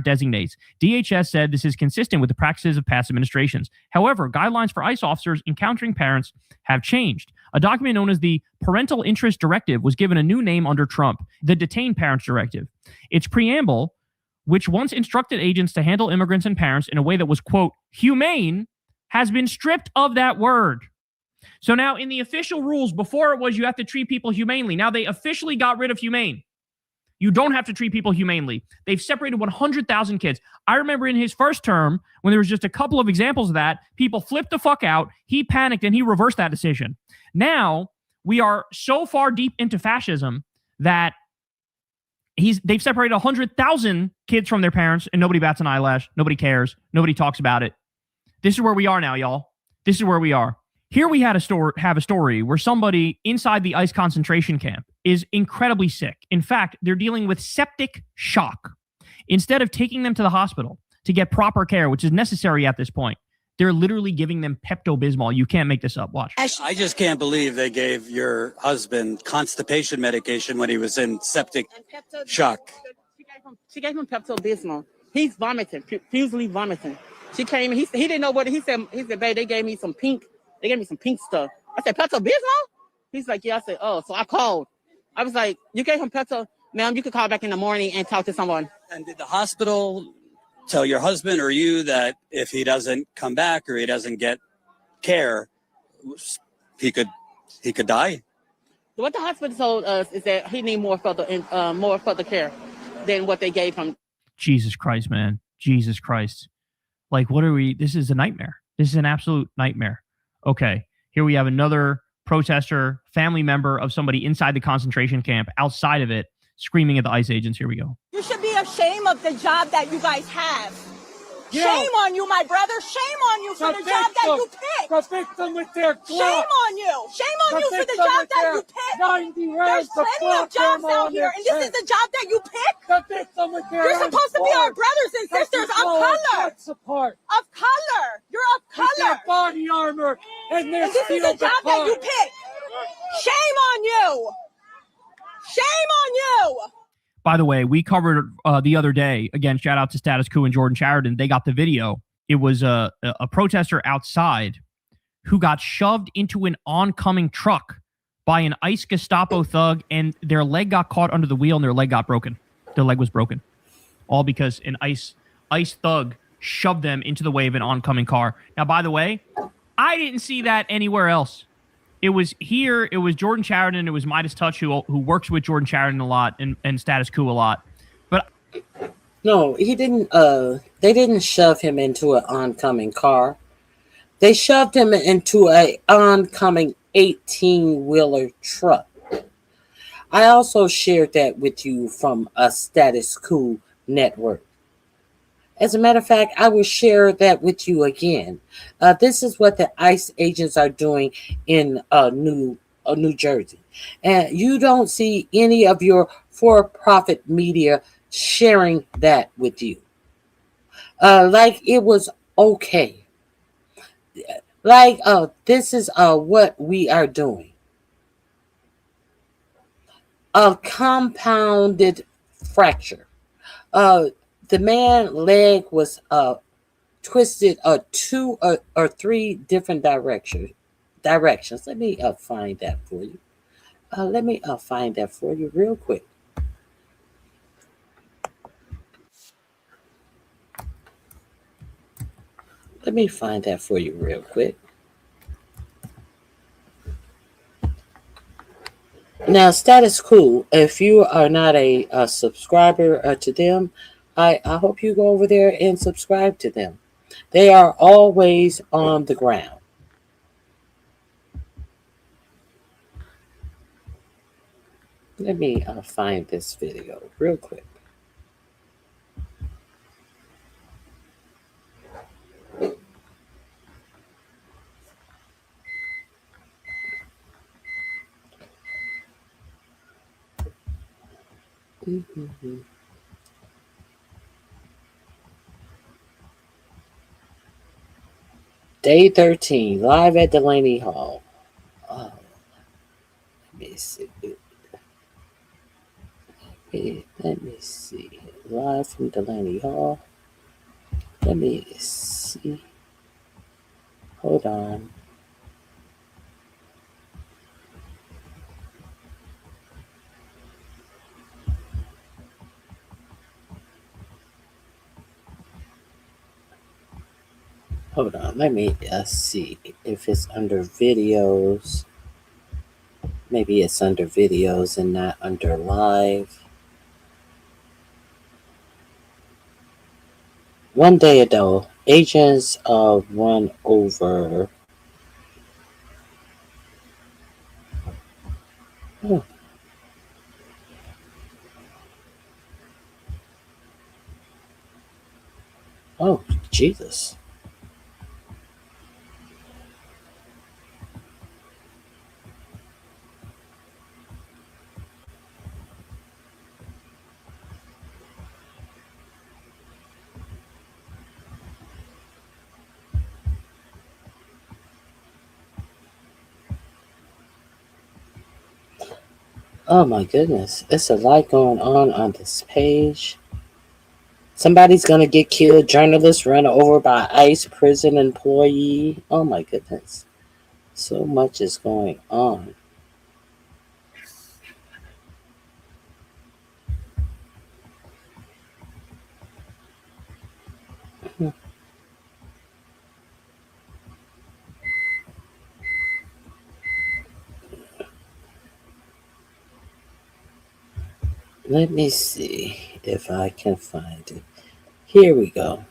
designates. DHS said this is consistent with the practices of past administrations. However, guidelines for ICE officers encountering parents have changed. A document known as the Parental Interest Directive was given a new name under Trump, the Detained Parents Directive. Its preamble, which once instructed agents to handle immigrants and parents in a way that was, quote, humane, has been stripped of that word. So now in the official rules, before it was you have to treat people humanely. Now they officially got rid of humane. You don't have to treat people humanely. They've separated 100,000 kids. I remember in his first term, when there was just a couple of examples of that, people flipped the fuck out. He panicked and he reversed that decision. Now we are so far deep into fascism that they've separated 100,000 kids from their parents and nobody bats an eyelash. Nobody cares. Nobody talks about it. This is where we are now, y'all. This is where we are. Here we have a story where somebody inside the ICE concentration camp is incredibly sick. In fact, they're dealing with septic shock. Instead of taking them to the hospital to get proper care, which is necessary at this point, they're literally giving them Pepto-Bismol. You can't make this up. Watch. I just can't believe they gave your husband constipation medication when he was in septic shock. She gave him Pepto-Bismol. He's vomiting, profusely vomiting. She came, he didn't know what he said, babe, they gave me some pink stuff. I said, Pepto-Bismol? He's like, yeah. I said, oh, so I called. I was like, you gave him Pepto, ma'am, you could call back in the morning and talk to someone. And did the hospital tell your husband or you that if he doesn't come back or he doesn't get care, he could die. What the hospital told us is that he need more further care than what they gave him. Jesus Christ, man. Jesus Christ. Like, what are we? This is a nightmare. This is an absolute nightmare. Okay, here we have another protester, family member of somebody inside the concentration camp, outside of it, screaming at the ICE agents. Here we go. You should be ashamed of the job that you guys have. Yeah. Shame on you, my brother. Shame on you for the job that you picked. Convict them with their Glock. Shame on you. Shame on you for the job that you picked. 90 rounds. There's plenty of jobs out here, and this is the job that you picked. Convict them with their You're supposed to be our brothers and sisters of color. Apart. Of color. You're of color. With their body armor and their and this is the job that you picked. Shame on you. Shame on you. By the way, we covered the other day, again, shout out to Status Quo and Jordan Sheridan. They got the video. It was a protester outside who got shoved into an oncoming truck by an ICE Gestapo thug, and their leg got caught under the wheel and their leg got broken. Their leg was broken. All because an ICE thug shoved them into the way of an oncoming car. Now, by the way, I didn't see that anywhere else. It was here. It was Jordan Sheridan. It was Midas Touch, who works with Jordan Sheridan a lot and Status Quo a lot. But no, he didn't. They didn't shove him into an oncoming car. They shoved him into an oncoming 18-wheeler truck. I also shared that with you from a Status Quo network. As a matter of fact, I will share that with you again. This is what the ICE agents are doing in New Jersey. And you don't see any of your for-profit media sharing that with you. Like it was okay. Like this is what we are doing. A compounded fracture. The man's leg was twisted 2 or 3 different directions. Let me find that for you. Let me find that for you real quick. Let me find that for you real quick. Now, Status Quo, if you are not a subscriber to them, I hope you go over there and subscribe to them. They are always on the ground. Let me find this video real quick. Mm-hmm. Day 13, live at Delaney Hall. Let me see. Let me see. Live from Delaney Hall. Let me see. Hold on. Hold on, let me see if it's under videos. Maybe it's under videos and not under live. One day ago, agents run over. Oh. Oh, Jesus. Oh my goodness. It's a lot going on this page. Somebody's going to get killed. Journalist run over by ICE prison employee. Oh my goodness. So much is going on. Let me see if I can find it. Here we go.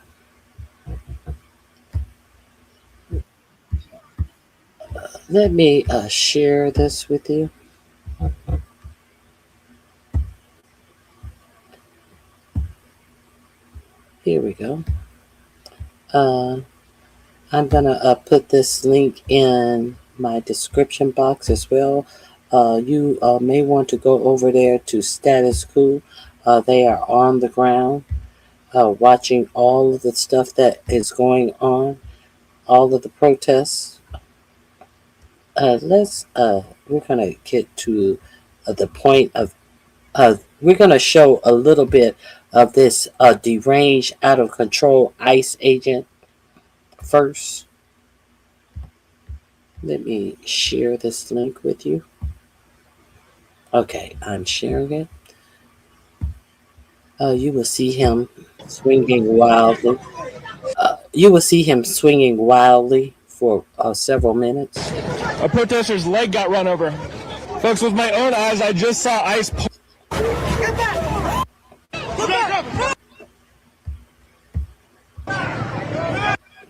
Let me share this with you. Here we go. I'm gonna put this link in my description box as well. You may want to go over there to Status Quo. They are on the ground, watching all of the stuff that is going on, all of the protests. We're gonna get to the point of. We're gonna show a little bit of this deranged, out of control ICE agent first. Let me share this link with you. Okay, I'm sharing it. You will see him swinging wildly. You will see him swinging wildly for several minutes. A protester's leg got run over. Folks, with my own eyes, I just saw ICE.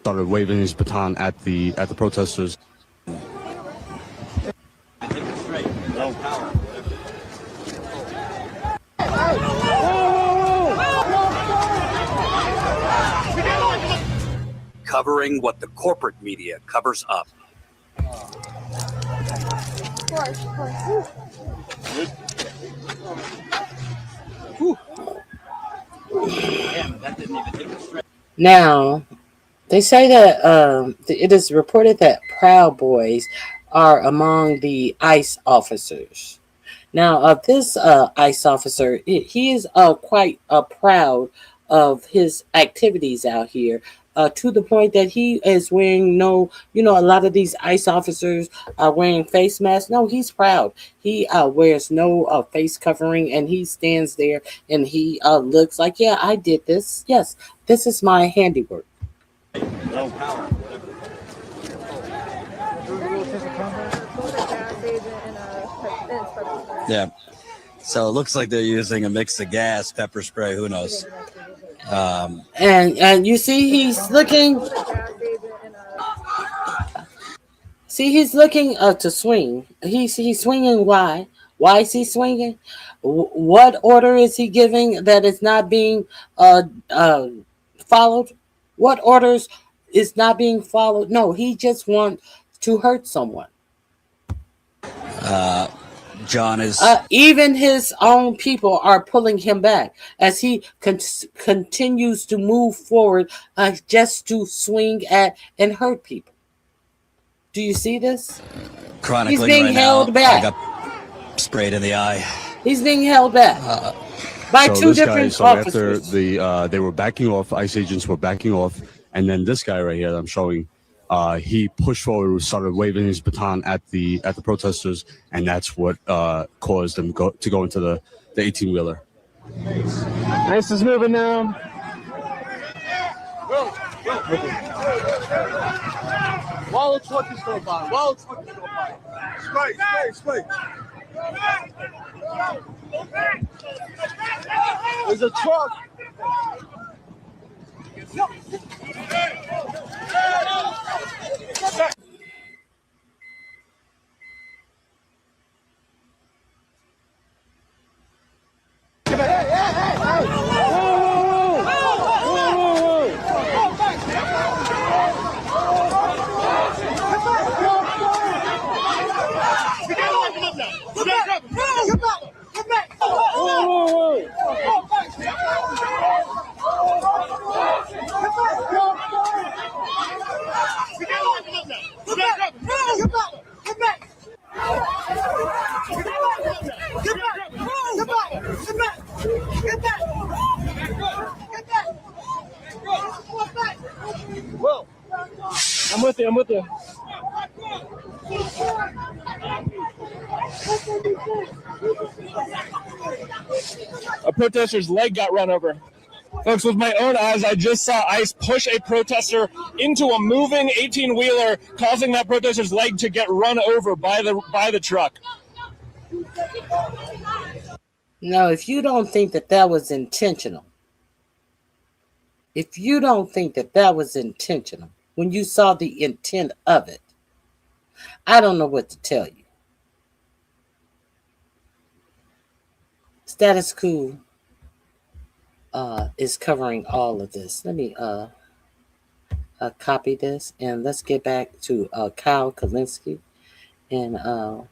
Started waving his baton at the protesters. Covering what the corporate media covers up. Now, they say that it is reported that Proud Boys are among the ICE officers. Now, this ICE officer, he is quite proud of his activities out here. To the point that he is wearing a lot of these ICE officers are wearing face masks. No, he's proud. He wears no face covering, and he stands there and he looks like, yeah, I did this. Yes, this is my handiwork. Yeah. So it looks like they're using a mix of gas, pepper spray, who knows. And you see he's looking. See, he's looking to swing. He's swinging. Why? Why is he swinging? What order is he giving that is not being followed? What orders is not being followed? No, he just wants to hurt someone. John is even his own people are pulling him back as he continues to move forward, just to swing at and hurt people. Do you see this? chronicling He's being right held now. back. I got sprayed in the eye. He's being held back by two different officers. After they were backing off, ICE agents were backing off, and then this guy right here that I'm showing, he pushed forward, started waving his baton at the protesters, and that's what caused them to go into the 18-wheeler. ICE is moving now. While truck is going by. Straight. There's a truck. I'm with you. A protester's leg got run over. Folks, with my own eyes, I just saw ICE push a protester into a moving 18-wheeler, causing that protester's leg to get run over by the truck. No, if you don't think that that was intentional, if you don't think that that was intentional, when you saw the intent of it, I don't know what to tell you. Status Quo is covering all of this. Let me copy this, and let's get back to Kyle Kalinske and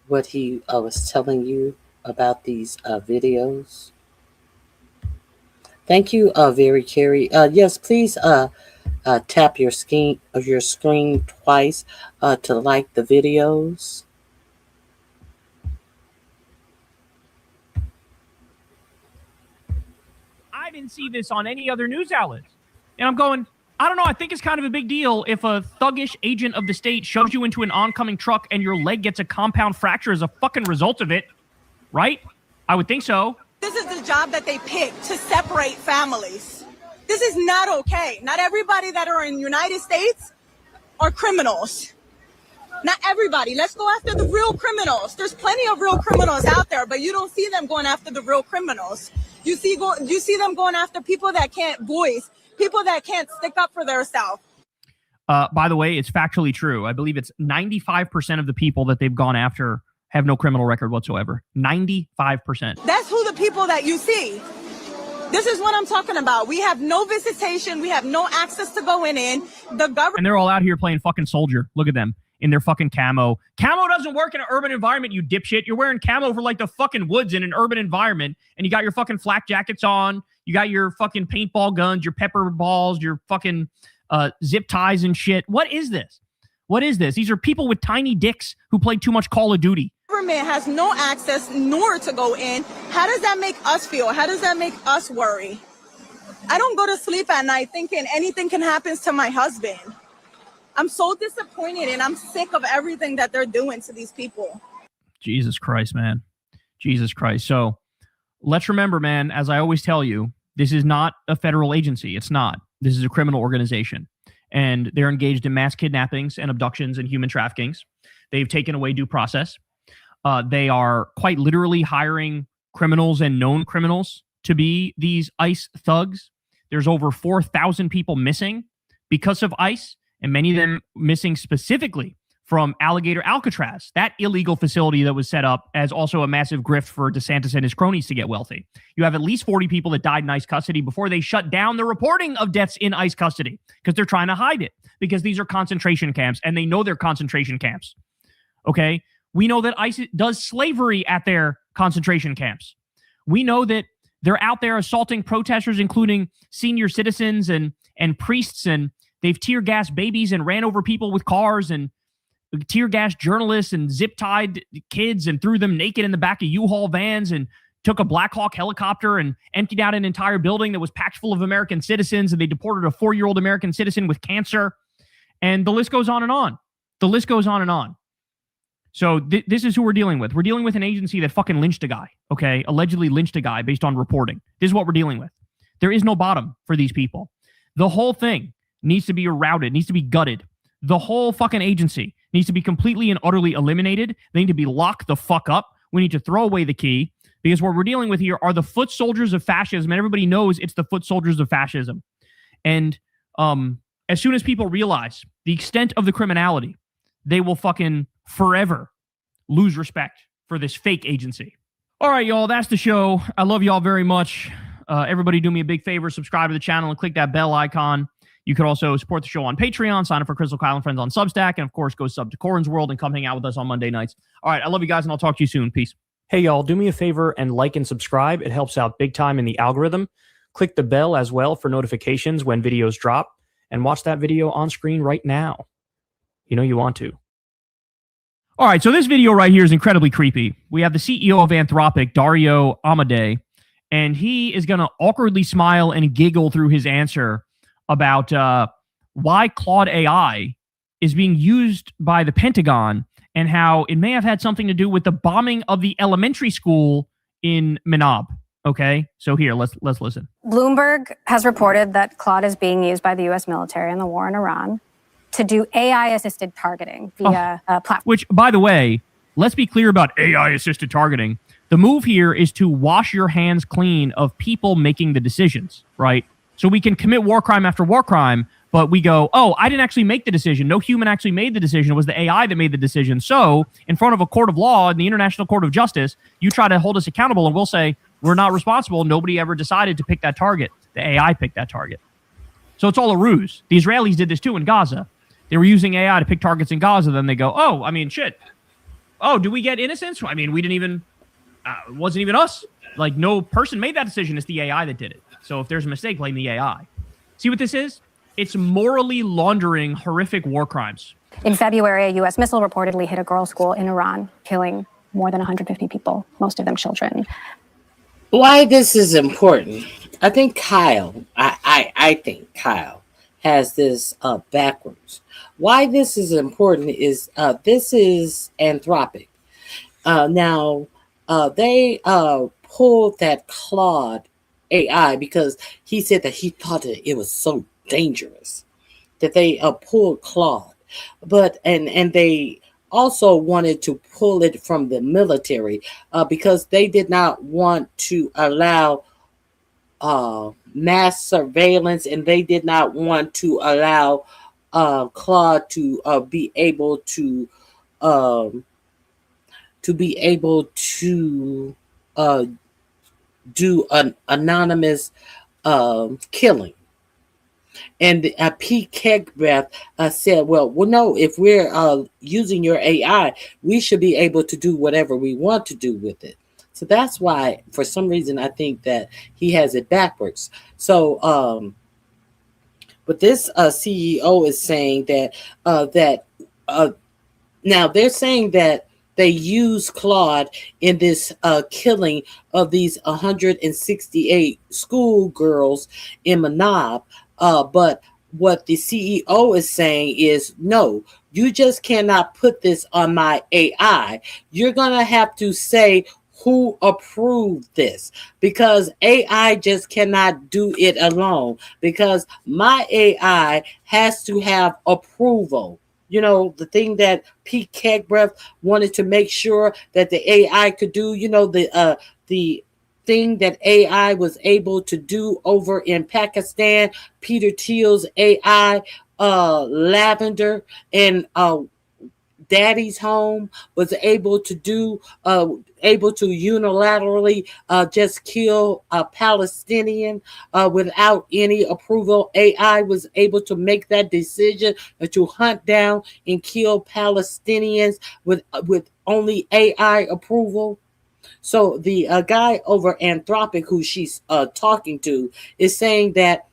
what he was telling you about these videos. Thank you, Very Carey. Yes, please tap your screen twice to like the videos. I didn't see this on any other news outlets. And I'm going, I don't know. I think it's kind of a big deal if a thuggish agent of the state shoves you into an oncoming truck and your leg gets a compound fracture as a fucking result of it. Right? I would think so. This is the job that they picked to separate families. This is not okay. Not everybody that are in the United States are criminals. Not everybody. Let's go after the real criminals. There's plenty of real criminals out there, but you don't see them going after the real criminals. You see them going after people that can't voice, people that can't stick up for themselves. By the way, it's factually true. I believe it's 95% of the people that they've gone after have no criminal record whatsoever. 95%. That's who the people that you see. This is what I'm talking about. We have no visitation. We have no access to going in. The government. And they're all out here playing fucking soldier. Look at them in their fucking camo. Camo doesn't work in an urban environment, you dipshit. You're wearing camo for like the fucking woods in an urban environment. And you got your fucking flak jackets on. You got your fucking paintball guns, your pepper balls, your fucking zip ties and shit. What is this? What is this? These are people with tiny dicks who play too much Call of Duty. Government has no access nor to go in. How does that make us feel? How does that make us worry? I don't go to sleep at night thinking anything can happen to my husband. I'm so disappointed and I'm sick of everything that they're doing to these people. Jesus Christ, man. Jesus Christ. So let's remember, man, as I always tell you, this is not a federal agency. It's not. This is a criminal organization. And they're engaged in mass kidnappings and abductions and human traffickings. They've taken away due process. They are quite literally hiring criminals and known criminals to be these ICE thugs. There's over 4,000 people missing because of ICE, and many of them missing specifically from Alligator Alcatraz, that illegal facility that was set up as also a massive grift for DeSantis and his cronies to get wealthy. You have at least 40 people that died in ICE custody before they shut down the reporting of deaths in ICE custody because they're trying to hide it because these are concentration camps and they know they're concentration camps. Okay? We know that ICE does slavery at their concentration camps. We know that they're out there assaulting protesters, including senior citizens and priests, and they've tear gassed babies and ran over people with cars and tear gassed journalists and zip-tied kids and threw them naked in the back of U-Haul vans and took a Black Hawk helicopter and emptied out an entire building that was packed full of American citizens, and they deported a 4-year-old American citizen with cancer. And the list goes on and on. The list goes on and on. So this is who we're dealing with. We're dealing with an agency that fucking lynched a guy, okay? Allegedly lynched a guy based on reporting. This is what we're dealing with. There is no bottom for these people. The whole thing needs to be eroded, needs to be gutted. The whole fucking agency needs to be completely and utterly eliminated. They need to be locked the fuck up. We need to throw away the key because what we're dealing with here are the foot soldiers of fascism, and everybody knows it's the foot soldiers of fascism. And as soon as people realize the extent of the criminality, they will fucking forever lose respect for this fake agency. All right, y'all, that's the show. I love y'all very much. Everybody do me a big favor, subscribe to the channel and click that bell icon. You could also support the show on Patreon, sign up for Crystal Kyle and Friends on Substack, and of course, go sub to Corin's World and come hang out with us on Monday nights. All right, I love you guys, and I'll talk to you soon. Peace. Hey, y'all, do me a favor and like and subscribe. It helps out big time in the algorithm. Click the bell as well for notifications when videos drop, and watch that video on screen right now. You know you want to. All right, so this video right here is incredibly creepy. We have the CEO of Anthropic, Dario Amodei, and he is going to awkwardly smile and giggle through his answer about why Claude AI is being used by the Pentagon and how it may have had something to do with the bombing of the elementary school in Manab. Okay, so here, let's listen. Bloomberg has reported that Claude is being used by the U.S. military in the war in Iran to do AI-assisted targeting via a platform. Which, by the way, let's be clear about AI-assisted targeting. The move here is to wash your hands clean of people making the decisions, right? So we can commit war crime after war crime, but we go, oh, I didn't actually make the decision. No human actually made the decision. It was the AI that made the decision. So in front of a court of law, in the International Court of Justice, you try to hold us accountable and we'll say, we're not responsible. Nobody ever decided to pick that target. The AI picked that target. So it's all a ruse. The Israelis did this too in Gaza. They were using AI to pick targets in Gaza. Then they go, oh, I mean, shit. Oh, do we get innocence? I mean, we didn't even, it wasn't even us. Like, no person made that decision. It's the AI that did it. So if there's a mistake, blame the AI. See what this is? It's morally laundering horrific war crimes. In February, a U.S. missile reportedly hit a girls' school in Iran, killing more than 150 people, most of them children. Why this is important? I think Kyle, I think Kyle has this backwards. Why this is important is this is Anthropic. Now, they pulled that Claude AI because he said that he thought that it was so dangerous that they pulled Claude. But and they also wanted to pull it from the military because they did not want to allow mass surveillance, and they did not want to allow Claude to be able to do an anonymous killing. And Pete Kegbreath said, well, no, if we're using your AI, we should be able to do whatever we want to do with it. So that's why, for some reason, I think that he has it backwards. So, but this CEO is saying that now they're saying that they use Claude in this killing of these 168 schoolgirls in Manab. But what the CEO is saying is, no, you just cannot put this on my AI. You're going to have to say who approved this, because AI just cannot do it alone, because my AI has to have approval. You know, the thing that Pete Kegbreath wanted to make sure that the AI could do, you know, the thing that AI was able to do over in Pakistan, Peter Thiel's AI, Lavender, and Daddy's Home was able to do, able to unilaterally just kill a Palestinian without any approval. AI was able to make that decision to hunt down and kill Palestinians with only AI approval. So the guy over Anthropic, who she's talking to, is saying that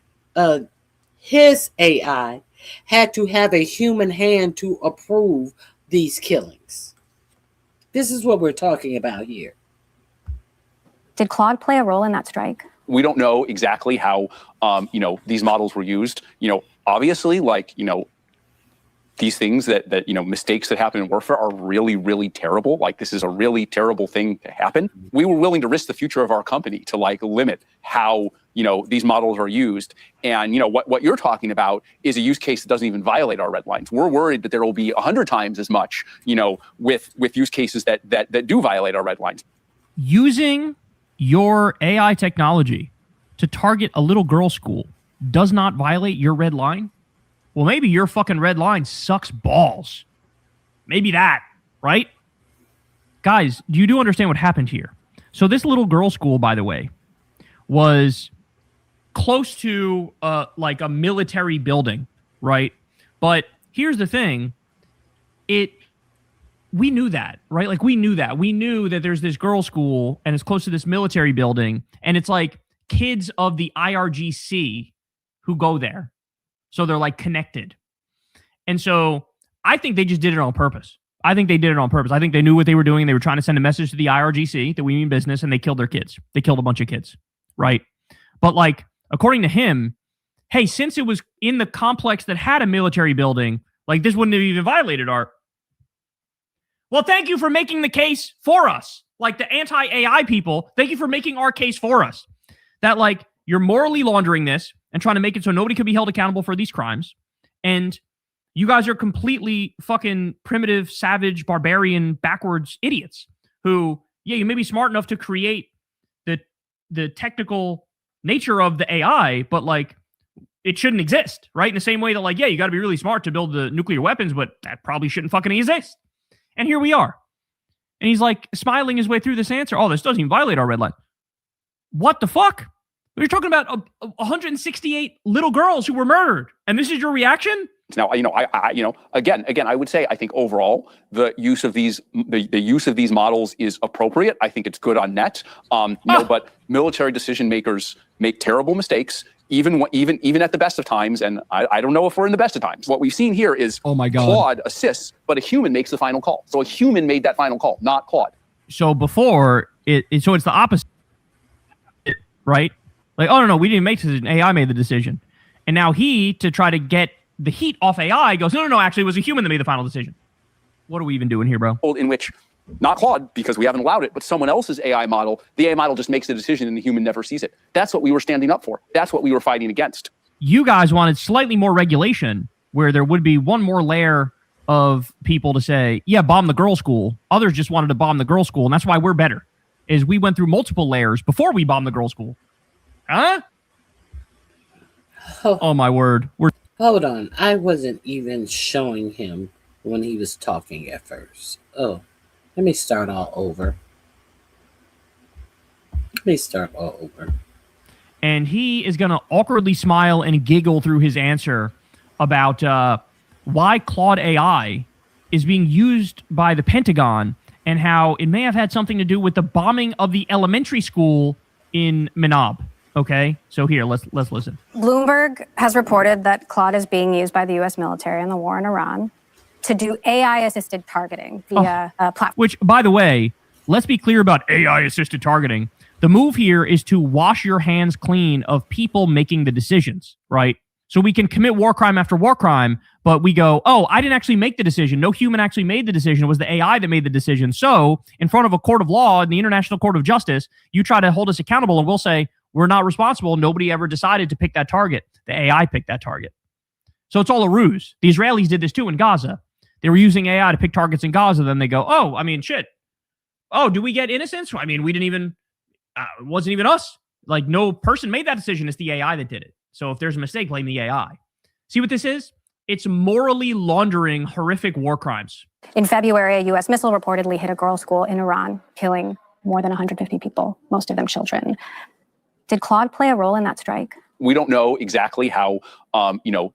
his AI had to have a human hand to approve these killings. This is what we're talking about here. Did Claude play a role in that strike? We don't know exactly how, these models were used. Obviously, these things that mistakes that happen in warfare are really, really terrible. Like, this is a really terrible thing to happen. We were willing to risk the future of our company to limit how, these models are used. And, what you're talking about is a use case that doesn't even violate our red lines. We're worried that there will be 100 times as much, with use cases that do violate our red lines. Using your AI technology to target a little girl's school does not violate your red line? Well, maybe your fucking red line sucks balls. Maybe that, right? Guys, you do understand what happened here. So this little girl's school, by the way, was close to like a military building, right? But here's the thing. We knew that, right? Like, we knew that. We knew that there's this girls' school and it's close to this military building, and it's like kids of the IRGC who go there. So they're like connected. And so I think they just did it on purpose. I think they knew what they were doing. They were trying to send a message to the IRGC that we mean business, and they killed their kids. They killed a bunch of kids, right? But according to him, hey, since it was in the complex that had a military building, this wouldn't have even violated our... Well, thank you for making the case for us. The anti-AI people, thank you for making our case for us. That you're morally laundering this and trying to make it so nobody could be held accountable for these crimes. And you guys are completely fucking primitive, savage, barbarian, backwards idiots who Yeah, you may be smart enough to create the technical nature of the AI, but like it shouldn't exist, right? In the same way that like, yeah, you got to be really smart to build the nuclear weapons, but that probably shouldn't fucking exist. And here we are. And he's like smiling his way through this answer. Oh, this doesn't even violate our red line. What the fuck? We're talking about 168 little girls who were murdered, and this is your reaction? Now, again, I would say I think overall the use of these models is appropriate. I think it's good on net. But military decision makers make terrible mistakes, even at the best of times. And I don't know if we're in the best of times. What we've seen here is Claude assists, but a human makes the final call. So a human made that final call, not Claude. So before so it's the opposite, right? Like, oh no, we didn't make the decision. AI made the decision, and now to try to get the heat off AI goes, no, actually it was a human that made the final decision. What are we even doing here, bro? In which, not Claude, because we haven't allowed it, but someone else's AI model, the AI model just makes the decision and the human never sees it. That's what we were standing up for. That's what we were fighting against. You guys wanted slightly more regulation where there would be one more layer of people to say, yeah, bomb the girls' school. Others just wanted to bomb the girls' school, and that's why we're better, is we went through multiple layers before we bombed the girls' school. Huh? Oh my word. Hold on. I wasn't even showing him when he was talking at first. Oh, let me start all over. And he is going to awkwardly smile and giggle through his answer about why Claude AI is being used by the Pentagon and how it may have had something to do with the bombing of the elementary school in Manab. Okay, so here, let's listen. Bloomberg has reported that Claude is being used by the U.S. military in the war in Iran to do AI-assisted targeting via a platform. Which, by the way, let's be clear about AI-assisted targeting. The move here is to wash your hands clean of people making the decisions, right? So we can commit war crime after war crime, but we go, oh, I didn't actually make the decision. No human actually made the decision. It was the AI that made the decision. So in front of a court of law, in the International Court of Justice, you try to hold us accountable and we'll say, we're not responsible. Nobody ever decided to pick that target. The AI picked that target. So it's all a ruse. The Israelis did this too in Gaza. They were using AI to pick targets in Gaza. Then they go, oh, I mean, shit. Oh, do we get innocence? I mean, we didn't even, it wasn't even us. Like, no person made that decision. It's the AI that did it. So if there's a mistake, blame the AI. See what this is? It's morally laundering horrific war crimes. In February, a U.S. missile reportedly hit a girls' school in Iran, killing more than 150 people, most of them children. Did Claude play a role in that strike? We don't know exactly how,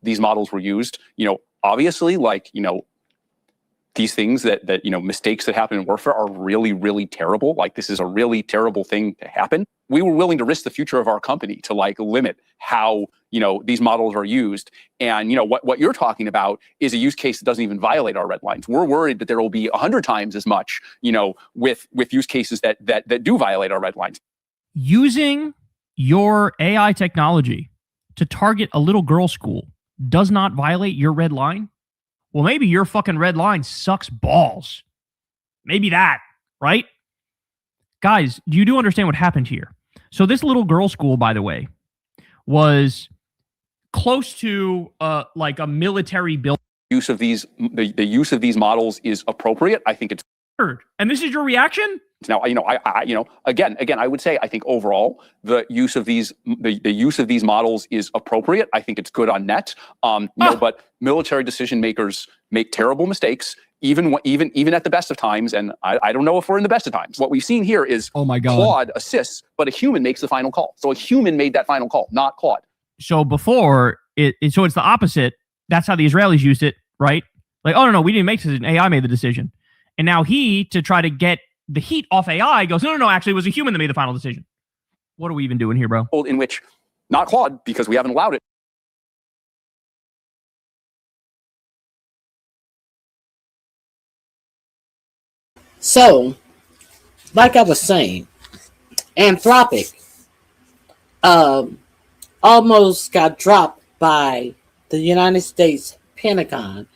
these models were used. Obviously, these things that mistakes that happen in warfare are really, really terrible. Like, this is a really terrible thing to happen. We were willing to risk the future of our company to limit how, these models are used. And, what you're talking about is a use case that doesn't even violate our red lines. We're worried that there will be 100 times as much, with use cases that do violate our red lines. Using your AI technology to target a little girl's school does not violate your red line? Well, maybe your fucking red line sucks balls. Maybe that, right? Guys, you do understand what happened here. So this little girl's school, by the way, was close to a military building. The use of these models is appropriate. I think it's. And this is your reaction? Now, again, I would say I think overall the use of these models is appropriate. I think it's good on net. But military decision makers make terrible mistakes, even at the best of times. And I don't know if we're in the best of times. What we've seen here is Claude assists, but a human makes the final call. So a human made that final call, not Claude. So before so it's the opposite. That's how the Israelis used it, right? Like, oh no, we didn't make the decision. AI made the decision. And now to try to get the heat off AI goes, no, actually it was a human that made the final decision. What are we even doing here, bro? In which, not Claude, because we haven't allowed it. So, like I was saying, Anthropic almost got dropped by the United States Pentagon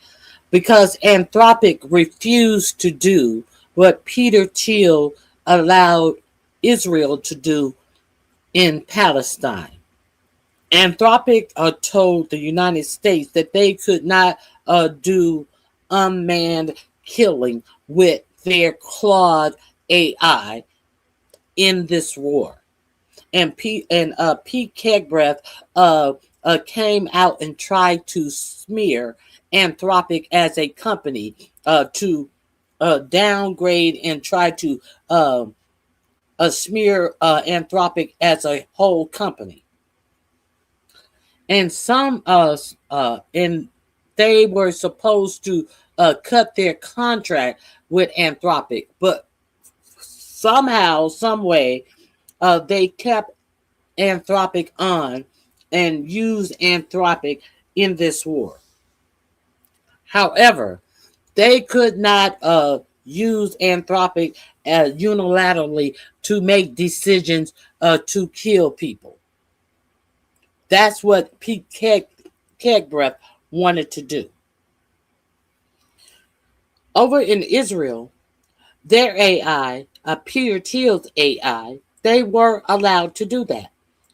because Anthropic refused to do what Peter Thiel allowed Israel to do in Palestine. Anthropic told the United States that they could not do unmanned killing with their Claude AI in this war. And Pete Kegbreath came out and tried to smear Anthropic as a company, to downgrade and try to smear Anthropic as a whole company. And and they were supposed to cut their contract with Anthropic, but somehow, some way, they kept Anthropic on and used Anthropic in this war. However, they could not use Anthropic unilaterally to make decisions to kill people. That's what Pete Kegbreath wanted to do. Over in Israel, their AI, Peter Thiel's AI, they were allowed to do that.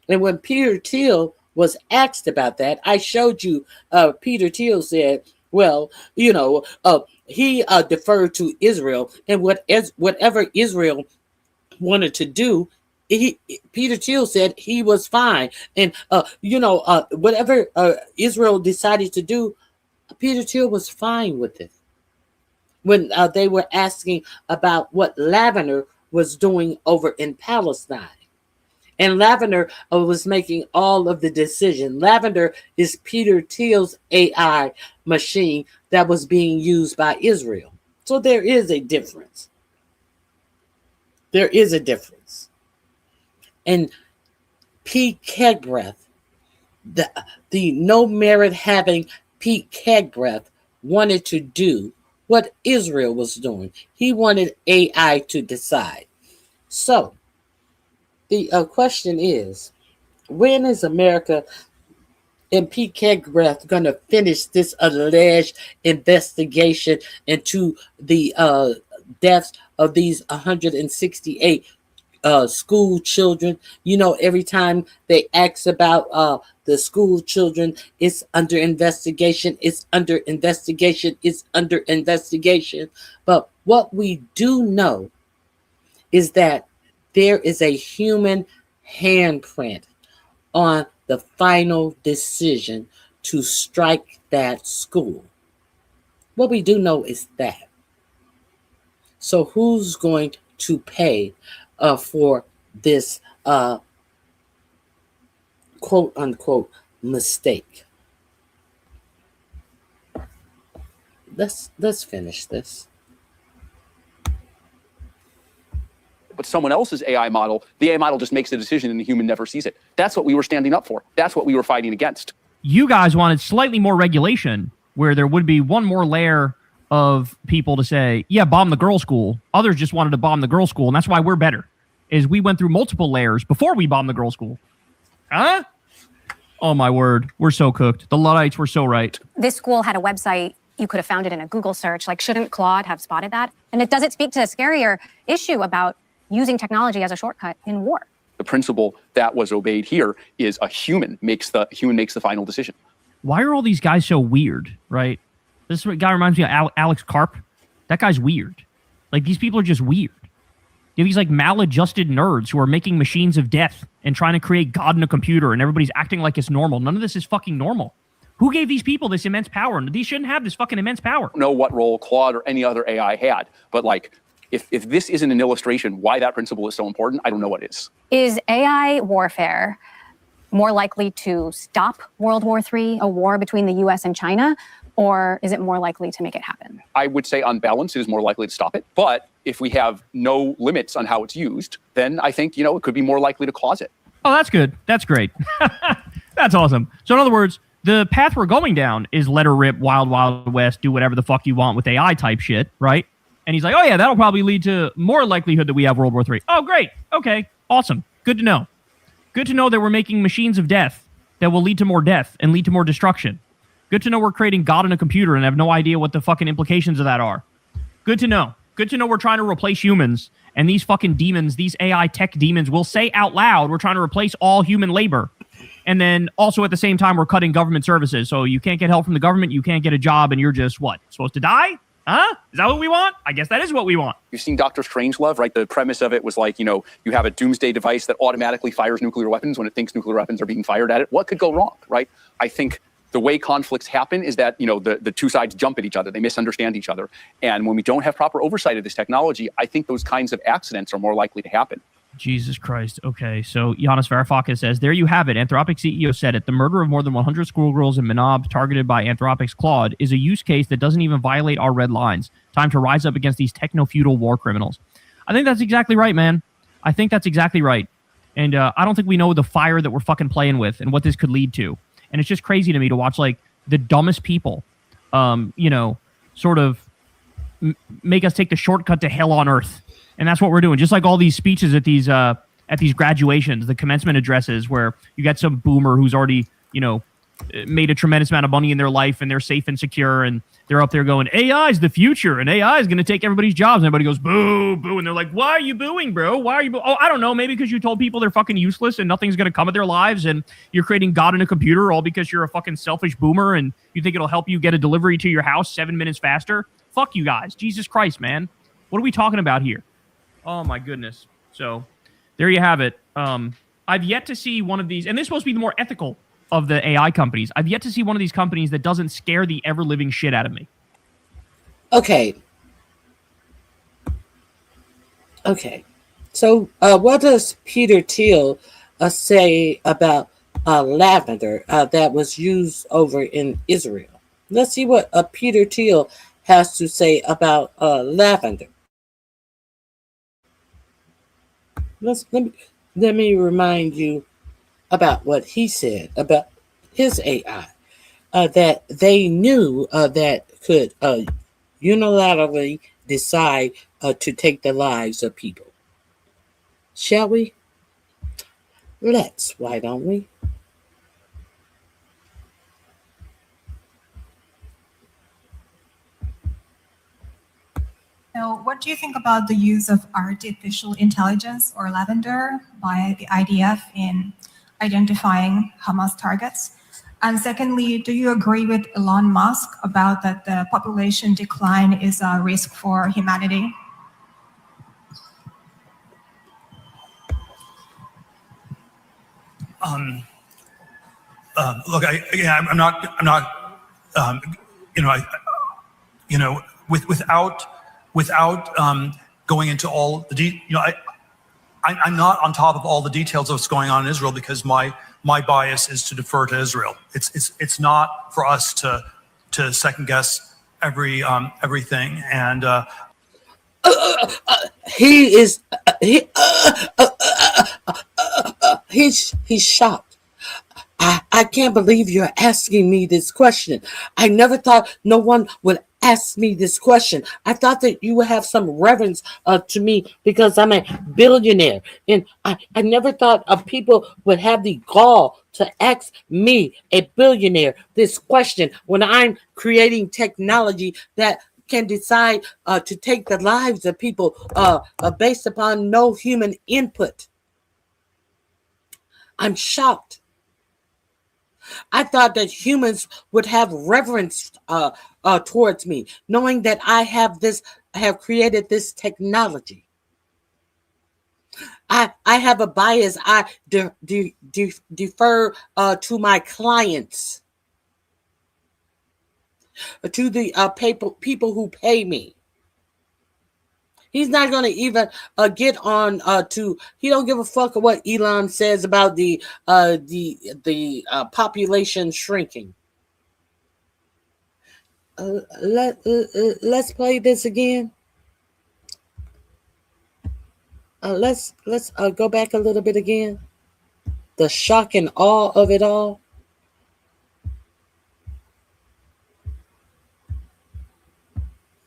And when Peter Thiel was asked about that, I showed you Peter Thiel said, well, he deferred to Israel, and whatever Israel wanted to do, Peter Thiel said he was fine. And, whatever Israel decided to do, Peter Thiel was fine with it. When they were asking about what Lavender was doing over in Palestine. And Lavender was making all of the decision. Lavender is Peter Thiel's AI machine that was being used by Israel. So there is a difference. There is a difference. And Pete Kegbreath, the no merit having Pete Kegbreath wanted to do what Israel was doing. He wanted AI to decide. So the question is, when is America and Pete Kegbreath going to finish this alleged investigation into the deaths of these 168 school children? Every time they ask about the school children, it's under investigation, it's under investigation, it's under investigation. But what we do know is that there is a human handprint on the final decision to strike that school. What we do know is that. So who's going to pay for this quote unquote mistake? Let's finish this. But someone else's AI model, the AI model just makes the decision and the human never sees it. That's what we were standing up for. That's what we were fighting against. You guys wanted slightly more regulation, where there would be one more layer of people to say, yeah, bomb the girls' school. Others just wanted to bomb the girls' school, and that's why we're better, is we went through multiple layers before we bombed the girls' school. Huh? Oh, my word. We're so cooked. The Luddites were so right. This school had a website. You could have found it in a Google search. Like, shouldn't Claude have spotted that? And does it speak to a scarier issue about using technology as a shortcut in war? The principle that was obeyed here is a human makes the final decision. Why are all these guys so weird, right? This guy reminds me of Alex Karp. That guy's weird. Like, these people are just weird. You have these, like, maladjusted nerds who are making machines of death and trying to create God in a computer, and everybody's acting like it's normal. None of this is fucking normal. Who gave these people this immense power? These shouldn't have this fucking immense power. I don't know what role Claude or any other AI had, but, like, if this isn't an illustration why that principle is so important, I don't know what is. Is AI warfare more likely to stop World War III, a war between the U.S. and China, or is it more likely to make it happen? I would say on balance, it is more likely to stop it. But if we have no limits on how it's used, then I think, it could be more likely to cause it. Oh, that's good. That's great. That's awesome. So in other words, the path we're going down is let her rip, wild, wild west, do whatever the fuck you want with AI type shit, right? And he's like, oh yeah, that'll probably lead to more likelihood that we have World War III. Oh, great. Okay. Awesome. Good to know. Good to know that we're making machines of death that will lead to more death and lead to more destruction. Good to know we're creating God in a computer and have no idea what the fucking implications of that are. Good to know. Good to know we're trying to replace humans, and these fucking demons, these AI tech demons, will say out loud we're trying to replace all human labor. And then also at the same time, we're cutting government services. So you can't get help from the government, you can't get a job, and you're just, what, supposed to die? Huh? Is that what we want? I guess that is what we want. You've seen Dr. Strangelove, right? The premise of it was like, you have a doomsday device that automatically fires nuclear weapons when it thinks nuclear weapons are being fired at it. What could go wrong, right? I think the way conflicts happen is that, the two sides jump at each other. They misunderstand each other. And when we don't have proper oversight of this technology, I think those kinds of accidents are more likely to happen. Jesus Christ. Okay, so Yanis Varoufakis says, there you have it. Anthropic CEO said it. The murder of more than 100 schoolgirls in Manab targeted by Anthropic's Claude is a use case that doesn't even violate our red lines. Time to rise up against these techno-feudal war criminals. I think that's exactly right, man. I think that's exactly right. And I don't think we know the fire that we're fucking playing with and what this could lead to. And it's just crazy to me to watch, like, the dumbest people, sort of make us take the shortcut to hell on earth. And that's what we're doing. Just like all these speeches at these graduations, the commencement addresses, where you got some boomer who's already, made a tremendous amount of money in their life and they're safe and secure. And they're up there going, AI is the future and AI is going to take everybody's jobs. And everybody goes, boo, boo. And they're like, why are you booing, bro? Why are you booing? Oh, I don't know. Maybe because you told people they're fucking useless and nothing's going to come of their lives. And you're creating God in a computer all because you're a fucking selfish boomer and you think it'll help you get a delivery to your house 7 minutes faster. Fuck you guys. Jesus Christ, man. What are we talking about here? Oh, my goodness. So there you have it. I've yet to see one of these, and this is supposed to be the more ethical of the AI companies. I've yet to see one of these companies that doesn't scare the ever-living shit out of me. Okay. So what does Peter Thiel say about lavender that was used over in Israel? Let's see what Peter Thiel has to say about lavender. Let me remind you about what he said about his AI, that they knew that could unilaterally decide to take the lives of people. Shall we? Let's, why don't we? So what do you think about the use of artificial intelligence or lavender by the IDF in identifying Hamas targets? And secondly, do you agree with Elon Musk about that the population decline is a risk for humanity? Look, I'm not, without going into all the I'm not on top of all the details of what's going on in Israel because my bias is to defer to Israel. It's not for us to second guess everything. And he's shocked. I can't believe you're asking me this question. I never thought no one would ask me this question. I thought that you would have some reverence to me because I'm a billionaire. And I never thought people would have the gall to ask me, a billionaire, this question when I'm creating technology that can decide to take the lives of people based upon no human input. I'm shocked. I thought that humans would have reverence towards me, knowing that I have created this technology. I have a bias. I defer to my clients, to the people who pay me. He's not going to even get on to. He don't give a fuck what Elon says about the population shrinking. Let's play this again. Let's go back a little bit again. The shock and awe of it all.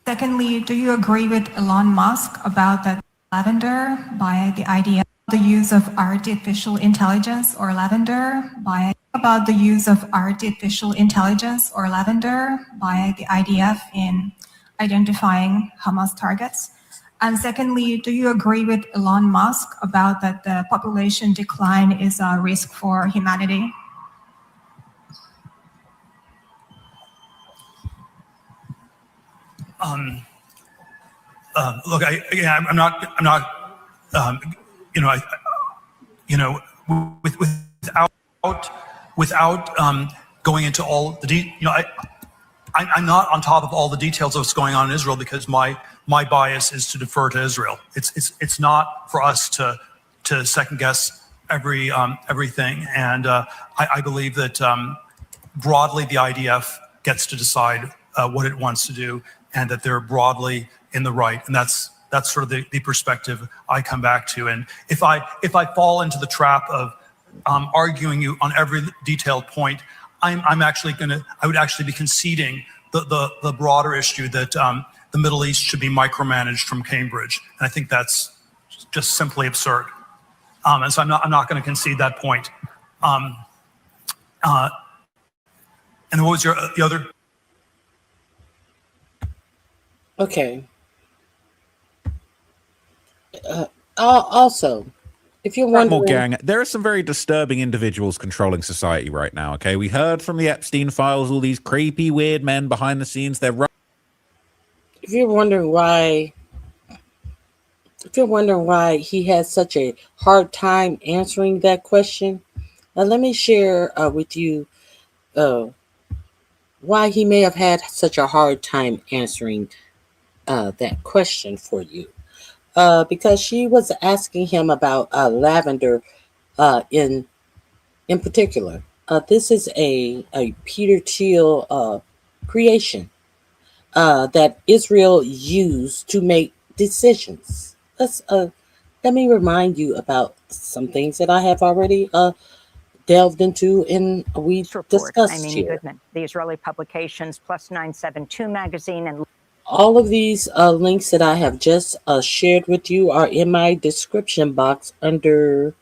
Secondly, do you agree with Elon Musk about that lavender by the IDF, the use of artificial intelligence or lavender by the IDF in identifying Hamas targets? And secondly, do you agree with Elon Musk about that the population decline is a risk for humanity? Look, I'm not, you know, without going into all the I'm not on top of all the details of what's going on in Israel because my bias is to defer to Israel. It's not for us to second guess everything, and I believe that broadly the IDF gets to decide what it wants to do, and that they're broadly in the right, and that's sort of the perspective I come back to. And if I fall into the trap of arguing you on every detailed point, I would actually be conceding the broader issue that the Middle East should be micromanaged from Cambridge, and I think that's just simply absurd. And so I'm not going to concede that point. And what was the other? Okay. Also, if you're wondering, gang, there are some very disturbing individuals controlling society right now. Okay, we heard from the Epstein files, all these creepy, weird men behind the scenes. If you're wondering why he has such a hard time answering that question, let me share with you why he may have had such a hard time answering that question for you. Because she was asking him about lavender in particular. This is a Peter Thiel creation that Israel used to make decisions. Let me remind you about some things that I have already delved into and we discussed I'm Amy here. Goodman, the Israeli publications Plus 972 magazine and All of these links that I have just shared with you are in my description box under.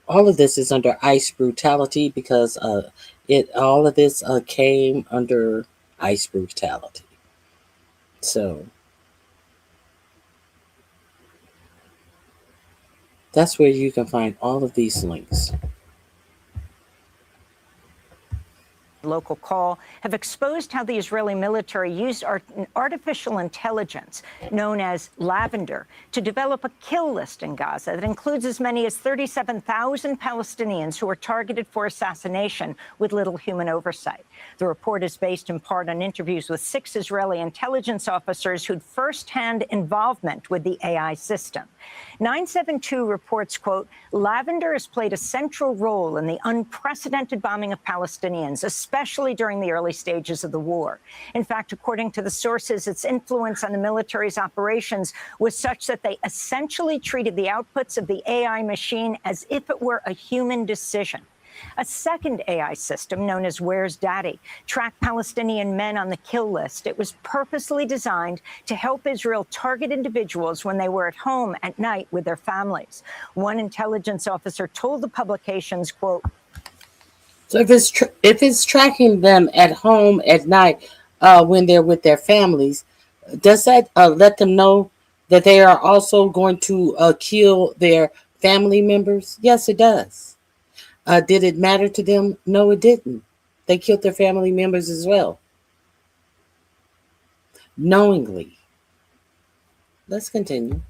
All of this is under ICE brutality because all of this came under ICE brutality. So that's where you can find all of these links. Local Call have exposed how the Israeli military used artificial intelligence known as lavender to develop a kill list in Gaza that includes as many as 37,000 Palestinians who were targeted for assassination with little human oversight. The report is based in part on interviews with 6 Israeli intelligence officers who'd firsthand involvement with the AI system. 972 reports, quote, lavender has played a central role in the unprecedented bombing of Palestinians, especially during the early stages of the war. In fact, according to the sources, its influence on the military's operations was such that they essentially treated the outputs of the AI machine as if it were a human decision. A second AI system, known as Where's Daddy, tracked Palestinian men on the kill list. It was purposely designed to help Israel target individuals when they were at home at night with their families. One intelligence officer told the publications, quote, so if it's tracking them at home at night when they're with their families, does that let them know that they are also going to kill their family members? Yes, it does. Did it matter to them? No, it didn't. They killed their family members as well. Knowingly. Let's continue.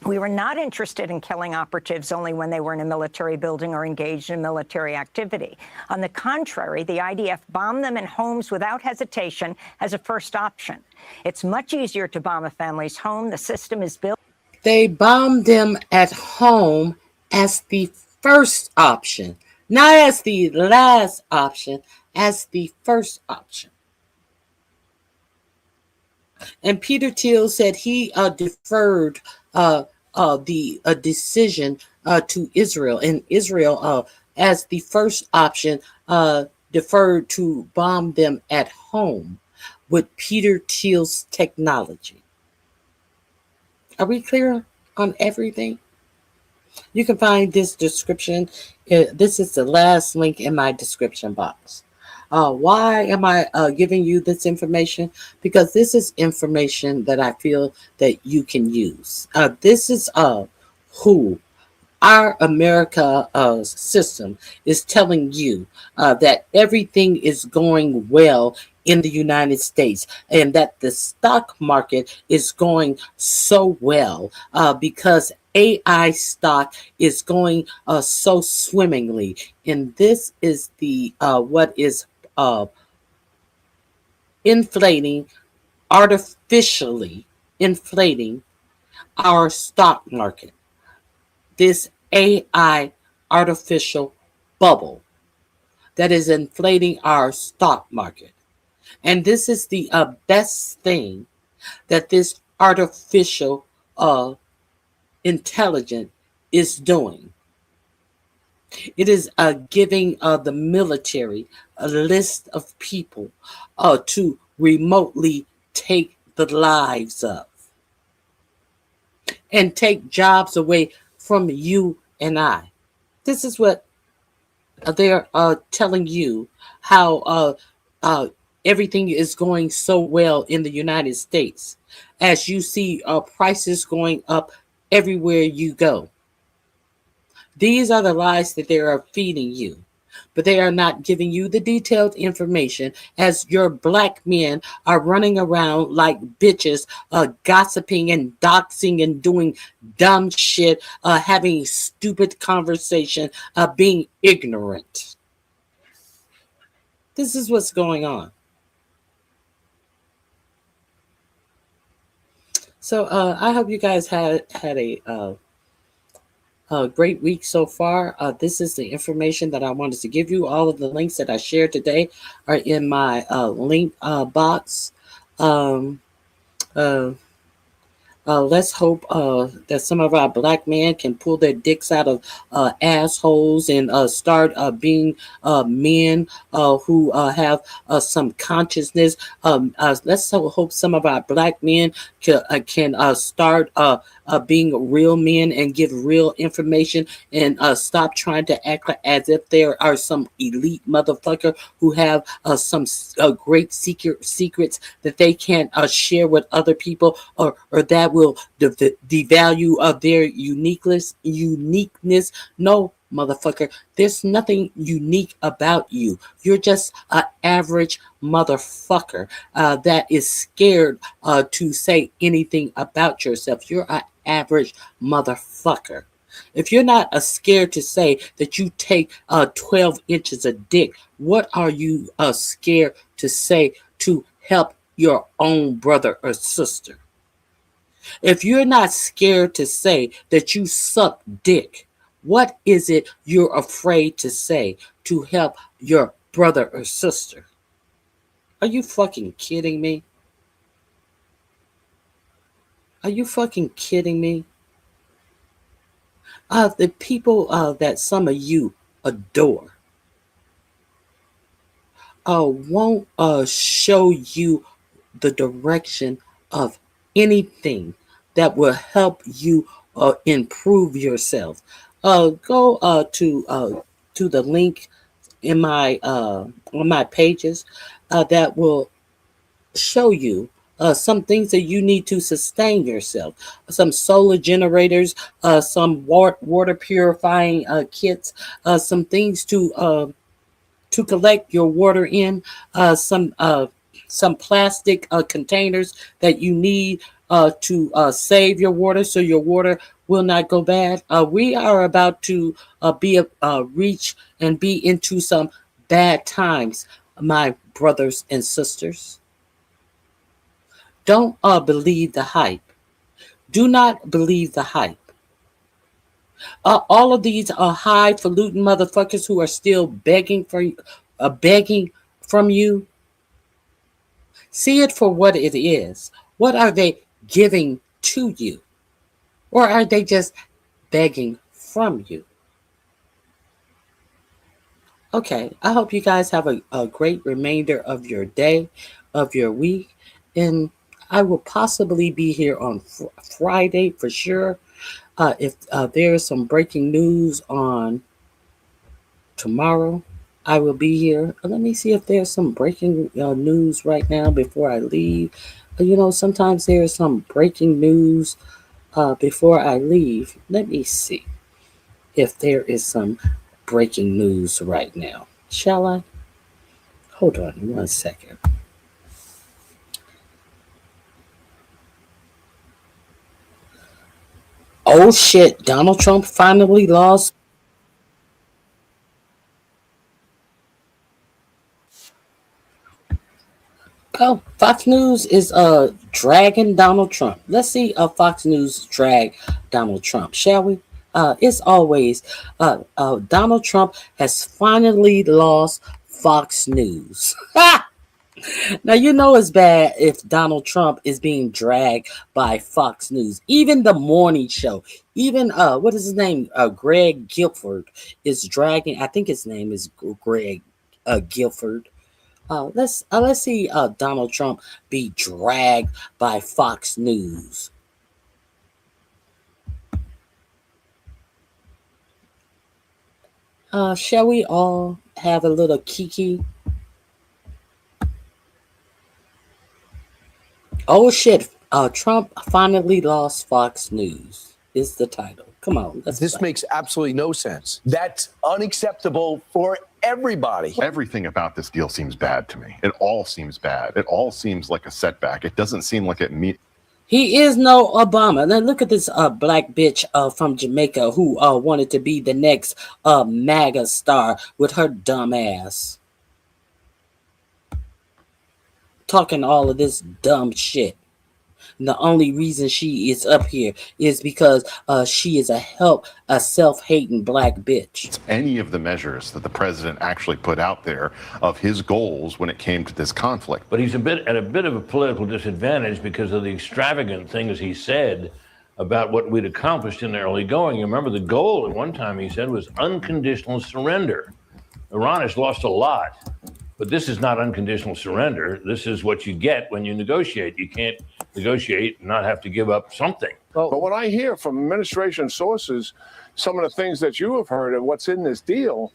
We were not interested in killing operatives only when they were in a military building or engaged in military activity. On the contrary, the IDF bombed them in homes without hesitation as a first option. It's much easier to bomb a family's home. The system is built. They bombed them at home as the first option, not as the last option, as the first option. And Peter Thiel said he deferred the decision to Israel, and Israel, as the first option, deferred to bomb them at home with Peter Thiel's technology. Are we clear on everything? You can find this description. This is the last link in my description box. Why am I giving you this information? Because this is information that I feel that you can use. This is who our America system is telling you that everything is going well in the United States, and that the stock market is going so well because AI stock is going so swimmingly. And this is the what is inflating, artificially inflating our stock market. This AI artificial bubble that is inflating our stock market. And this is the best thing that this artificial intelligence is doing. It is giving the military a list of people to remotely take the lives of and take jobs away from you and I. This is what they're telling you, how everything is going so well in the United States, as you see prices going up everywhere you go. These are the lies that they are feeding you, but they are not giving you the detailed information, as your black men are running around like bitches, gossiping and doxing and doing dumb shit, having stupid conversation, being ignorant. This is what's going on. So I hope you guys had a great week so far. This is the information that I wanted to give you. All of the links that I shared today are in my link box. Um, uh, let's hope that some of our black men can pull their dicks out of assholes and start being men who have some consciousness. Let's hope some of our black men can start being real men and give real information, and stop trying to act as if there are some elite motherfucker who have some great secrets that they can't share with other people, or that will devalue of their uniqueness. No, motherfucker, there's nothing unique about you. You're just an average motherfucker that is scared to say anything about yourself. You're an average motherfucker. If you're not scared to say that you take 12 inches of dick, what are you scared to say to help your own brother or sister? If you're not scared to say that you suck dick, what is it you're afraid to say to help your brother or sister? Are you fucking kidding me? Are you fucking kidding me? The people that some of you adore won't show you the direction of anything that will help you improve yourself. Go to the link in my on my pages that will show you some things that you need to sustain yourself. Some solar generators, some water purifying kits, some things to collect your water in, some plastic containers that you need to save your water so your water will not go bad. We are about to be reach and be into some bad times, my brothers and sisters. Don't believe the hype. Do not believe the hype. All of these highfalutin motherfuckers who are still begging from you. See it for what it is. What are they giving to you? Or are they just begging from you? Okay, I hope you guys have a great remainder of your day, of your week. And I will possibly be here on Friday for sure. If there is some breaking news on tomorrow, I will be here. Let me see if there's some breaking news right now before I leave. Sometimes there's some breaking news before I leave. Let me see if there is some breaking news right now. Shall I? Hold on one second. Oh shit, Donald Trump finally lost. Oh, Fox News is dragging Donald Trump. Let's see Fox News drag Donald Trump, shall we? It's always Donald Trump has finally lost Fox News. Now you know it's bad if Donald Trump is being dragged by Fox News. Even the morning show, even what is his name? Greg Guilford is dragging. I think his name is Greg Guilford. Let's see Donald Trump be dragged by Fox News. Shall we all have a little kiki? Oh shit! Trump finally lost Fox News. Is the title? Come on, this makes absolutely no sense. That's unacceptable for everybody. Everything about this deal seems bad to me. It all seems bad. It all seems like a setback. It doesn't seem like it means. He is no Obama. Now look at this black bitch from Jamaica who wanted to be the next MAGA star with her dumb ass. Talking all of this dumb shit. And the only reason she is up here is because she is a self-hating black bitch. Any of the measures that the president actually put out there of his goals when it came to this conflict. But he's at a bit of a political disadvantage because of the extravagant things he said about what we'd accomplished in the early going. You remember the goal at one time he said was unconditional surrender. Iran has lost a lot, but this is not unconditional surrender. This is what you get when you negotiate. You can't negotiate and not have to give up something. But what I hear from administration sources, some of the things that you have heard of what's in this deal,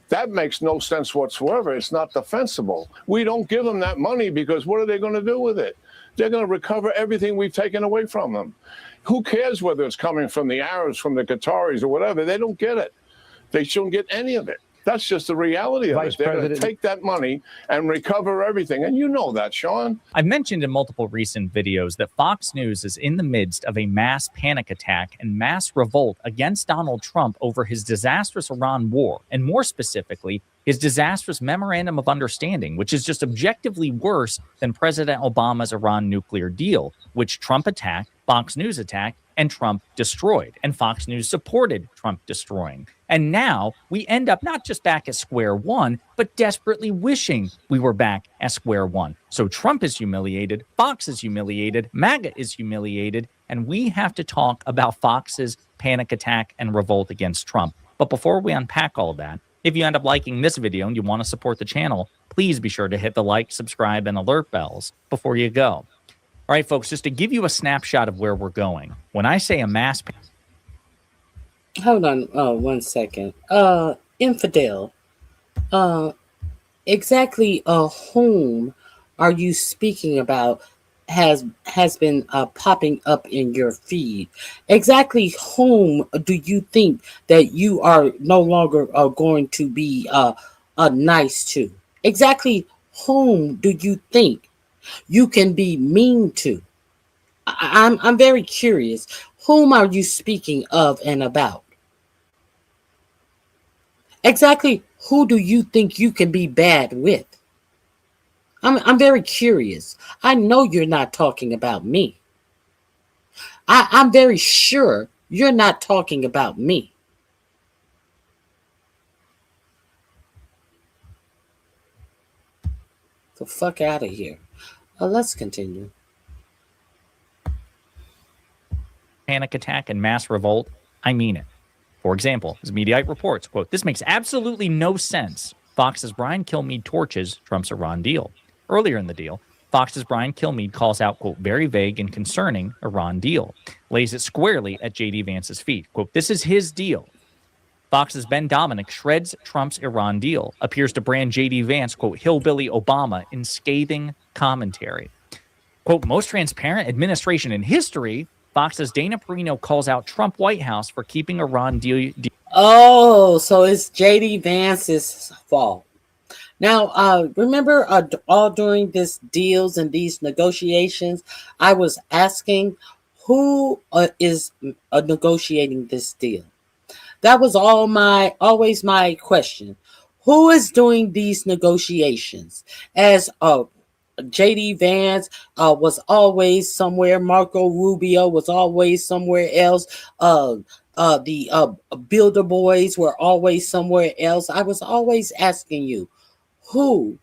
that makes no sense whatsoever. It's not defensible. We don't give them that money because what are they going to do with it? They're going to recover everything we've taken away from them. Who cares whether it's coming from the Arabs, from the Qataris, or whatever? They don't get it. They shouldn't get any of it. That's just the reality of it. They're going to take that money and recover everything. And you know that, Sean. I've mentioned in multiple recent videos that Fox News is in the midst of a mass panic attack and mass revolt against Donald Trump over his disastrous Iran war, and more specifically, his disastrous Memorandum of Understanding, which is just objectively worse than President Obama's Iran nuclear deal, which Trump attacked, Fox News attacked, and Trump destroyed, and Fox News supported Trump destroying. And now we end up not just back at square one, but desperately wishing we were back at square one. So Trump is humiliated, Fox is humiliated, MAGA is humiliated, and we have to talk about Fox's panic attack and revolt against Trump. But before we unpack all that, if you end up liking this video and you want to support the channel, please be sure to hit the like, subscribe, and alert bells before you go. All right, folks, just to give you a snapshot of where we're going. When I say a mass... Hold on 1 second. Infidel. Exactly whom are you speaking about has been popping up in your feed? Exactly whom do you think that you are no longer going to be nice to? Exactly whom do you think you can be mean to? I'm very curious. Whom are you speaking of and about? Exactly who do you think you can be bad with? I'm very curious. I know you're not talking about me. I'm very sure you're not talking about me. So fuck out of here. Let's continue. Panic attack and mass revolt, I mean it. For example, as Mediaite reports, quote, this makes absolutely no sense. Fox's Brian Kilmeade torches Trump's Iran deal. Earlier in the deal, Fox's Brian Kilmeade calls out, quote, very vague and concerning Iran deal, lays it squarely at J.D. Vance's feet. Quote, this is his deal. Fox's Ben Dominic shreds Trump's Iran deal, appears to brand J.D. Vance, quote, hillbilly Obama in scathing commentary. Quote, most transparent administration in history. Fox's Dana Perino calls out Trump White House for keeping Iran deal. Oh, so it's J.D. Vance's fault. Now, remember all during this deals and these negotiations, I was asking who is negotiating this deal? That was always my question. Who is doing these negotiations? As J.D. Vance was always somewhere. Marco Rubio was always somewhere else. The Builder Boys were always somewhere else. I was always asking you, who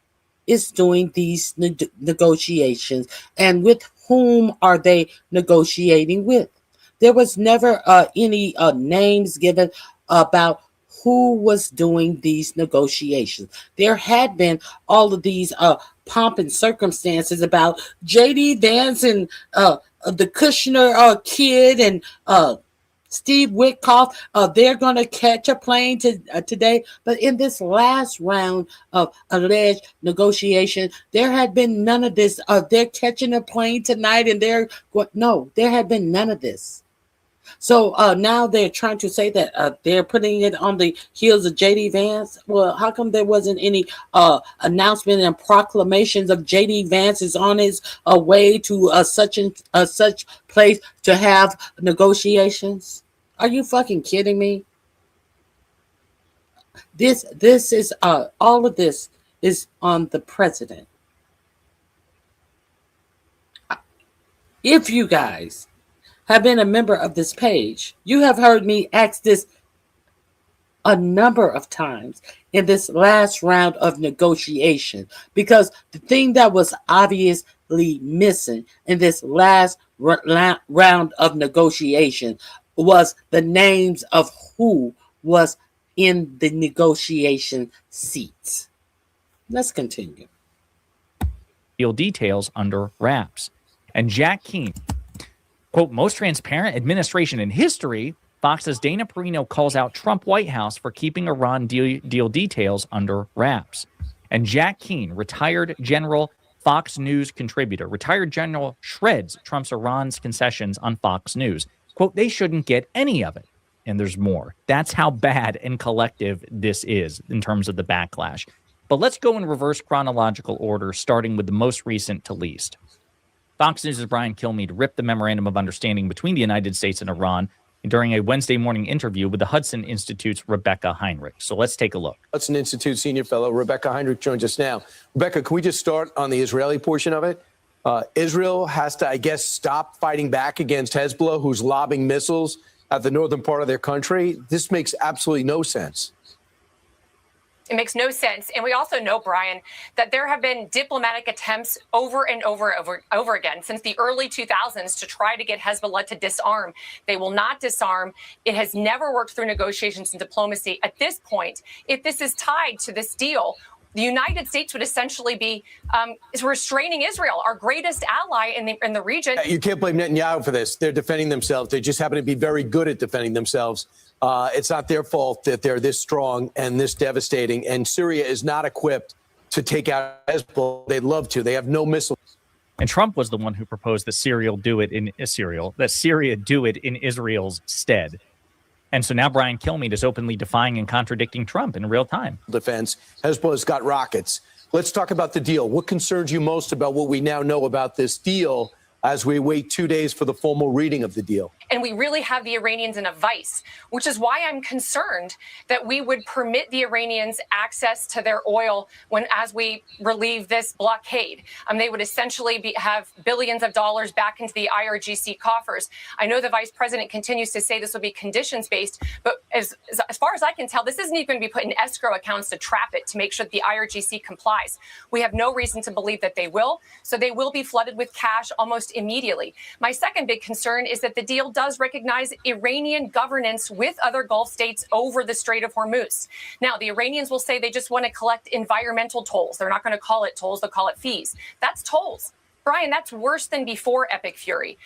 is doing these negotiations, and with whom are they negotiating with? There was never any names given about who was doing these negotiations. There had been all of these pomp and circumstances about J.D. Vance and the Kushner kid and Steve Witkoff. They're going to catch a plane today. But in this last round of alleged negotiation, there had been none of this. They're catching a plane tonight, and no, there had been none of this. So now they're trying to say that they're putting it on the heels of J.D. Vance. Well, how come there wasn't any announcement and proclamations of J.D. Vance is on his way to such place to have negotiations? Are you fucking kidding me? This is all of this is on the president. If you guys have been a member of this page, you have heard me ask this a number of times in this last round of negotiation, because the thing that was obviously missing in this last round of negotiation was the names of who was in the negotiation seats. Let's continue. Deal details under wraps. And Jack Keane, quote, most transparent administration in history, Fox's Dana Perino calls out Trump White House for keeping Iran deal details under wraps. And Jack Keane, retired general, Fox News contributor, retired general, shreds Trump's Iran's concessions on Fox News. Quote, they shouldn't get any of it. And there's more. That's how bad and collective this is in terms of the backlash. But let's go in reverse chronological order, starting with the most recent to least. Fox News' Brian Kilmeade ripped the Memorandum of Understanding between the United States and Iran during a Wednesday morning interview with the Hudson Institute's Rebecca Heinrich. So let's take a look. Hudson Institute senior fellow Rebecca Heinrich joins us now. Rebecca, can we just start on the Israeli portion of it? Israel has to, I guess, stop fighting back against Hezbollah, who's lobbing missiles at the northern part of their country. This makes absolutely no sense. It makes no sense. And we also know, Brian, that there have been diplomatic attempts over and over again since the early 2000s to try to get Hezbollah to disarm. They will not disarm. It has never worked through negotiations and diplomacy. At this point, if this is tied to this deal, the United States would essentially be restraining Israel, our greatest ally in the region. You can't blame Netanyahu for this. They're defending themselves. They just happen to be very good at defending themselves. It's not their fault that they're this strong and this devastating. And Syria is not equipped to take out Hezbollah. They'd love to. They have no missiles. And Trump was the one who proposed that Syria do it in Israel's stead. And so now Brian Kilmeade is openly defying and contradicting Trump in real time. Defense. Hezbollah's got rockets. Let's talk about the deal. What concerns you most about what we now know about this deal as we wait 2 days for the formal reading of the deal? And we really have the Iranians in a vice, which is why I'm concerned that we would permit the Iranians access to their oil as we relieve this blockade. They would essentially have billions of dollars back into the IRGC coffers. I know the vice president continues to say this will be conditions based, but as far as I can tell, this isn't even going to be put in escrow accounts to trap it, to make sure that the IRGC complies. We have no reason to believe that they will. So they will be flooded with cash almost immediately. My second big concern is that the deal does recognize Iranian governance with other Gulf states over the Strait of Hormuz. Now, the Iranians will say they just want to collect environmental tolls. They're not going to call it tolls, they'll call it fees. That's tolls. Brian, that's worse than before Epic Fury.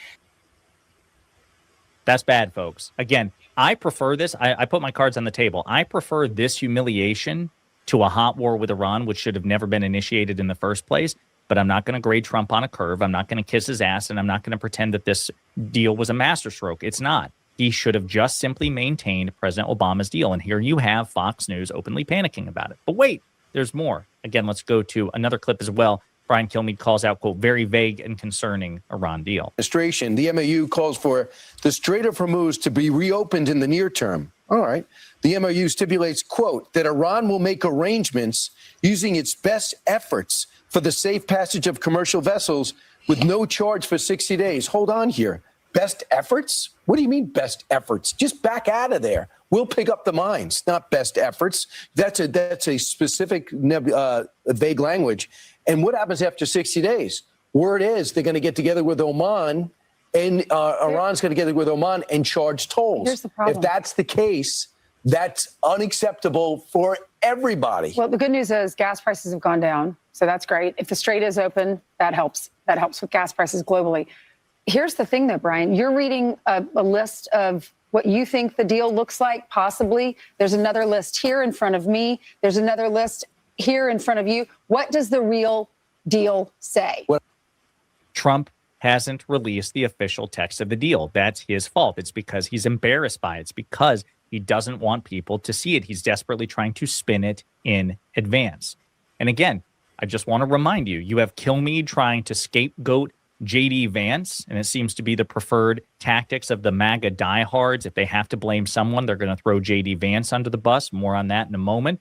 That's bad, folks. Again, I prefer this. I put my cards on the table. I prefer this humiliation to a hot war with Iran, which should have never been initiated in the first place. But I'm not going to grade Trump on a curve. I'm not going to kiss his ass, and I'm not going to pretend that this deal was a masterstroke. It's not. He should have just simply maintained President Obama's deal. And here you have Fox News openly panicking about it. But wait, there's more. Again, let's go to another clip as well. Brian Kilmeade calls out, quote, very vague and concerning Iran deal. Administration, the MOU calls for the Strait of Hormuz to be reopened in the near term. All right. The MOU stipulates, quote, that Iran will make arrangements using its best efforts for the safe passage of commercial vessels with no charge for 60 days. Hold on here. Best efforts? What do you mean best efforts? Just back out of there. We'll pick up the mines, not best efforts. That's a specific vague language. And what happens after 60 days? Word is they're going to get together with Oman, and Iran's going to get together with Oman and charge tolls. Here's the problem. If that's the case, that's unacceptable for everybody. Well, the good news is gas prices have gone down, so that's great. If the strait is open, that helps. That helps with gas prices globally. Here's the thing, though, Brian. You're reading a list of what you think the deal looks like, possibly. There's another list here in front of me. There's another list here in front of you. What does the real deal say? Trump hasn't released the official text of the deal. That's his fault. It's because he's embarrassed by it. It's because he doesn't want people to see it. He's desperately trying to spin it in advance. And again, I just want to remind you, you have Kilmeade trying to scapegoat J.D. Vance, and it seems to be the preferred tactics of the MAGA diehards. If they have to blame someone, they're going to throw J.D. Vance under the bus. More on that in a moment.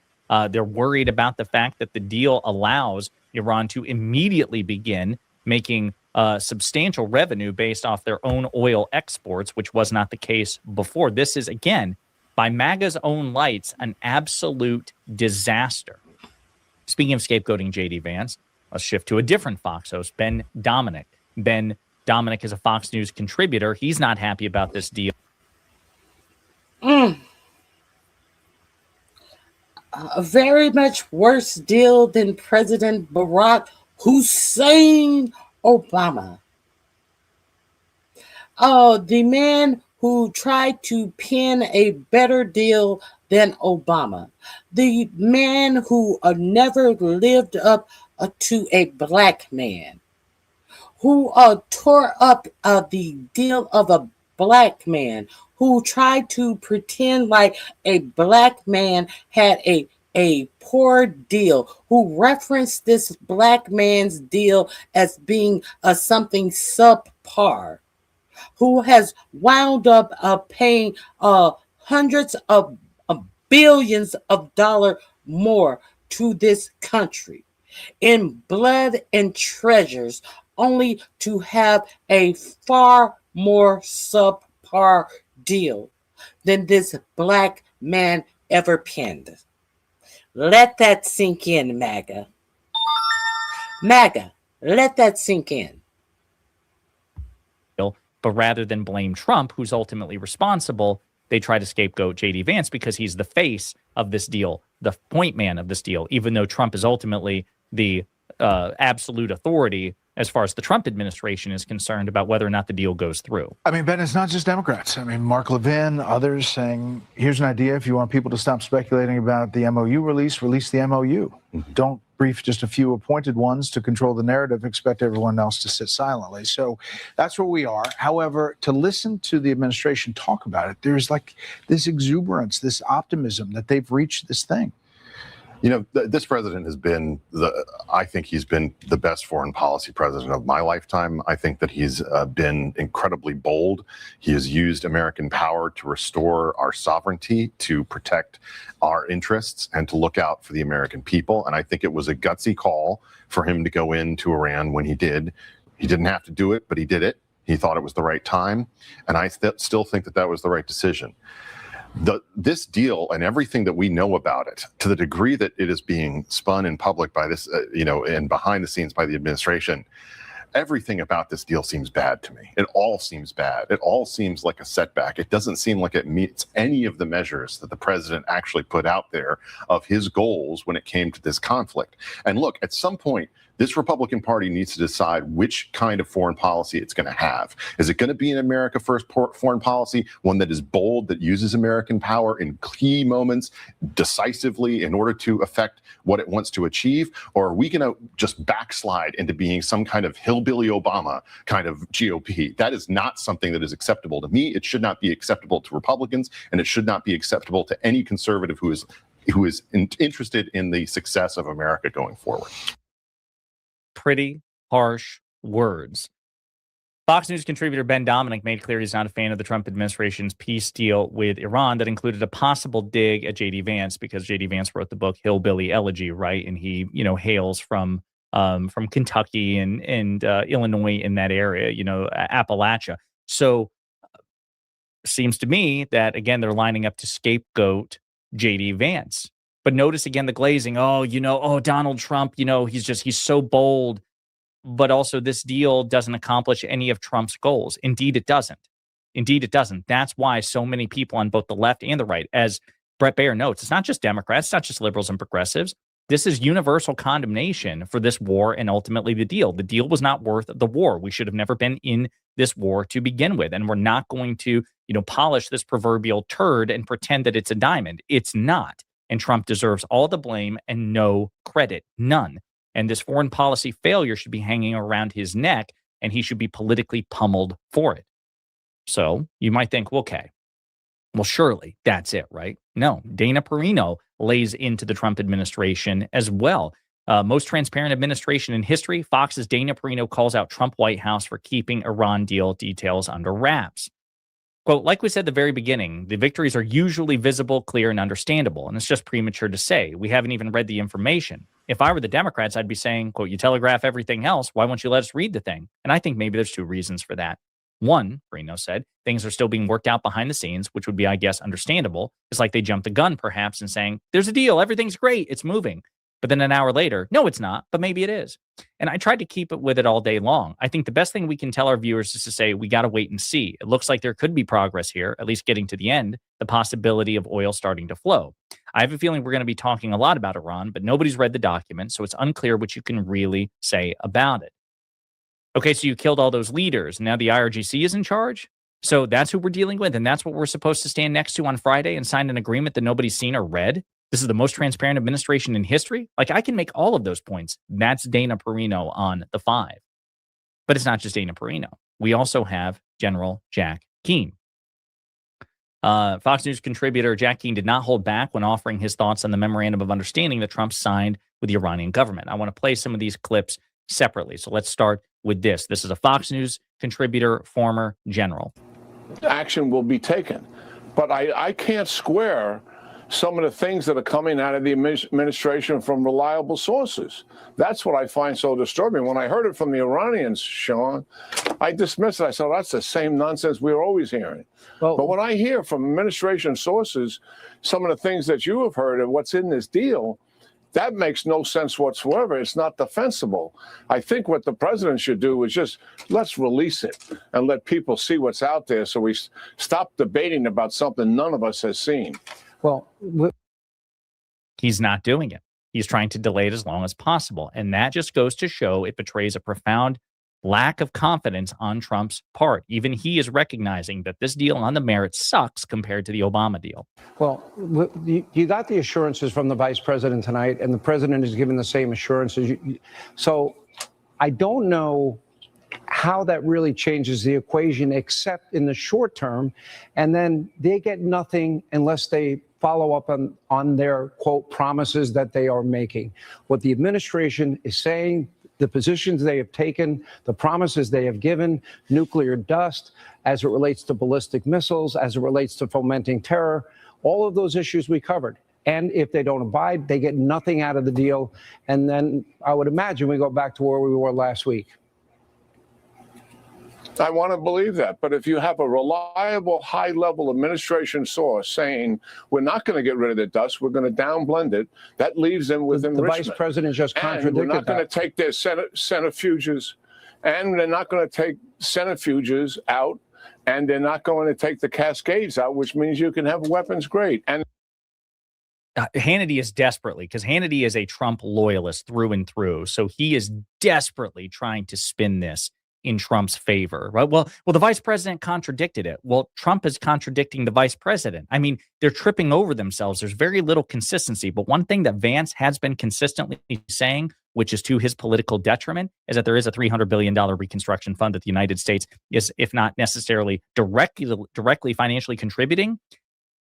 They're worried about the fact that the deal allows Iran to immediately begin making substantial revenue based off their own oil exports, which was not the case before. This is, again, by MAGA's own lights, an absolute disaster. Speaking of scapegoating J.D. Vance, let's shift to a different Fox host, Ben Dominic. Ben Dominic is a Fox News contributor. He's not happy about this deal. A very much worse deal than President Barack Hussein Obama. The man who tried to pin a better deal than Obama. The man who never lived up to a black man. Who tore up the deal of a black man. Who tried to pretend like a black man had a poor deal, who referenced this black man's deal as being something subpar, who has wound up paying hundreds of billions of dollars more to this country in blood and treasures, only to have a far more subpar deal than this black man ever penned. Let that sink in, MAGA. MAGA, let that sink in. But rather than blame Trump, who's ultimately responsible, they try to scapegoat J.D. Vance because he's the face of this deal, the point man of this deal, even though Trump is ultimately the absolute authority as far as the Trump administration is concerned about whether or not the deal goes through. I mean, Ben, it's not just Democrats. I mean, Mark Levin, others saying, here's an idea. If you want people to stop speculating about the MOU release the MOU. Don't brief just a few appointed ones to control the narrative, expect everyone else to sit silently. So that's where we are. However, to listen to the administration talk about it, there's like this exuberance, this optimism that they've reached this thing. You know, this president has been I think he's been the best foreign policy president of my lifetime. I think that he's been incredibly bold. He has used American power to restore our sovereignty, to protect our interests, and to look out for the American people. And I think it was a gutsy call for him to go into Iran when he did. He didn't have to do it, but he did it. He thought it was the right time. And I still think that was the right decision. This deal and everything that we know about it, to the degree that it is being spun in public by this, and behind the scenes by the administration, everything about this deal seems bad to me. It all seems bad. It all seems like a setback. It doesn't seem like it meets any of the measures that the president actually put out there of his goals when it came to this conflict. And look, at some point, this Republican Party needs to decide which kind of foreign policy it's going to have. Is it going to be an America First foreign policy, one that is bold, that uses American power in key moments decisively in order to affect what it wants to achieve? Or are we going to just backslide into being some kind of hillbilly Obama kind of GOP? That is not something that is acceptable to me. It should not be acceptable to Republicans, and it should not be acceptable to any conservative who is interested in the success of America going forward. pretty harsh words. Fox News contributor Ben Dominic made clear he's not a fan of the Trump administration's peace deal with Iran that included a possible dig at J.D. Vance, because J.D. Vance wrote the book Hillbilly Elegy, right? And he, hails from Kentucky and Illinois, in that area, Appalachia. So seems to me that, again, they're lining up to scapegoat J.D. Vance. But notice again the glazing. Donald Trump, he's so bold. But also, this deal doesn't accomplish any of Trump's goals. Indeed, it doesn't. That's why so many people on both the left and the right, as Brett Baer notes, it's not just Democrats, it's not just liberals and progressives. This is universal condemnation for this war and ultimately the deal. The deal was not worth the war. We should have never been in this war to begin with. And we're not going to, polish this proverbial turd and pretend that it's a diamond. It's not. And Trump deserves all the blame and no credit, none. And this foreign policy failure should be hanging around his neck, and he should be politically pummeled for it. So you might think, okay, well, surely that's it, right? No, Dana Perino lays into the Trump administration as well. Most transparent administration in history, Fox's Dana Perino calls out Trump White House for keeping Iran deal details under wraps. Quote, like we said at the very beginning, the victories are usually visible, clear, and understandable, and it's just premature to say. We haven't even read the information. If I were the Democrats, I'd be saying, quote, you telegraph everything else. Why won't you let us read the thing? And I think maybe there's two reasons for that. One, Perino said, things are still being worked out behind the scenes, which would be, I guess, understandable. It's like they jumped the gun, perhaps, in saying, there's a deal, everything's great, it's moving. But then an hour later, no, it's not, but maybe it is. And I tried to keep it with it all day long. I think the best thing we can tell our viewers is to say, we got to wait and see. It looks like there could be progress here, at least getting to the end, the possibility of oil starting to flow. I have a feeling we're going to be talking a lot about Iran, but nobody's read the document, so it's unclear what you can really say about it. Okay, so you killed all those leaders. Now the IRGC is in charge? So that's who we're dealing with, and that's what we're supposed to stand next to on Friday and sign an agreement that nobody's seen or read? This is the most transparent administration in history? Like, I can make all of those points. That's Dana Perino on the 5. But it's not just Dana Perino. We also have General Jack Keane. Fox News contributor Jack Keane did not hold back when offering his thoughts on the memorandum of understanding that Trump signed with the Iranian government. I want to play some of these clips separately. So let's start with this. This is a Fox News contributor, former general. Action will be taken. But I can't square some of the things that are coming out of the administration from reliable sources. That's what I find so disturbing. When I heard it from the Iranians, Sean, I dismissed it. I said, that's the same nonsense we were always hearing. But when I hear from administration sources some of the things that you have heard and what's in this deal, that makes no sense whatsoever. It's not defensible. I think what the president should do is just let's release it and let people see what's out there so we stop debating about something none of us has seen. Well, he's not doing it. He's trying to delay it as long as possible. And that just goes to show it betrays a profound lack of confidence on Trump's part. Even he is recognizing that this deal on the merits sucks compared to the Obama deal. Well, you got the assurances from the vice president tonight, and the president has given the same assurances. So I don't know how that really changes the equation, except in the short term. And then they get nothing unless they follow up on their, quote, promises that they are making. What the administration is saying, the positions they have taken, the promises they have given, nuclear dust, as it relates to ballistic missiles, as it relates to fomenting terror, all of those issues we covered. And if they don't abide, they get nothing out of the deal. And then I would imagine we go back to where we were last week. I want to believe that. But if you have a reliable, high-level administration source saying we're not going to get rid of the dust, we're going to downblend it, that leaves them with enrichment. The vice president just contradicted that. We're not going to take their centrifuges, and they're not going to take centrifuges out, and they're not going to take the cascades out, which means you can have weapons grade. And Hannity is desperately, because Hannity is a Trump loyalist through and through. So he is desperately trying to spin this in Trump's favor, right? Well, the vice president contradicted it. Well, Trump is contradicting the vice president. I mean, they're tripping over themselves. There's very little consistency. But one thing that Vance has been consistently saying, which is to his political detriment, is that there is a $300 billion reconstruction fund that the United States is, if not necessarily directly financially contributing,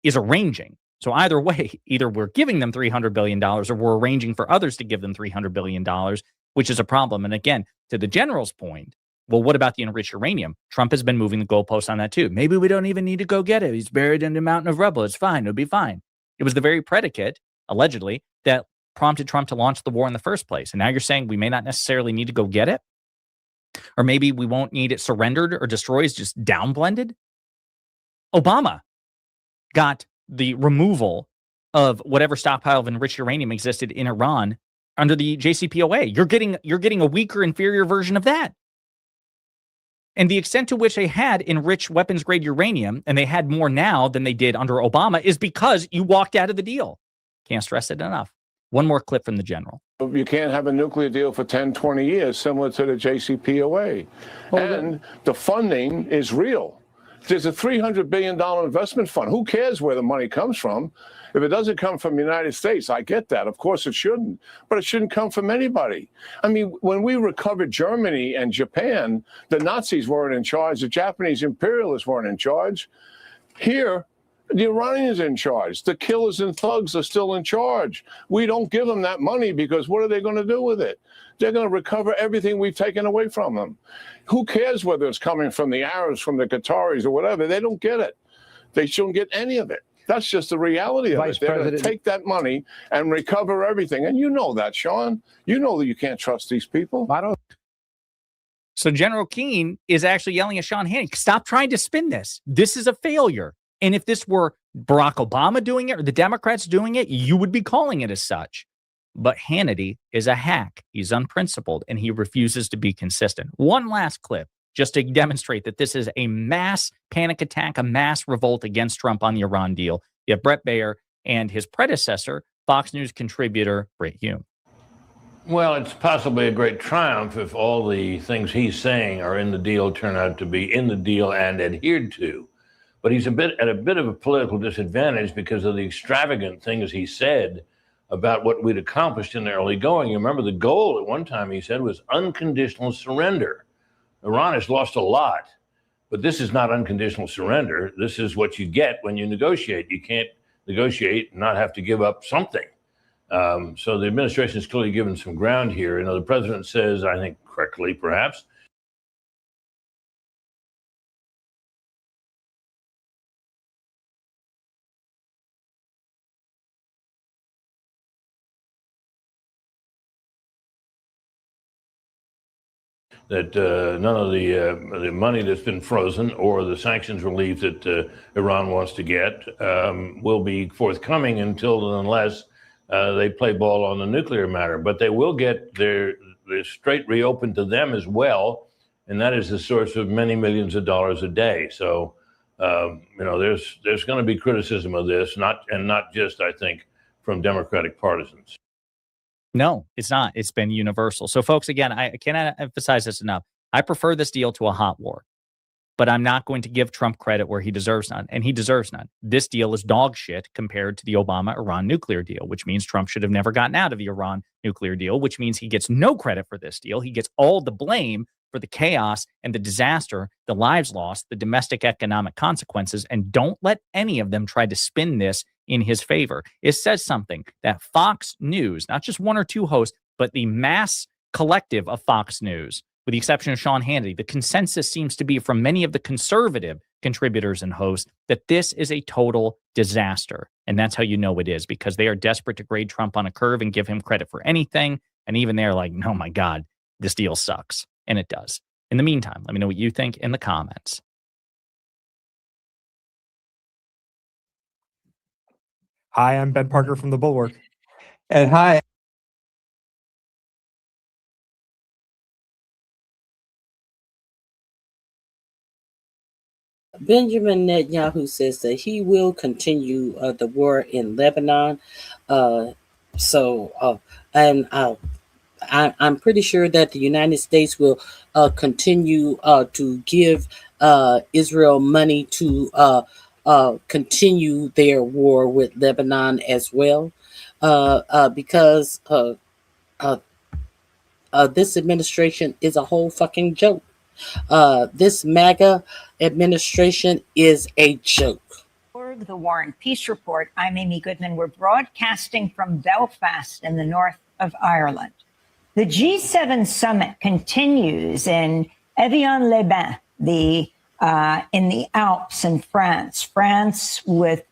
is arranging. So either way, either we're giving them $300 billion or we're arranging for others to give them $300 billion. which is a problem. And again, to the general's point, well, what about the enriched uranium? Trump has been moving the goalposts on that too. Maybe we don't even need to go get it. He's buried in a mountain of rubble. It's fine. It'll be fine. It was the very predicate, allegedly, that prompted Trump to launch the war in the first place. And now you're saying we may not necessarily need to go get it? Or maybe we won't need it surrendered or destroyed, just downblended? Obama got the removal of whatever stockpile of enriched uranium existed in Iran under the JCPOA. You're getting a weaker, inferior version of that. And the extent to which they had enriched weapons-grade uranium, and they had more now than they did under Obama, is because you walked out of the deal. Can't stress it enough. One more clip from the general. You can't have a nuclear deal for 10, 20 years, similar to the JCPOA. And the funding is real. There's a $300 billion investment fund. Who cares where the money comes from? If it doesn't come from the United States, I get that. Of course it shouldn't. But it shouldn't come from anybody. I mean, when we recovered Germany and Japan, the Nazis weren't in charge. The Japanese imperialists weren't in charge. Here, the Iranians are in charge. The killers and thugs are still in charge. We don't give them that money because what are they going to do with it? They're going to recover everything we've taken away from them. Who cares whether it's coming from the Arabs, from the Qataris, or whatever? They don't get it. They shouldn't get any of it. That's just the reality of it. They're going to take that money and recover everything. And you know that, Sean. You know that you can't trust these people. I don't. So General Keane is actually yelling at Sean Hannity, stop trying to spin this. This is a failure. And if this were Barack Obama doing it or the Democrats doing it, you would be calling it as such. But Hannity is a hack. He's unprincipled, and he refuses to be consistent. One last clip, just to demonstrate that this is a mass panic attack, a mass revolt against Trump on the Iran deal. You have Brett Baier and his predecessor, Fox News contributor Brit Hume. Well, it's possibly a great triumph if all the things he's saying are in the deal turn out to be in the deal and adhered to. But he's at a bit of a political disadvantage because of the extravagant things he said about what we'd accomplished in the early going. You remember the goal at one time he said was unconditional surrender. Iran has lost a lot, but this is not unconditional surrender. This is what you get when you negotiate. You can't negotiate and not have to give up something. So the administration is clearly given some ground here. You know, the president says, I think correctly perhaps, that none of the money that's been frozen or the sanctions relief that Iran wants to get will be forthcoming until and unless they play ball on the nuclear matter. But they will get their strait reopened to them as well, and that is the source of many millions of dollars a day. So, you know, there's going to be criticism of this, not just, I think, from Democratic partisans. No, it's not. It's been universal. So, folks, again, I cannot emphasize this enough. I prefer this deal to a hot war, but I'm not going to give Trump credit where he deserves none, and he deserves none. This deal is dog shit compared to the Obama-Iran nuclear deal, which means Trump should have never gotten out of the Iran nuclear deal, which means he gets no credit for this deal. He gets all the blame for the chaos and the disaster, the lives lost, the domestic economic consequences, and don't let any of them try to spin this in his favor. It says something that Fox News, not just one or two hosts, but the mass collective of Fox News, with the exception of Sean Hannity, the consensus seems to be from many of the conservative contributors and hosts that this is a total disaster. And that's how you know it is, because they are desperate to grade Trump on a curve and give him credit for anything. And even they're like, oh my God, this deal sucks. And it does. In the meantime, let me know what you think in the comments. Hi, I'm Ben Parker from The Bulwark. And hi. Benjamin Netanyahu says that he will continue the war in Lebanon. I'm pretty sure that the United States will continue to give Israel money to continue their war with Lebanon as well, because this administration is a whole fucking joke. This MAGA administration is a joke. The War and Peace Report. I'm Amy Goodman. We're broadcasting from Belfast in the north of Ireland. The G7 summit continues in Evian-les-Bains, in the Alps in France. France with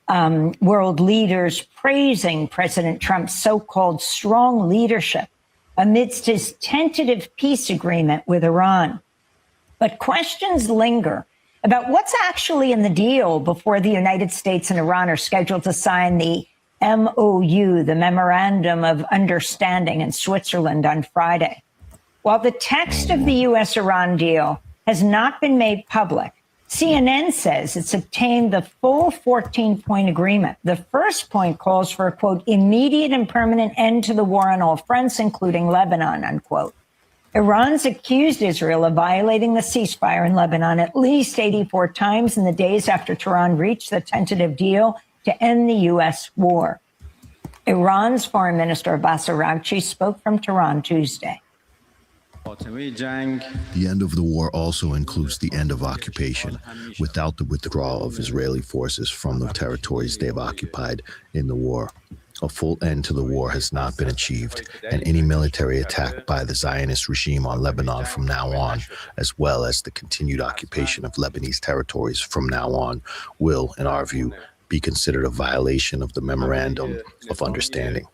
world leaders praising President Trump's so-called strong leadership amidst his tentative peace agreement with Iran. But questions linger about what's actually in the deal before the United States and Iran are scheduled to sign the MOU, the Memorandum of Understanding, in Switzerland on Friday. While the text of the U.S.-Iran deal has not been made public, CNN says it's obtained the full 14-point agreement. The first point calls for a, quote, immediate and permanent end to the war on all fronts, including Lebanon, unquote. Iran's accused Israel of violating the ceasefire in Lebanon at least 84 times in the days after Tehran reached the tentative deal to end the U.S. war. Iran's Foreign Minister Abbas Araghchi spoke from Tehran Tuesday. The end of the war also includes the end of occupation, without the withdrawal of Israeli forces from the territories they have occupied in the war. A full end to the war has not been achieved, and any military attack by the Zionist regime on Lebanon from now on, as well as the continued occupation of Lebanese territories from now on, will, in our view, be considered a violation of the Memorandum of Understanding.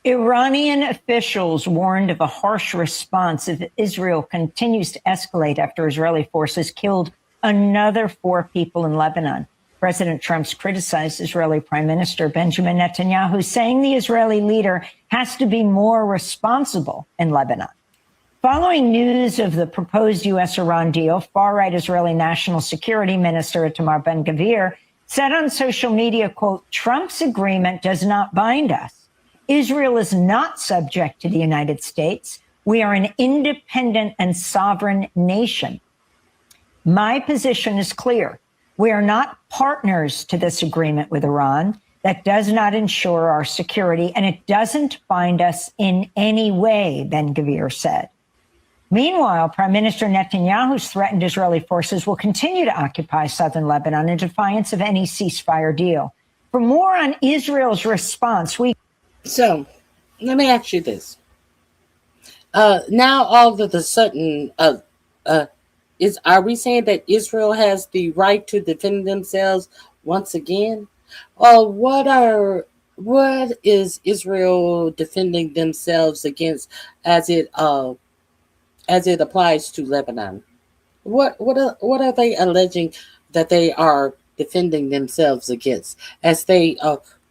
Iranian officials warned of a harsh response if Israel continues to escalate after Israeli forces killed another 4 people in Lebanon. President Trump's criticized Israeli Prime Minister Benjamin Netanyahu, saying the Israeli leader has to be more responsible in Lebanon. Following news of the proposed U.S.-Iran deal, far-right Israeli National Security Minister Itamar Ben-Gvir said on social media, quote, Trump's agreement does not bind us. Israel is not subject to the United States. We are an independent and sovereign nation. My position is clear. We are not partners to this agreement with Iran. That does not ensure our security, and it doesn't bind us in any way, Ben-Gvir said. Meanwhile, Prime Minister Netanyahu's threatened Israeli forces will continue to occupy southern Lebanon in defiance of any ceasefire deal. For more on Israel's response, So, let me ask you this. Now, all of a sudden, are we saying that Israel has the right to defend themselves once again? Or what is Israel defending themselves against as it applies to Lebanon? What are they alleging that they are defending themselves against, as they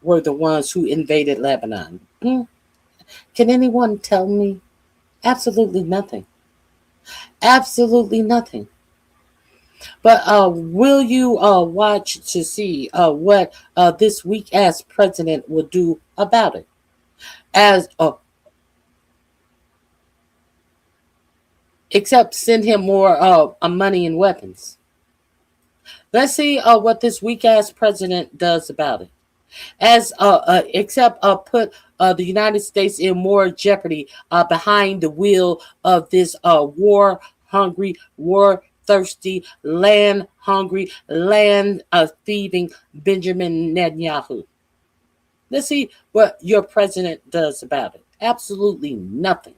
were the ones who invaded Lebanon? Can anyone tell me? Absolutely nothing. Absolutely nothing. But will you watch to see what this weak-ass president will do about it? Except send him more money and weapons. Let's see what this weak-ass president does about it. Except put the United States in more jeopardy behind the wheel of this war-hungry, war-thirsty, land-hungry, land-thieving Benjamin Netanyahu. Let's see what your president does about it. Absolutely nothing.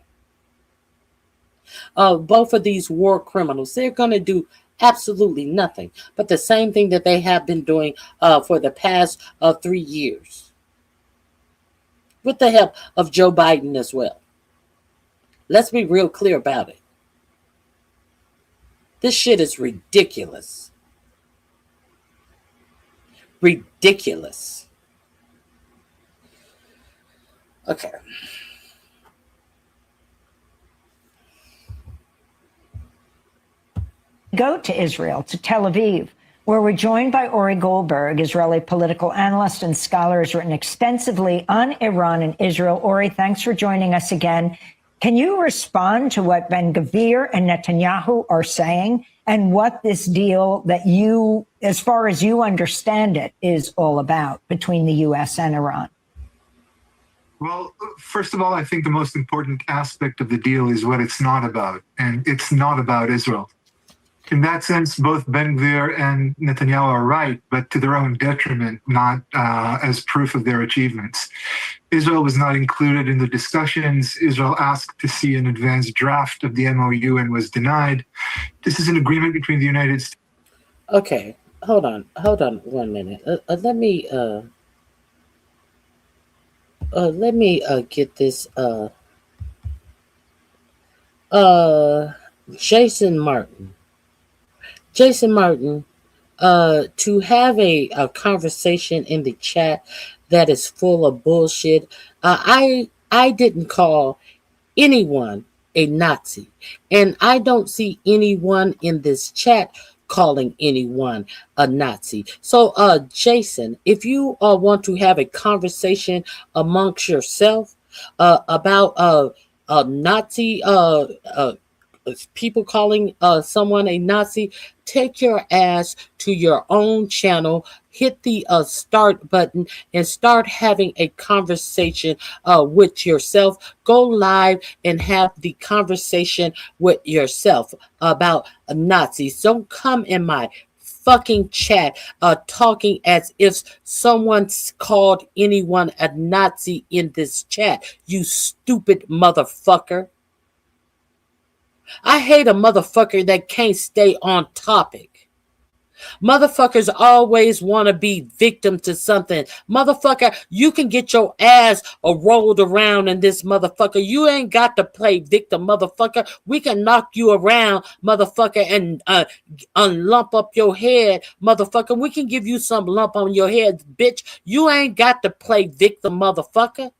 Both of these war criminals, they're going to do absolutely nothing but the same thing that they have been doing for the past 3 years, with the help of Joe Biden as well. Let's be real clear about it. This shit is ridiculous. Ridiculous. Okay. Go to Israel, to Tel Aviv, where we're joined by Ori Goldberg, Israeli political analyst and scholar, has written extensively on Iran and Israel. Ori, thanks for joining us again. Can you respond to what Ben-Gvir and Netanyahu are saying and what this deal that you, as far as you understand it, is all about between the U.S. and Iran? Well, first of all, I think the most important aspect of the deal is what it's not about, and it's not about Israel. in that sense, both Ben-Gvir and Netanyahu are right, but to their own detriment, not as proof of their achievements. Israel was not included in the discussions. Israel asked to see an advanced draft of the MOU and was denied. This is an agreement between the United States. Okay, hold on 1 minute. Let me get this. Jason Martin. To have a conversation in the chat that is full of bullshit. I didn't call anyone a Nazi, and I don't see anyone in this chat calling anyone a Nazi. So, Jason, if you want to have a conversation amongst yourself about Nazi people calling someone a Nazi, take your ass to your own channel, hit the start button, and start having a conversation with yourself. Go live and have the conversation with yourself about Nazis. Don't come in my fucking chat talking as if someone's called anyone a Nazi in this chat, you stupid motherfucker. I hate a motherfucker that can't stay on topic. Motherfuckers always want to be victim to something. Motherfucker, you can get your ass rolled around in this motherfucker. You ain't got to play victim, motherfucker. We can knock you around, motherfucker, and lump up your head, motherfucker. We can give you some lump on your head, bitch. You ain't got to play victim, motherfucker.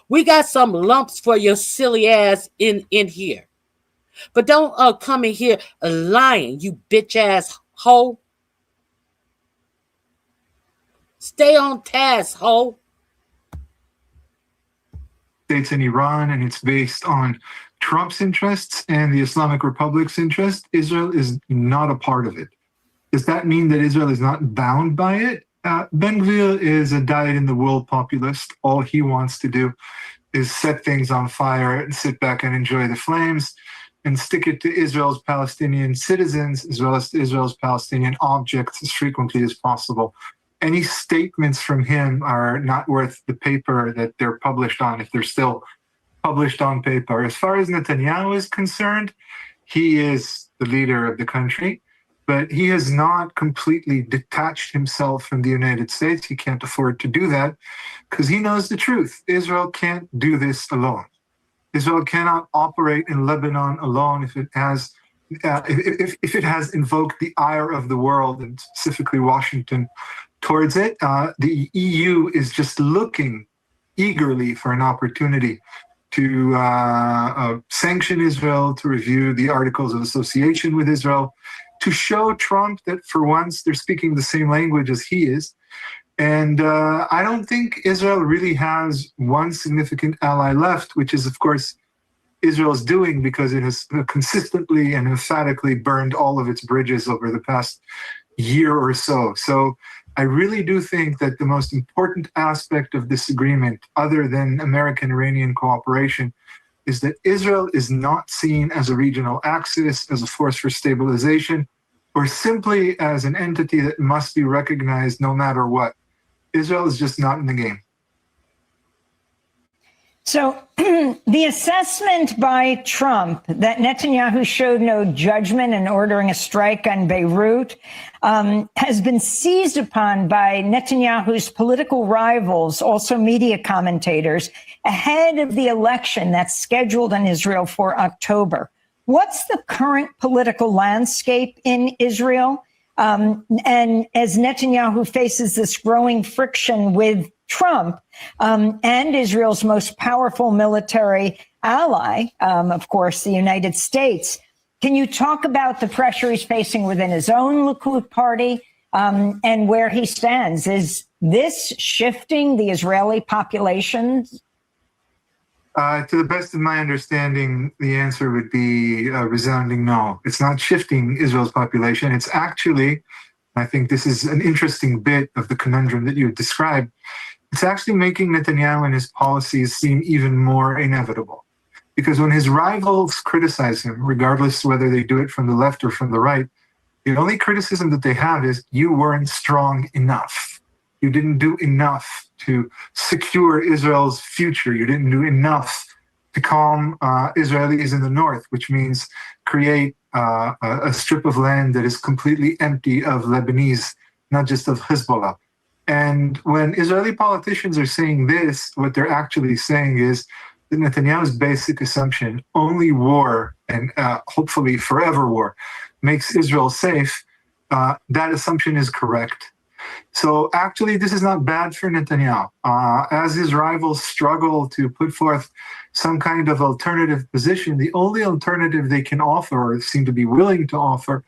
We got some lumps for your silly ass in here. But don't come in here lying, you bitch ass hoe. Stay on task, hoe. States in Iran, and it's based on Trump's interests and the Islamic Republic's interest. Israel is not a part of it. Does that mean that Israel is not bound by it? Ben-Gvir is a dyed-in-the-wool populist. All he wants to do is set things on fire and sit back and enjoy the flames, and stick it to Israel's Palestinian citizens as well as Israel's Palestinian objects as frequently as possible. Any statements from him are not worth the paper that they're published on, if they're still published on paper. As far as Netanyahu is concerned, he is the leader of the country, but he has not completely detached himself from the United States. He can't afford to do that because he knows the truth. Israel can't do this alone. Israel cannot operate in Lebanon alone if it has invoked the ire of the world, and specifically Washington, towards it. The EU is just looking eagerly for an opportunity to sanction Israel, to review the Articles of Association with Israel, to show Trump that for once they're speaking the same language as he is. And I don't think Israel really has one significant ally left, which is, of course, Israel's doing, because it has consistently and emphatically burned all of its bridges over the past year or so. So I really do think that the most important aspect of this agreement, other than American-Iranian cooperation, is that Israel is not seen as a regional axis, as a force for stabilization, or simply as an entity that must be recognized no matter what. Israel is just not in the game. So the assessment by Trump that Netanyahu showed no judgment in ordering a strike on Beirut has been seized upon by Netanyahu's political rivals, also media commentators, ahead of the election that's scheduled in Israel for October. What's the current political landscape in Israel? And as Netanyahu faces this growing friction with Trump and Israel's most powerful military ally, of course, the United States, can you talk about the pressure he's facing within his own Likud party and where he stands? Is this shifting the Israeli population? To the best of my understanding, the answer would be a resounding no. It's not shifting Israel's population. It's actually, I think this is an interesting bit of the conundrum that you've described, it's actually making Netanyahu and his policies seem even more inevitable. Because when his rivals criticize him, regardless whether they do it from the left or from the right, the only criticism that they have is you weren't strong enough. You didn't do enough to secure Israel's future. You didn't do enough to calm Israelis in the north, which means create a strip of land that is completely empty of Lebanese, not just of Hezbollah. And when Israeli politicians are saying this, what they're actually saying is that Netanyahu's basic assumption, only war and hopefully forever war, makes Israel safe. That assumption is correct. So actually, this is not bad for Netanyahu. As his rivals struggle to put forth some kind of alternative position, the only alternative they can offer, or seem to be willing to offer,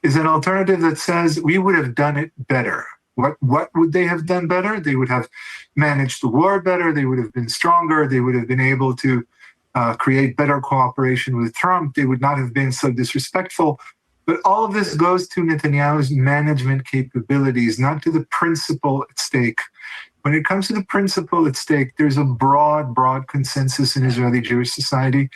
is an alternative that says we would have done it better. What would they have done better? They would have managed the war better. They would have been stronger. They would have been able to create better cooperation with Trump. They would not have been so disrespectful. But all of this goes to Netanyahu's management capabilities, not to the principle at stake. When it comes to the principle at stake, there's a broad consensus in Israeli Jewish society,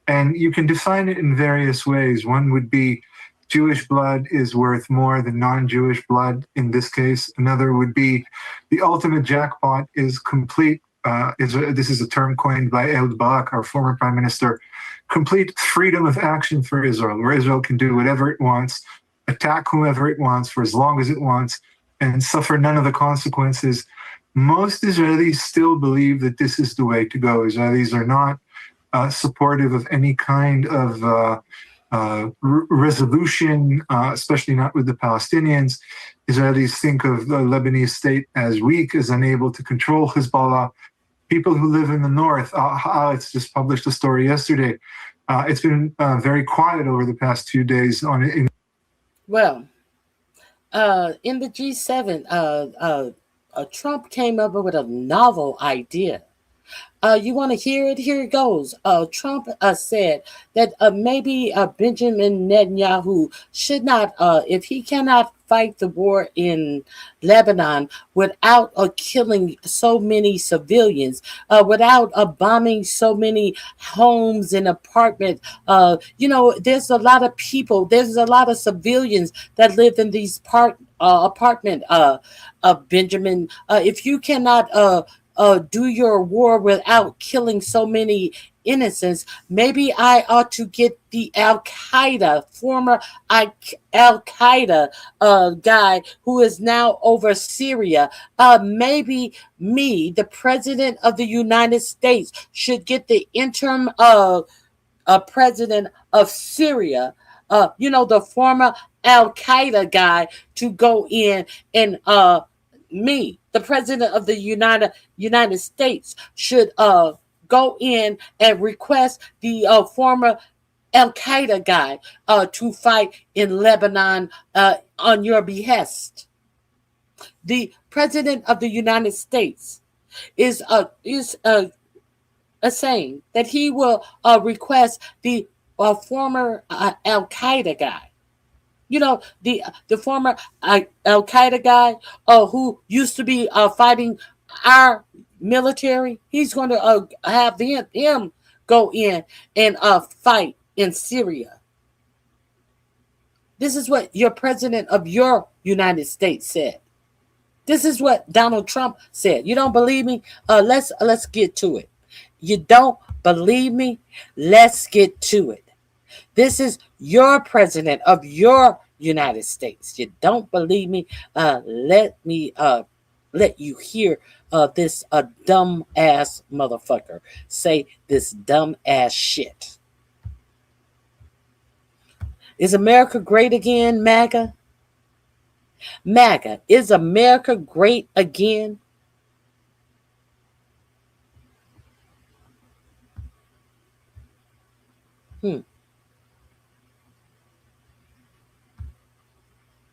and you can define it in various ways. One would be Jewish blood is worth more than non-Jewish blood in this case. Another would be the ultimate jackpot is complete. This is a term coined by Ehud Barak, our former prime minister, complete freedom of action for Israel, where Israel can do whatever it wants, attack whomever it wants for as long as it wants, and suffer none of the consequences. Most Israelis still believe that this is the way to go. Israelis are not supportive of any kind of resolution, especially not with the Palestinians. Israelis think of the Lebanese state as weak, as unable to control Hezbollah. People who live in the north, Haaretz just published a story yesterday. It's been very quiet over the past few days on it. Well, in the G7, Trump came up with a novel idea. You want to hear it? Here it goes. Trump said that maybe Benjamin Netanyahu should not, if he cannot fight the war in Lebanon without killing so many civilians, without bombing so many homes and apartments. There's a lot of people, there's a lot of civilians that live in these apartment of Benjamin. If you cannot do your war without killing so many innocents, maybe I ought to get the former Al Qaeda guy who is now over Syria. Maybe me, the president of the United States, should get the interim president of Syria, the former Al Qaeda guy, to go in and me, the president of the United States, should go in and request the former Al Qaeda guy to fight in Lebanon on your behest. The president of the United States is saying that he will request the former Al Qaeda guy. The former Al Qaeda guy who used to be fighting our military. He's going to have him go in and fight in Syria. This is what your president of your United States said. This is what Donald Trump said. You don't believe me? Let's get to it. You don't believe me? Let's get to it. This is your president of your United States. You don't believe me? Let me let you hear this dumb ass motherfucker say this dumb ass shit. Is America great again, MAGA? MAGA, is America great again?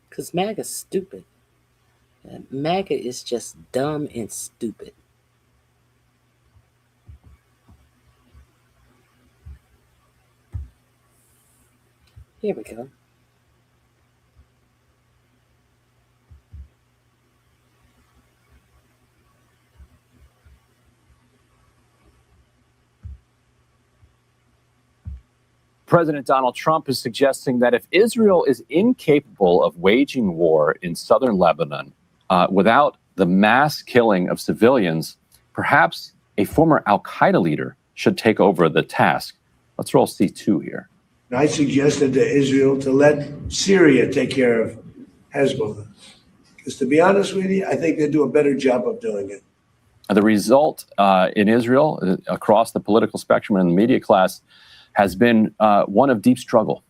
Because MAGA's stupid. MAGA is just dumb and stupid. Here we go. President Donald Trump is suggesting that if Israel is incapable of waging war in southern Lebanon without the mass killing of civilians, perhaps a former Al-Qaeda leader should take over the task. Let's roll C2 here. I suggested to Israel to let Syria take care of Hezbollah. Because to be honest with you, I think they do a better job of doing it. The result in Israel, across the political spectrum and the media class, has been one of deep struggle.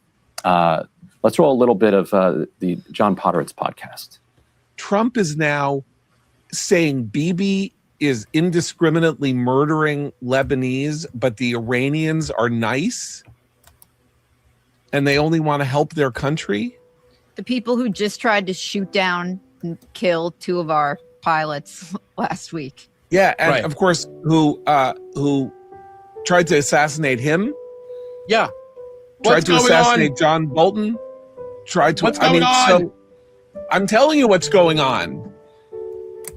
Let's roll a little bit of the John Podhoretz podcast. Trump is now saying Bibi is indiscriminately murdering Lebanese, but the Iranians are nice and they only want to help their country. The people who just tried to shoot down and kill 2 of our pilots last week. Yeah, and of course, who tried to assassinate him. Yeah. Tried to assassinate John Bolton. Tried to. What's going on? So I'm telling you what's going on.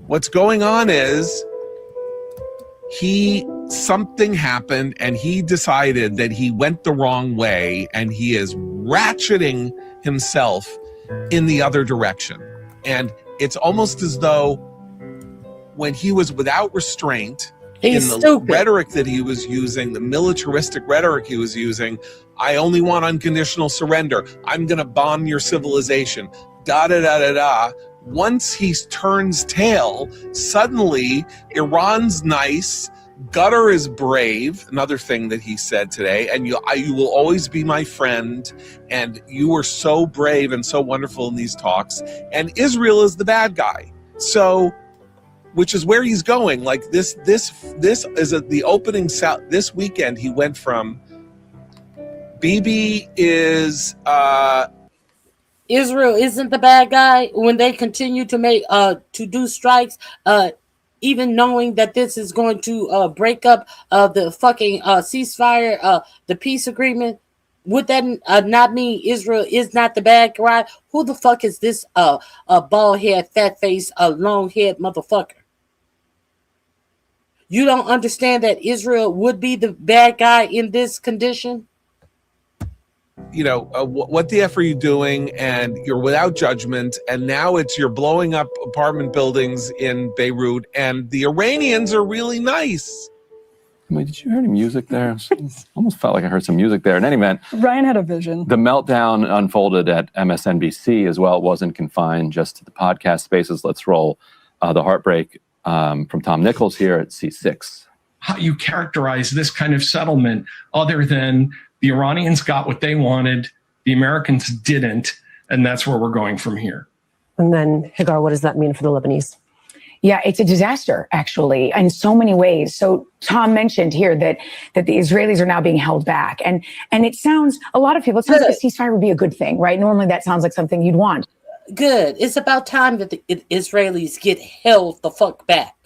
What's going on is something happened and he decided that he went the wrong way and he is ratcheting himself in the other direction. And it's almost as though when he was without restraint, He's in the stupid. rhetoric that he was using, the militaristic rhetoric he was using, I only want unconditional surrender. I'm going to bomb your civilization. Da-da-da-da-da. Once he turns tail, suddenly Iran's nice, Qatar is brave, another thing that he said today, and you will always be my friend, and you were so brave and so wonderful in these talks, and Israel is the bad guy. So, which is where he's going. Like this is the opening this weekend. He went from Bibi is Israel isn't the bad guy when they continue to make to do strikes, even knowing that this is going to break up the fucking ceasefire, the peace agreement. Would that not mean Israel is not the bad guy? Who the fuck is this bald head, fat face, long head motherfucker? You don't understand that Israel would be the bad guy in this condition? What the F are you doing? And you're without judgment. And now you're blowing up apartment buildings in Beirut. And the Iranians are really nice. I mean, did you hear any music there? Almost felt like I heard some music there. In any event, Ryan had a vision. The meltdown unfolded at MSNBC as well. It wasn't confined just to the podcast spaces. Let's roll the heartbreak from Tom Nichols here at C6. How you characterize this kind of settlement other than the Iranians got what they wanted, the Americans didn't, and that's where we're going from here. And then, Hagar, what does that mean for the Lebanese? Yeah, it's a disaster, actually, in so many ways. So Tom mentioned here that the Israelis are now being held back. And it sounds, a lot of people, it sounds like a ceasefire would be a good thing, right? Normally that sounds like something you'd want. Good. It's about time that the Israelis get held the fuck back.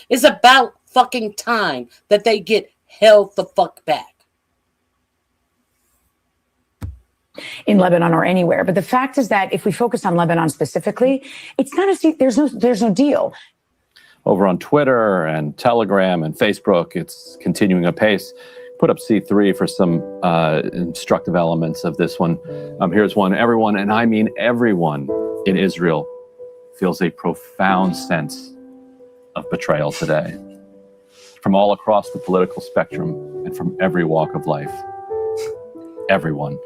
It's about fucking time that they get held the fuck back. In Lebanon or anywhere. But the fact is that if we focus on Lebanon specifically, it's not there's no deal. Over on Twitter and Telegram and Facebook, it's continuing apace. Put up C3 for some instructive elements of this one. Here's one. Everyone, and I mean everyone in Israel, feels a profound sense of betrayal today. From all across the political spectrum and from every walk of life. Everyone.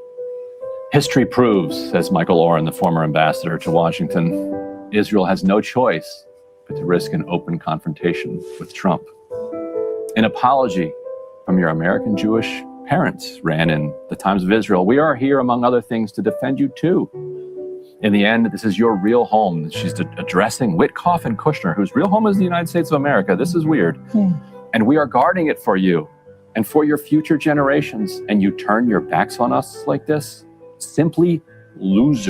History proves, says Michael Oren, the former ambassador to Washington, Israel has no choice but to risk an open confrontation with Trump. An apology from your American Jewish parents ran in the Times of Israel. We are here, among other things, to defend you too. In the end, this is your real home. She's addressing Witkoff and Kushner, whose real home is the United States of America. This is weird. And we are guarding it for you and for your future generations. And you turn your backs on us like this? Simply loser.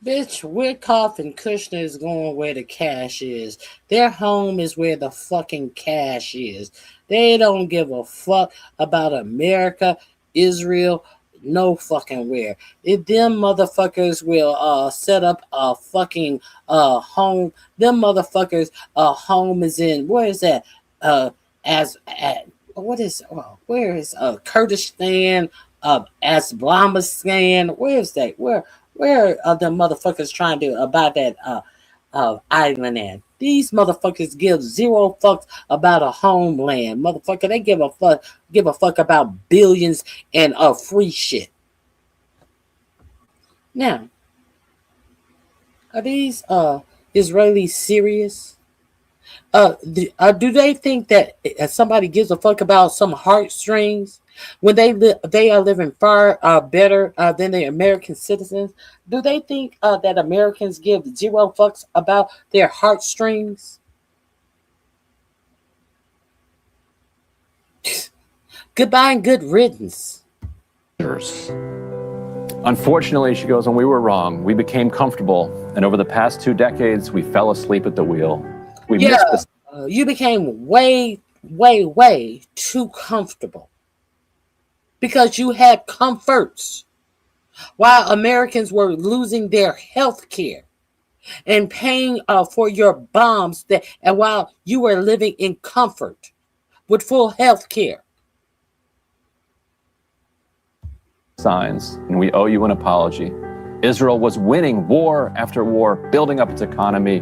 Bitch, Witkoff and Kushner is going where the cash is. Their home is where the fucking cash is. They don't give a fuck about America, Israel, no fucking where. If them motherfuckers will set up a fucking home, them motherfuckers home is in, where is that? Where is Kurdistan? Afghanistan. Where's that? Where are the motherfuckers trying to buy that island at? These motherfuckers give zero fucks about a homeland. Motherfucker, they give a fuck about billions and free shit. Now, are these Israelis serious? Do they think that somebody gives a fuck about some heartstrings when they are living far better than the American citizens? Do they think that Americans give zero fucks about their heartstrings? Goodbye and good riddance. Unfortunately, she goes, and we were wrong. We became comfortable, and over the past 2 decades, we fell asleep at the wheel. We missed the you became way, way, way too comfortable because you had comforts while Americans were losing their health care and paying for your bombs and while you were living in comfort with full health care. signs, and we owe you an apology. Israel was winning war after war, building up its economy,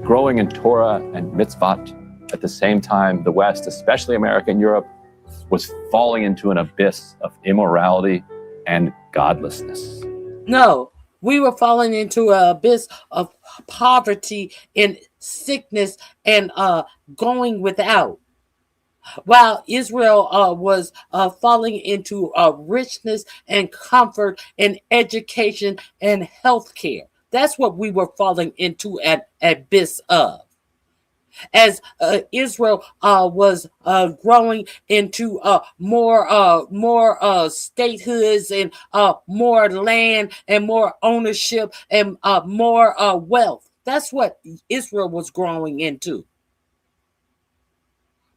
growing in Torah and mitzvot. At the same time, the West, especially America and Europe, was falling into an abyss of immorality and godlessness. No, we were falling into an abyss of poverty and sickness and going without. While Israel was falling into richness and comfort and education and health care. That's what we were falling into an abyss of. As Israel was growing into more statehoods and more land and more ownership and more wealth. That's what Israel was growing into.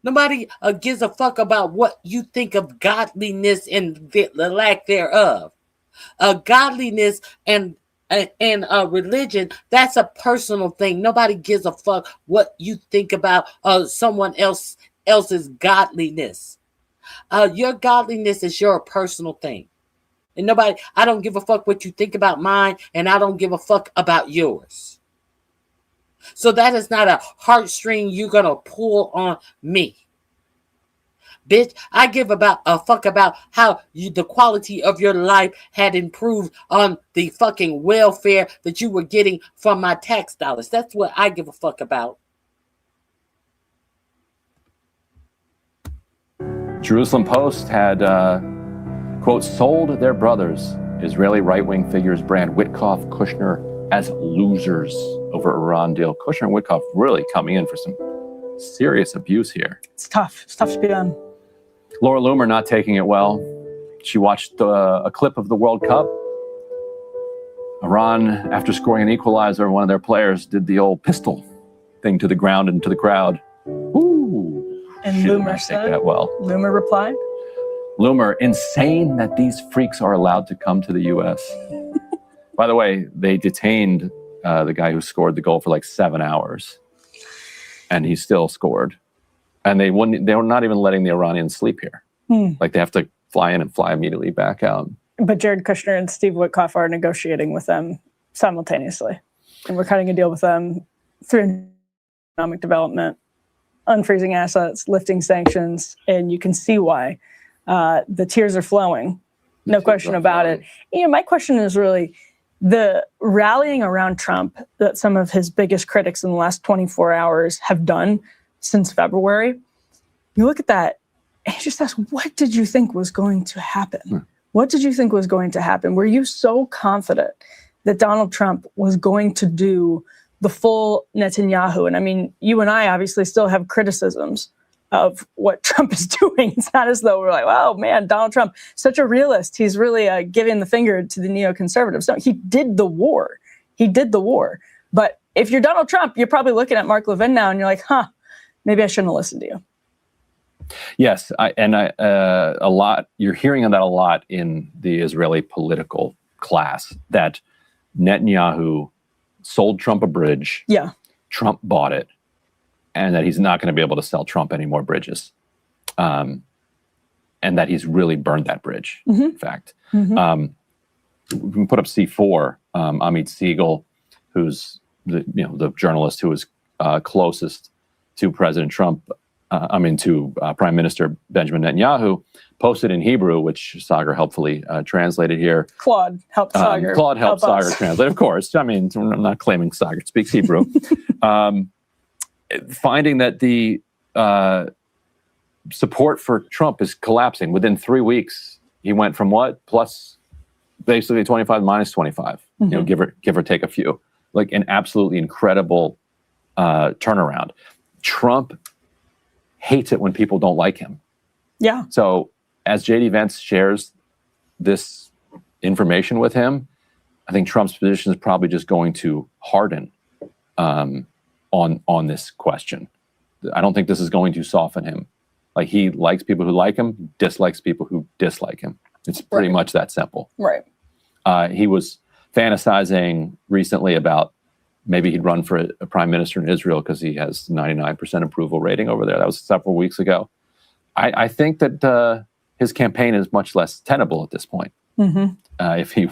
Nobody gives a fuck about what you think of godliness and the lack thereof. Godliness and religion, that's a personal thing. Nobody gives a fuck what you think about someone else's godliness. Your godliness is your personal thing. And I don't give a fuck what you think about mine, and I don't give a fuck about yours. So that is not a heartstring you're gonna pull on me. Bitch, I give a fuck about how the quality of your life had improved on the fucking welfare that you were getting from my tax dollars. That's what I give a fuck about. Jerusalem Post had, quote, sold their brothers, Israeli right-wing figures brand Witkoff, Kushner as losers over Iran deal. Kushner and Witkoff really coming in for some serious abuse here. It's tough. It's tough to be done. Laura Loomer not taking it well. She watched a clip of the World Cup. Iran, after scoring an equalizer, one of their players did the old pistol thing to the ground and to the crowd. Ooh. And Loomer said, Loomer replied? Loomer, insane that these freaks are allowed to come to the U.S. By the way, they detained the guy who scored the goal for like 7 hours. And he still scored. And they were not even letting the Iranians sleep here. Like they have to fly in and fly immediately back out. But Jared Kushner and Steve Witkoff are negotiating with them simultaneously. And we're cutting a deal with them through economic development, unfreezing assets, lifting sanctions, and you can see why the tears are flowing. No question about it. You know, my question is really the rallying around Trump that some of his biggest critics in the last 24 hours have done since February. You look at that and you just ask, what did you think was going to happen? What did you think was going to happen? Were you so confident that Donald Trump was going to do the full Netanyahu? And I mean, you and I obviously still have criticisms of what Trump is doing. It's not as though we're like, oh man, Donald Trump, such a realist. He's really giving the finger to the neoconservatives. No, he did the war. He did the war. But if you're Donald Trump, you're probably looking at Mark Levin now and you're like, maybe I shouldn't have listened to you. Yes, a lot. You're hearing that a lot in the Israeli political class, that Netanyahu sold Trump a bridge. Yeah. Trump bought it, and that he's not going to be able to sell Trump any more bridges. and that he's really burned that bridge. Mhm. In fact, Mhm. we can put up C4. Amit Siegel, who's the journalist who was closest to President Trump, to Prime Minister Benjamin Netanyahu, posted in Hebrew, which Sagar helpfully translated here. Claude helped Sagar. Claude helped help Sagar us. translate, of course. I mean, I'm not claiming Sagar speaks Hebrew. Finding that the support for Trump is collapsing. Within 3 weeks, he went from what? Plus basically 25 minus 25, give or take a few. Like an absolutely incredible turnaround. Trump hates it when people don't like him. Yeah. So as JD Vance shares this information with him, I think Trump's position is probably just going to harden on this question. I don't think this is going to soften him. Like, he likes people who like him, dislikes people who dislike him. It's pretty much that simple. Right. He was fantasizing recently about maybe he'd run for a prime minister in Israel because he has 99% approval rating over there. That was several weeks ago. I think that his campaign is much less tenable at this point. If he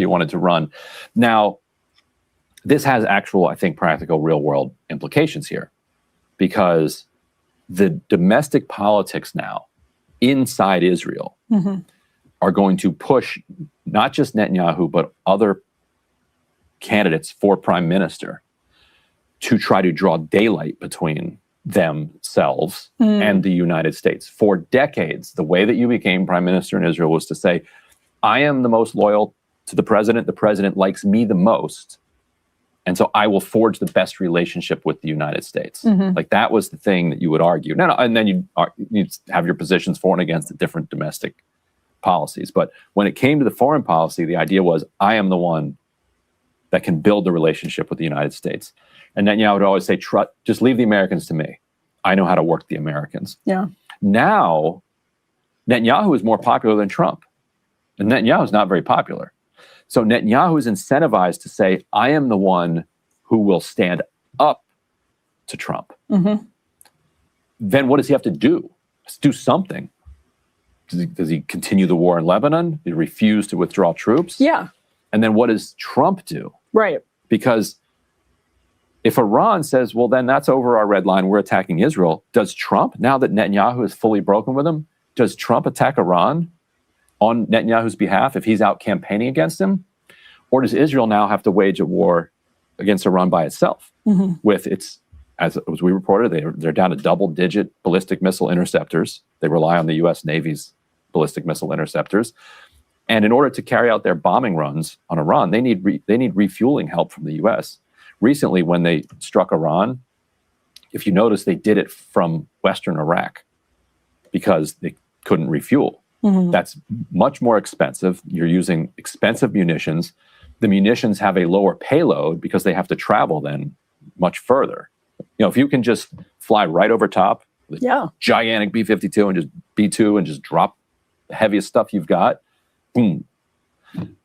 wanted to run. Now, this has actual, I think, practical real world implications here, because the domestic politics now inside Israel are going to push not just Netanyahu, but other candidates for prime minister to try to draw daylight between themselves and the United States. For decades, the way that you became prime minister in Israel was to say, I am the most loyal to the president likes me the most, and so I will forge the best relationship with the United States. Like, that was the thing that you would argue. And then you'd have your positions for and against the different domestic policies. But when it came to the foreign policy, the idea was, I am the one that can build the relationship with the United States. And Netanyahu would always say, just leave the Americans to me. I know how to work the Americans. Yeah. Now, Netanyahu is more popular than Trump. And Netanyahu is not very popular. So Netanyahu is incentivized to say, I am the one who will stand up to Trump. Then what does he have to do? Let's do something. Does he continue the war in Lebanon? Does he refuse to withdraw troops? Yeah. And then what does Trump do? Right. Because if Iran says, well, then that's over our red line, we're attacking Israel, does Trump, now that Netanyahu is fully broken with him, does Trump attack Iran on Netanyahu's behalf if he's out campaigning against him? Or does Israel now have to wage a war against Iran by itself? With its, as we reported, they're down to double-digit ballistic missile interceptors. They rely on the U.S. Navy's ballistic missile interceptors. And in order to carry out their bombing runs on Iran, they need refueling help from the U.S. Recently, when they struck Iran, if you notice, they did it from Western Iraq because they couldn't refuel. That's much more expensive. You're using expensive munitions. The munitions have a lower payload because they have to travel then much further. If you can just fly right over top with gigantic B-52 and just B-2 and just drop the heaviest stuff you've got, boom,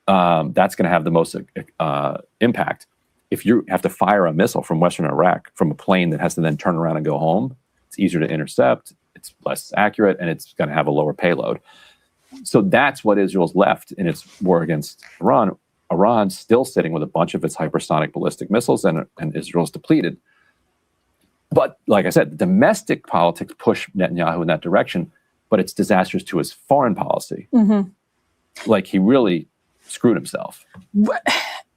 that's going to have the most impact. If you have to fire a missile from Western Iraq from a plane that has to then turn around and go home, it's easier to intercept, it's less accurate, and it's going to have a lower payload. So that's what Israel's left in its war against Iran. Iran's still sitting with a bunch of its hypersonic ballistic missiles, and Israel's depleted. But like I said, domestic politics push Netanyahu in that direction, but it's disastrous to his foreign policy. Like, he really screwed himself.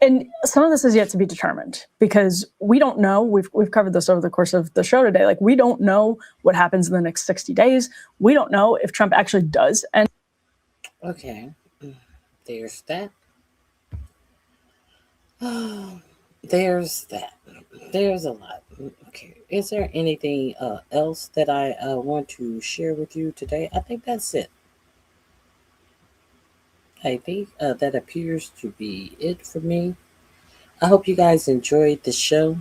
And some of this is yet to be determined, because we don't know. We've covered this over the course of the show today. Like, we don't know what happens in the next 60 days. We don't know if Trump actually does. And okay, there's that. There's that. There's a lot. Okay, is there anything else that I want to share with you today? I think that's it. I think that appears to be it for me. I hope you guys enjoyed the show.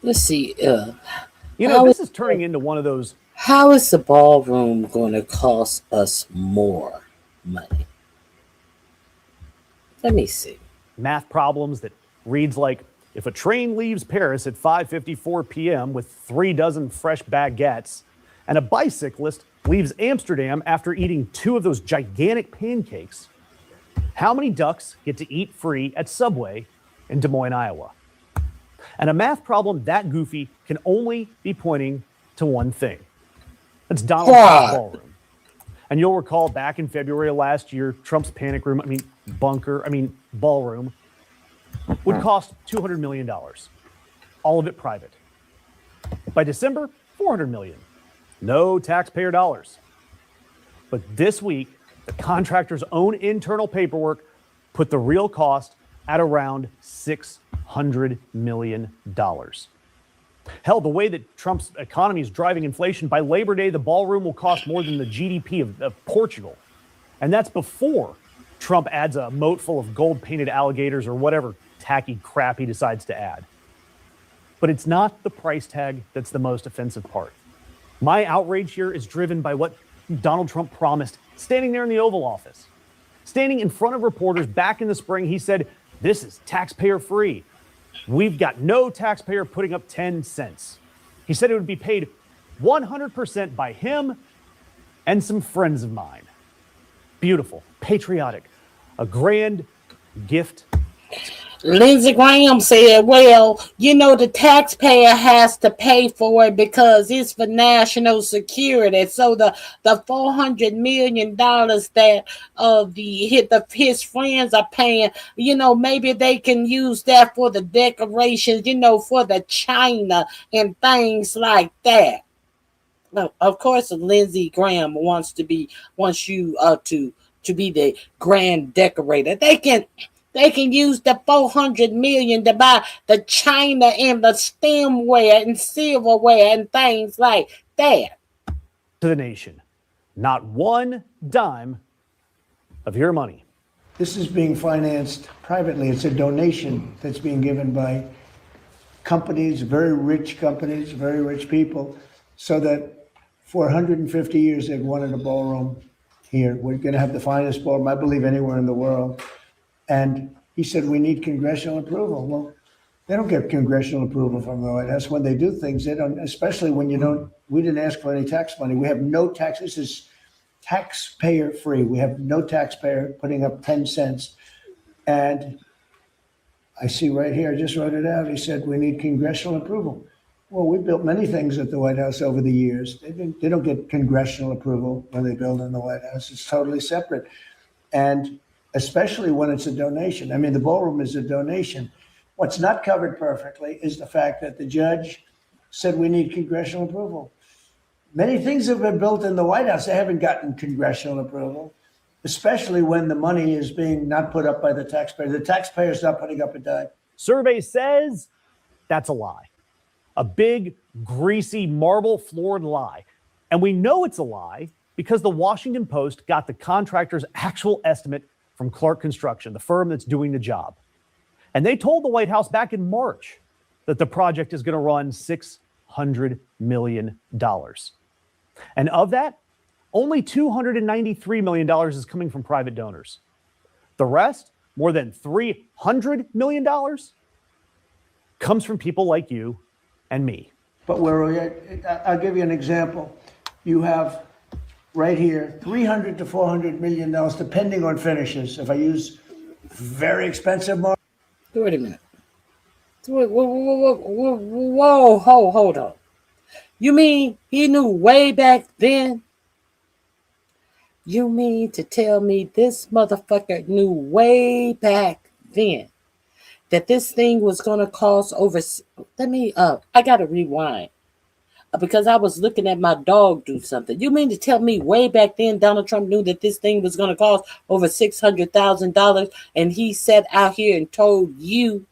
Let's see. This is turning into one of those. How is the ballroom going to cost us more money? Let me see. Math problems that reads like If a train leaves Paris at 5:54 p.m. with 3 dozen fresh baguettes, and a bicyclist leaves Amsterdam after eating 2 of those gigantic pancakes, how many ducks get to eat free at Subway in Des Moines, Iowa? And a math problem that goofy can only be pointing to one thing. That's Donald Trump's ballroom. And you'll recall back in February of last year, Trump's ballroom would cost $200 million. All of it private. By December, $400 million. No taxpayer dollars. But this week, the contractor's own internal paperwork put the real cost at around $600 million. Hell, the way that Trump's economy is driving inflation, by Labor Day, the ballroom will cost more than the GDP of Portugal. And that's before Trump adds a moat full of gold-painted alligators or whatever tacky crap he decides to add. But it's not the price tag that's the most offensive part. My outrage here is driven by what Donald Trump promised standing there in the Oval Office. Standing in front of reporters back in the spring, he said, "This is taxpayer-free. We've got no taxpayer putting up 10 cents. He said it would be paid 100% by him and some friends of mine. Beautiful, patriotic, a grand gift. Lindsey Graham said, well, you know, the taxpayer has to pay for it because it's for national security. So the $400 million that his friends are paying, you know, maybe they can use that for the decorations, you know, for the china and things like that. Well, of course, Lindsey Graham wants you to be the grand decorator. They can use the $400 million to buy the china and the stemware and silverware and things like that. To the nation, not one dime of your money. This is being financed privately. It's a donation that's being given by companies, very rich people, so that for 150 years they've wanted a ballroom here. We're going to have the finest ballroom, I believe, anywhere in the world. And he said, we need congressional approval. Well, they don't get congressional approval from the White House when they do things. They don't, especially when we didn't ask for any tax money. We have no tax. This is taxpayer free. We have no taxpayer putting up 10 cents. And I see right here, I just wrote it out. He said, we need congressional approval. Well, we built many things at the White House over the years. They don't get congressional approval when they build in the White House. It's totally separate. And especially when it's a donation. I mean, the ballroom is a donation. What's not covered perfectly is the fact that the judge said we need congressional approval. Many things have been built in the White House. They haven't gotten congressional approval, especially when the money is being not put up by the taxpayer. The taxpayer's not putting up a dime. Survey says that's a lie. A big, greasy, marble-floored lie. And we know it's a lie because the Washington Post got the contractor's actual estimate from Clark Construction, the firm that's doing the job. And they told the White House back in March that the project is going to run $600 million. And of that, only $293 million is coming from private donors. The rest, more than $300 million, comes from people like you and me. But I'll give you an example. You have right here, $300 to $400 million, depending on finishes. If I use very expensive marble. Wait a minute. Whoa, hold on. You mean he knew way back then? You mean to tell me this motherfucker knew way back then that this thing was going to cost over... I got to rewind. Because I was looking at my dog do something. You mean to tell me way back then Donald Trump knew that this thing was going to cost over $600,000 and he sat out here and told you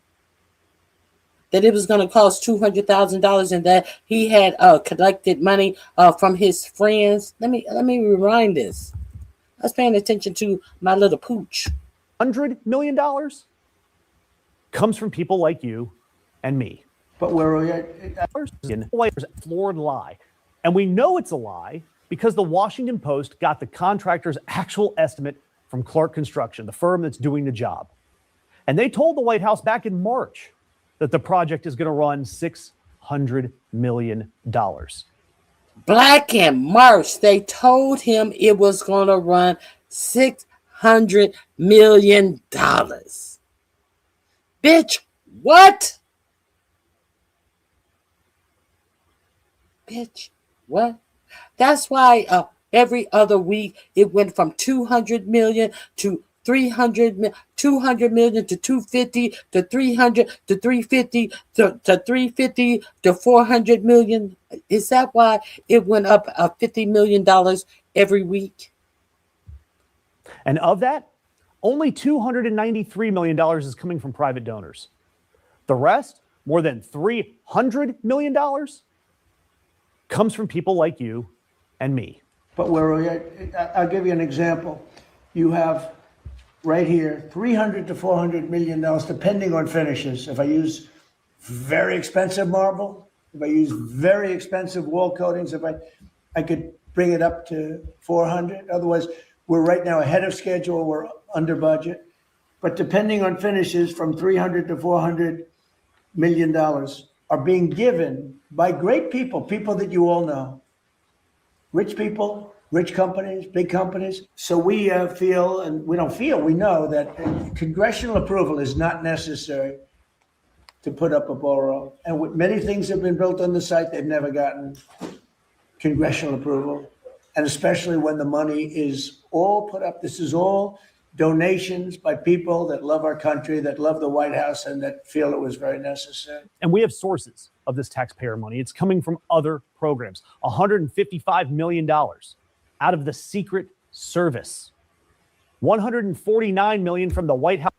that it was going to cost $200,000 and that he had collected money from his friends? Let me rewind this. I was paying attention to my little pooch. $100 million comes from people like you and me. But floored lie. And we know it's a lie because the Washington Post got the contractor's actual estimate from Clark Construction, the firm that's doing the job. And they told the White House back in March that the project is going to run $600 million. Black and March, they told him it was going to run $600 million. Bitch, what? Bitch, what? That's why every other week it went from 200 million to 300, 200 million to 250 to 300 to 350 to 350 to 400 million. Is that why it went up $50 million every week? And of that, only $293 million is coming from private donors. The rest, more than $300 million, comes from people like you and me. But I'll give you an example. You have right here, $300 to $400 million, depending on finishes. If I use very expensive marble, if I use very expensive wall coatings, I could bring it up to 400. Otherwise, we're right now ahead of schedule. We're under budget. But depending on finishes, from $300 to $400 million are being given by great people, people that you all know, rich people, rich companies, big companies. So we feel, and we don't feel, we know that congressional approval is not necessary to put up a ballroom. And with many things have been built on the site, they've never gotten congressional approval. And especially when the money is all put up, this is all donations by people that love our country, that love the White House, and that feel it was very necessary. And we have sources of this taxpayer money. It's coming from other programs. $155 million out of the Secret Service. $149 million from the White House.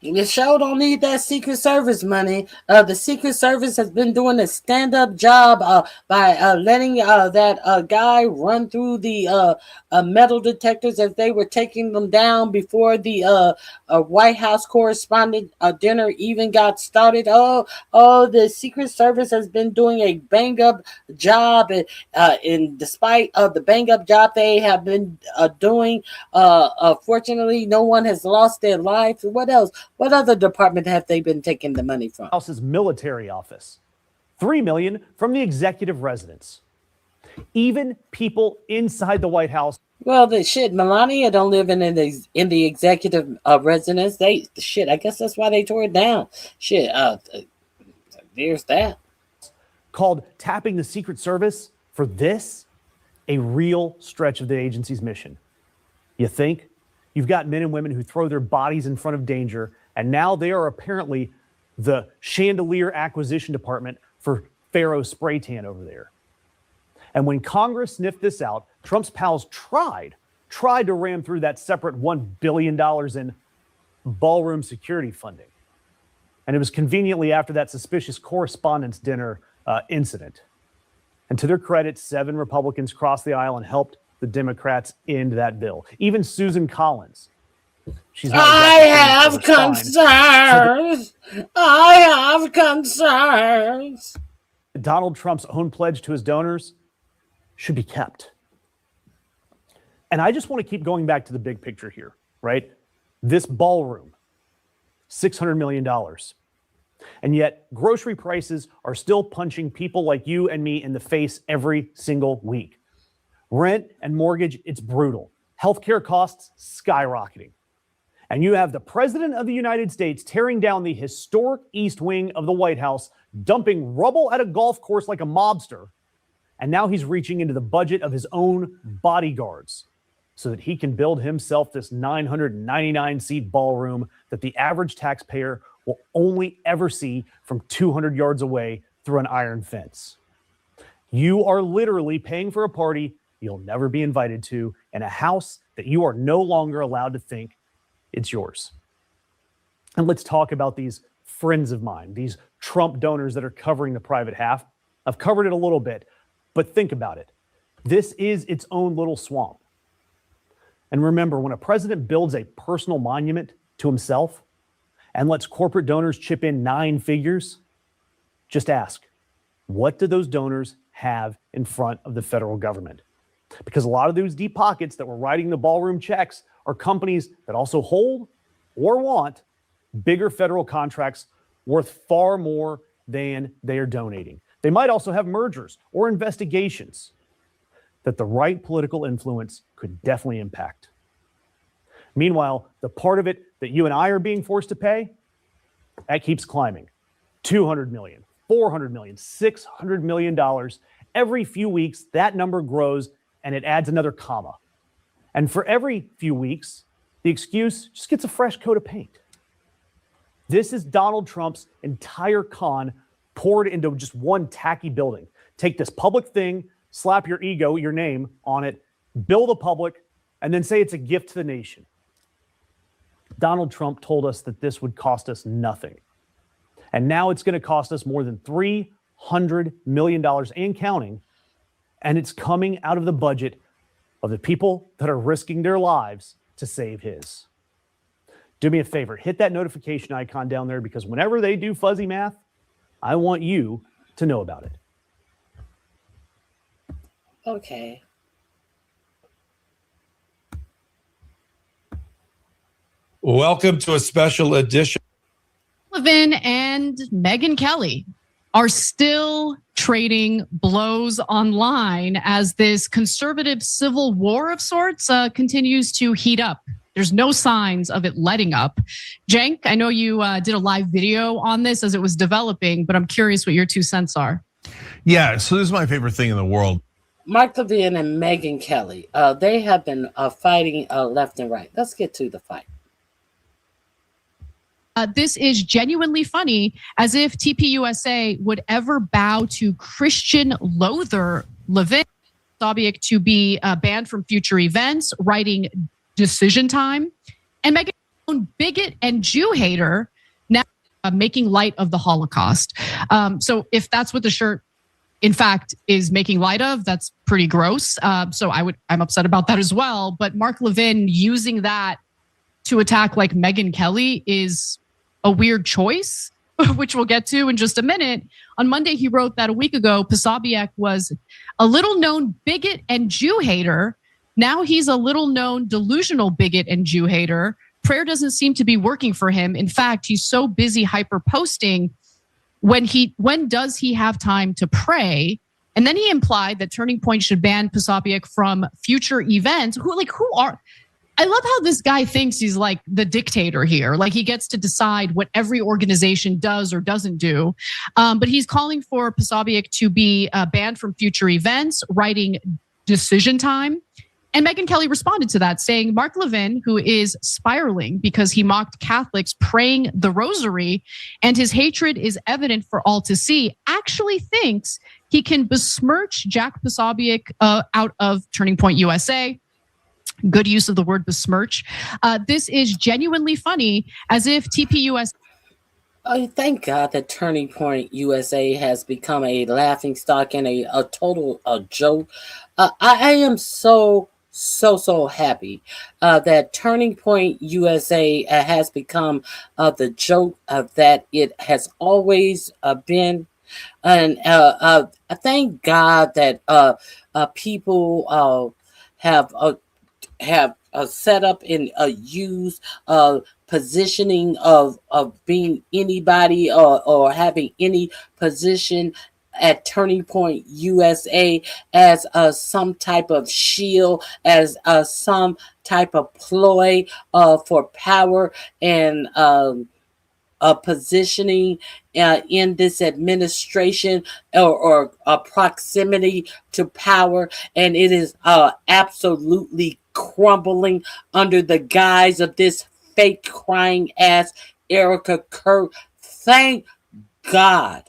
You sure don't need that Secret Service money. The Secret Service has been doing a stand-up job by letting that guy run through the metal detectors as they were taking them down before the White House correspondent dinner even got started. Oh, the Secret Service has been doing a bang-up job, and despite the bang-up job they have been doing, fortunately, no one has lost their life. What else? What other department have they been taking the money from? House's military office. $3 million from the executive residence. Even people inside the White House. Well, the shit, Melania don't live in the executive residence. I guess that's why they tore it down. Shit, there's that. Called tapping the Secret Service for this, a real stretch of the agency's mission. You think? You've got men and women who throw their bodies in front of danger, and now they are apparently the chandelier acquisition department for Pharaoh spray tan over there. And when Congress sniffed this out, Trump's pals tried to ram through that separate $1 billion in ballroom security funding. And it was conveniently after that suspicious correspondence dinner incident. And to their credit, 7 Republicans crossed the aisle and helped the Democrats end that bill. Even Susan Collins. I have concerns. I have concerns. Donald Trump's own pledge to his donors should be kept. And I just want to keep going back to the big picture here, right? This ballroom, $600 million. And yet grocery prices are still punching people like you and me in the face every single week. Rent and mortgage, it's brutal. Healthcare costs skyrocketing. And you have the President of the United States tearing down the historic East Wing of the White House, dumping rubble at a golf course like a mobster. And now he's reaching into the budget of his own bodyguards so that he can build himself this 999-seat ballroom that the average taxpayer will only ever see from 200 yards away through an iron fence. You are literally paying for a party you'll never be invited to in a house that you are no longer allowed to think it's yours. And let's talk about these friends of mine, these Trump donors that are covering the private half. I've covered it a little bit, but think about it. This is its own little swamp. And remember, when a president builds a personal monument to himself and lets corporate donors chip in 9 figures, just ask, what do those donors have in front of the federal government? Because a lot of those deep pockets that were writing the ballroom checks are companies that also hold or want bigger federal contracts worth far more than they are donating. They might also have mergers or investigations that the right political influence could definitely impact. Meanwhile, the part of it that you and I are being forced to pay, that keeps climbing. $200 million, $400 million, $600 million. Every few weeks, that number grows and it adds another comma. And for every few weeks, the excuse just gets a fresh coat of paint. This is Donald Trump's entire con poured into just one tacky building. Take this public thing, slap your ego, your name on it, bill the public, and then say it's a gift to the nation. Donald Trump told us that this would cost us nothing. And now it's going to cost us more than $300 million and counting. And it's coming out of the budget of the people that are risking their lives to save his. Do me a favor, hit that notification icon down there, because whenever they do fuzzy math, I want you to know about it. Okay. Welcome to a special edition. Levin and Megyn Kelly are still trading blows online as this conservative civil war of sorts continues to heat up. There's no signs of it letting up. Cenk, I know you did a live video on this as it was developing, but I'm curious what your 2 cents are. Yeah, so this is my favorite thing in the world. Mark Levin and Megyn Kelly, they have been fighting left and right. Let's get to the fight. This is genuinely funny, as if TPUSA would ever bow to Christian loather Levin Sobiek to be banned from future events, writing Decision Time, and Megyn, bigot and Jew hater, now making light of the Holocaust. So if that's what the shirt, in fact, is making light of, that's pretty gross. So I'm upset about that as well. But Mark Levin using that to attack like Megyn Kelly is a weird choice, which we'll get to in just a minute. On Monday, he wrote that a week ago, Posobiec was a little known bigot and Jew hater. Now he's a little known delusional bigot and Jew hater. Prayer doesn't seem to be working for him. In fact, he's so busy hyper posting. When does he have time to pray? And then he implied that Turning Point should ban Posobiec from future events. I love how this guy thinks he's like the dictator here. Like he gets to decide what every organization does or doesn't do. But he's calling for Posobiec to be banned from future events, writing Decision Time. And Megyn Kelly responded to that, saying Mark Levin, who is spiraling because he mocked Catholics praying the rosary and his hatred is evident for all to see, actually thinks he can besmirch Jack Posobiec out of Turning Point USA. Good use of the word besmirch. This is genuinely funny, as if TPUS. Oh, thank God that Turning Point USA has become a laughingstock and a total joke. I am so happy that Turning Point USA has become the joke that it has always been. And I thank God that people have set up and used positioning of being anybody or having any position at Turning Point USA as some type of shield, as some type of ploy for power and positioning in this administration or proximity to power. And it is absolutely crumbling under the guise of this fake crying ass Erica Kirk. Thank God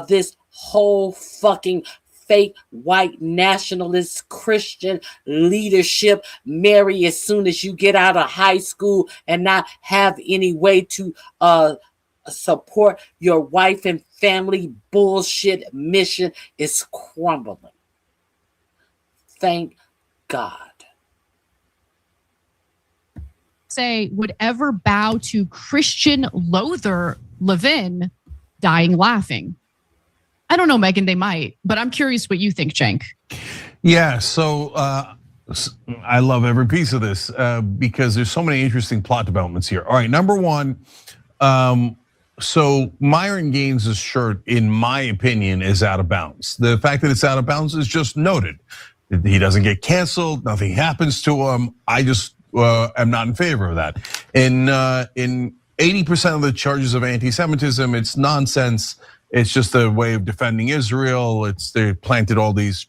this whole fucking fake white nationalist Christian leadership marry as soon as you get out of high school and not have any way to support your wife and family bullshit mission is crumbling. Thank God. Say would ever bow to Christian loather Levin, dying laughing. I don't know, Megyn, they might, but I'm curious what you think, Cenk. Yeah, so I love every piece of this because there's so many interesting plot developments here. All right, number one, So Myron Gaines' shirt, in my opinion, is out of bounds. The fact that it's out of bounds is just noted. He doesn't get canceled. Nothing happens to him. I just am not in favor of that. In 80% of the charges of anti-Semitism, it's nonsense. It's just a way of defending Israel. They planted all these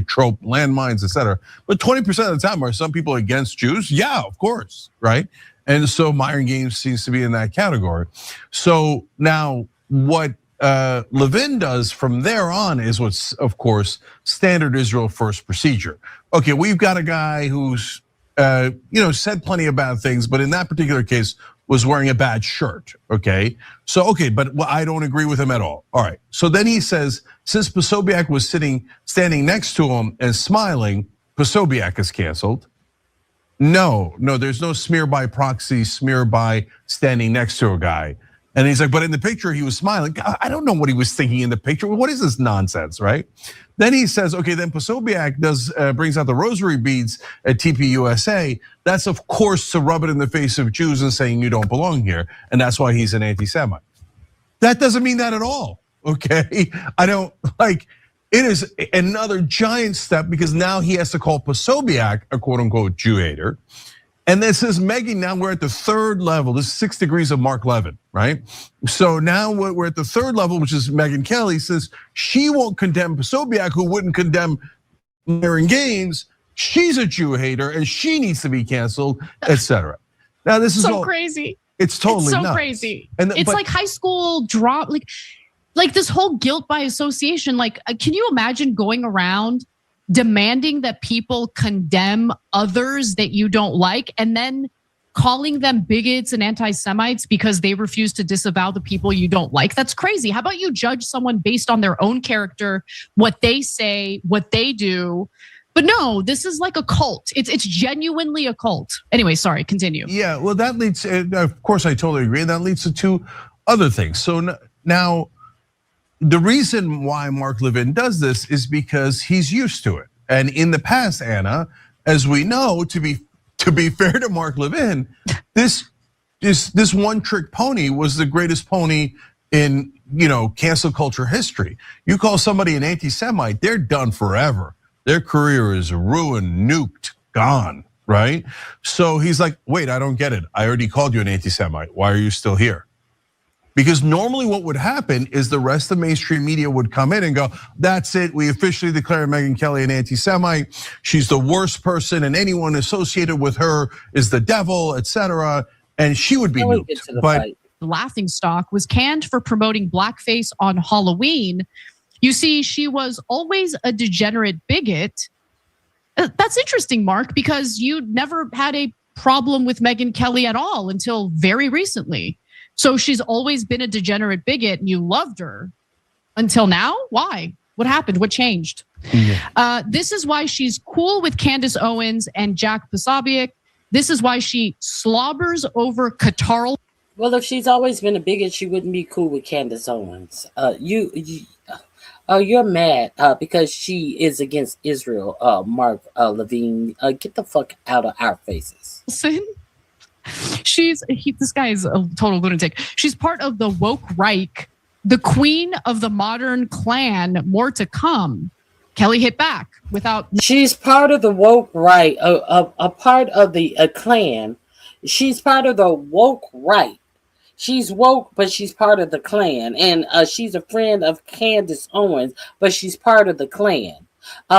trope landmines, etc. But 20% of the time, are some people against Jews? Yeah, of course, right? And so Myron Gaines seems to be in that category. So now what Levin does from there on is what's, of course, standard Israel first procedure. Okay, we've got a guy who's said plenty of bad things, but in that particular case was wearing a bad shirt, okay? So, okay, but I don't agree with him at all. All right, so then he says, since Posobiec was standing next to him and smiling, Posobiec is canceled. No, there's no smear by proxy, smear by standing next to a guy. And he's like, but in the picture, he was smiling. I don't know what he was thinking in the picture. What is this nonsense, right? Then he says, okay, then Posobiec brings out the rosary beads at TPUSA. That's, of course, to rub it in the face of Jews and saying you don't belong here. And that's why he's an anti-Semite. That doesn't mean that at all, okay? I don't, it is another giant step because now he has to call Posobiec a quote unquote Jew hater. And this is Megyn, now we're at the third level. This is 6 degrees of Mark Levin, right? So now we're at the third level, which is Megyn Kelly says she won't condemn Posobiec, who wouldn't condemn Myron Gaines. She's a Jew hater and she needs to be canceled, etc. Now this is so crazy. It's totally so nuts. Crazy. It's like high school drop, like this whole guilt by association. Like, can you imagine going around demanding that people condemn others that you don't like and then calling them bigots and anti-Semites because they refuse to disavow the people you don't like? That's crazy. How about you judge someone based on their own character, what they say, what they do? But no, this is like a cult. It's genuinely a cult. Anyway, sorry, continue. Yeah, well, that leads, of course, I totally agree. That leads to 2 other things. So now, the reason why Mark Levin does this is because he's used to it. And in the past, Anna, as we know, to be fair to Mark Levin, this one trick pony was the greatest pony in cancel culture history. You call somebody an anti-Semite, they're done forever. Their career is ruined, nuked, gone, right? So he's like, wait, I don't get it. I already called you an anti-Semite. Why are you still here? Because normally what would happen is the rest of mainstream media would come in and go, that's it, we officially declare Megyn Kelly an anti-Semite. She's the worst person and anyone associated with her is the devil, etc. And she would be nuked. But Laughingstock was canned for promoting blackface on Halloween. You see, she was always a degenerate bigot. That's interesting, Mark, because you never had a problem with Megyn Kelly at all until very recently. So she's always been a degenerate bigot and you loved her until now? Why? What happened? What changed? Yeah. This is why she's cool with Candace Owens and Jack Posobiec. This is why she slobbers over Qatar. Well, if she's always been a bigot, she wouldn't be cool with Candace Owens. You're mad because she is against Israel, Mark Levine. Get the fuck out of our faces. This guy is a total lunatic. She's part of the woke Reich, the queen of the modern Klan. More to come. Kelly hit back without. She's part of the woke Reich, a part of the Klan. She's part of the woke Reich. She's woke, but she's part of the Klan, and she's a friend of Candace Owens, but she's part of the Klan.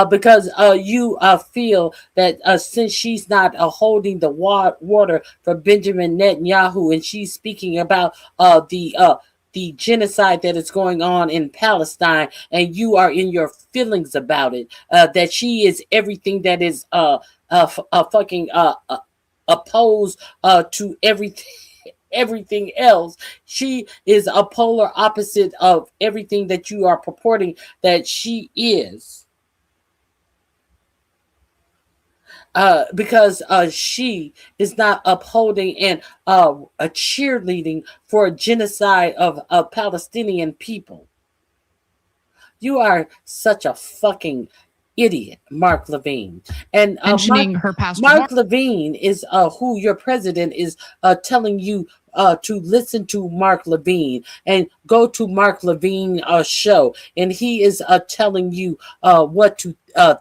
Because you feel that since she's not holding the water for Benjamin Netanyahu, and she's speaking about the genocide that is going on in Palestine, and you are in your feelings about it, that she is everything that is fucking opposed to everything else. She is a polar opposite of everything that you are purporting that she is. Because she is not upholding and a cheerleading for a genocide of Palestinian people. You are such a fucking idiot, Mark Levine. And mentioning her past Mark Levine is who your president is telling you to listen to Mark Levine and go to Mark Levine show. And he is telling you what to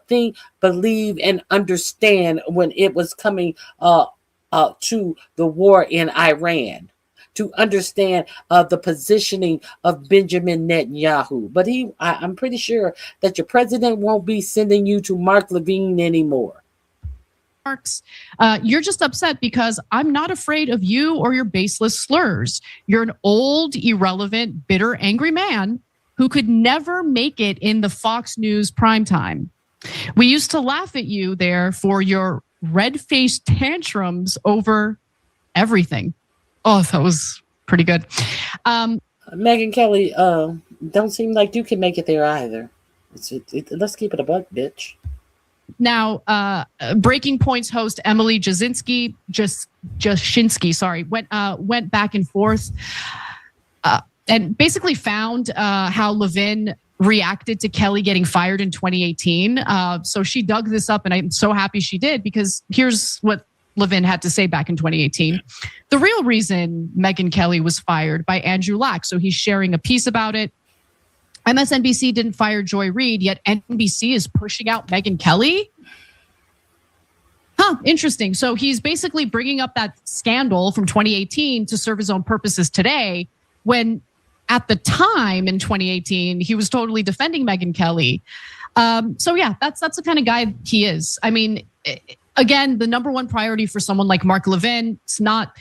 think, believe, and understand when it was coming to the war in Iran, to understand the positioning of Benjamin Netanyahu. But I'm pretty sure that your president won't be sending you to Mark Levine anymore. Marks, you're just upset because I'm not afraid of you or your baseless slurs. You're an old, irrelevant, bitter, angry man who could never make it in the Fox News primetime. We used to laugh at you there for your red-faced tantrums over everything. Oh, that was pretty good. Megyn Kelly, don't seem like you can make it there either. Let's keep it a buck, bitch. Now, Breaking Point's host Emily Jasinski, went back and forth and basically found how Levin reacted to Kelly getting fired in 2018. So she dug this up, and I'm so happy she did, because here's what Levin had to say back in 2018. The real reason Megyn Kelly was fired by Andrew Lack. So he's sharing a piece about it. MSNBC didn't fire Joy Reid, yet NBC is pushing out Megyn Kelly. Interesting. So he's basically bringing up that scandal from 2018 to serve his own purposes today, when at the time in 2018, he was totally defending Megyn Kelly. So yeah, that's the kind of guy he is. I mean, again, the number one priority for someone like Mark Levin, it's not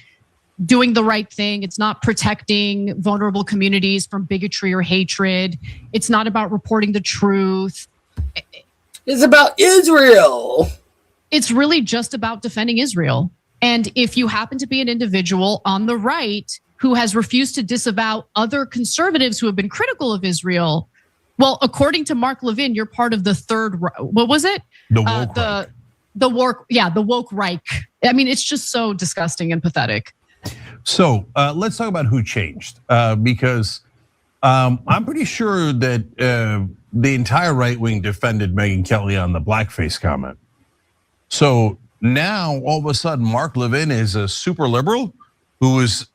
doing the right thing. It's not protecting vulnerable communities from bigotry or hatred. It's not about reporting the truth. It's about Israel. It's really just about defending Israel. And if you happen to be an individual on the right who has refused to disavow other conservatives who have been critical of Israel, well, according to Mark Levin, you're part of the third, what was it? The woke Reich. The woke Reich. I mean, it's just so disgusting and pathetic. So let's talk about who changed, because I'm pretty sure that the entire right wing defended Megyn Kelly on the blackface comment. So now all of a sudden, Mark Levin is a super liberal who is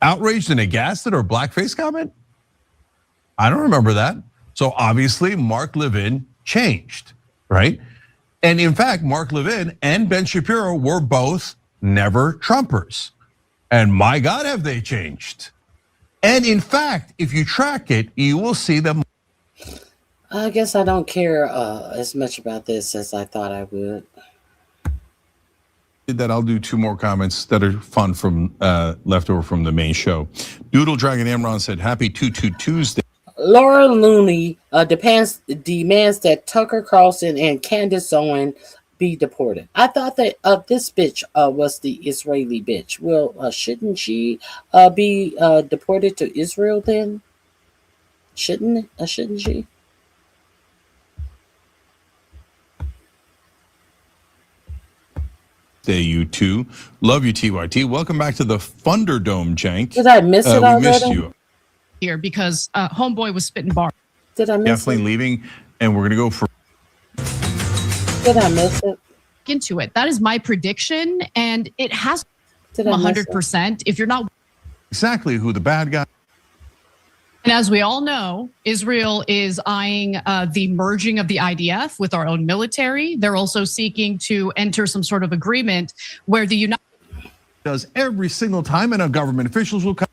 outraged and aghast at her blackface comment. I don't remember that. So obviously, Mark Levin changed, right? And in fact, Mark Levin and Ben Shapiro were both never Trumpers. And my God, have they changed. And in fact, if you track it, you will see them. I guess I don't care as much about this as I thought I would. That I'll do two more comments that are fun from leftover from the main show. Doodle Dragon Amron said, "Happy 2 Tuesday." Laura Looney demands that Tucker Carlson and Candace Owen be deported. I thought that this bitch was the Israeli bitch. Well, shouldn't she be deported to Israel then? Shouldn't she? Day you too. Love you, TYT. Welcome back to the Thunderdome, Jank. Did I miss it already? We missed you. Here, because homeboy was spitting bar. Did I miss Definitely it? leaving, and we're gonna go for. Did I miss it? Into it. That is my prediction, and it has 100%. If you're not exactly who the bad guy. And as we all know, Israel is eyeing the merging of the IDF with our own military. They're also seeking to enter some sort of agreement where the United does every single time, and our government officials will come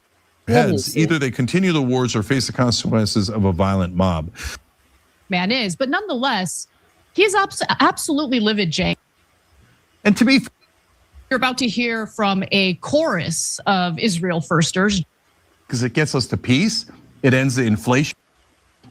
heads. Either they continue the wars or face the consequences of a violent mob. Man is, but nonetheless, he's absolutely livid, Jay. And to be, you're about to hear from a chorus of Israel firsters. Because it gets us to peace. It ends the inflation.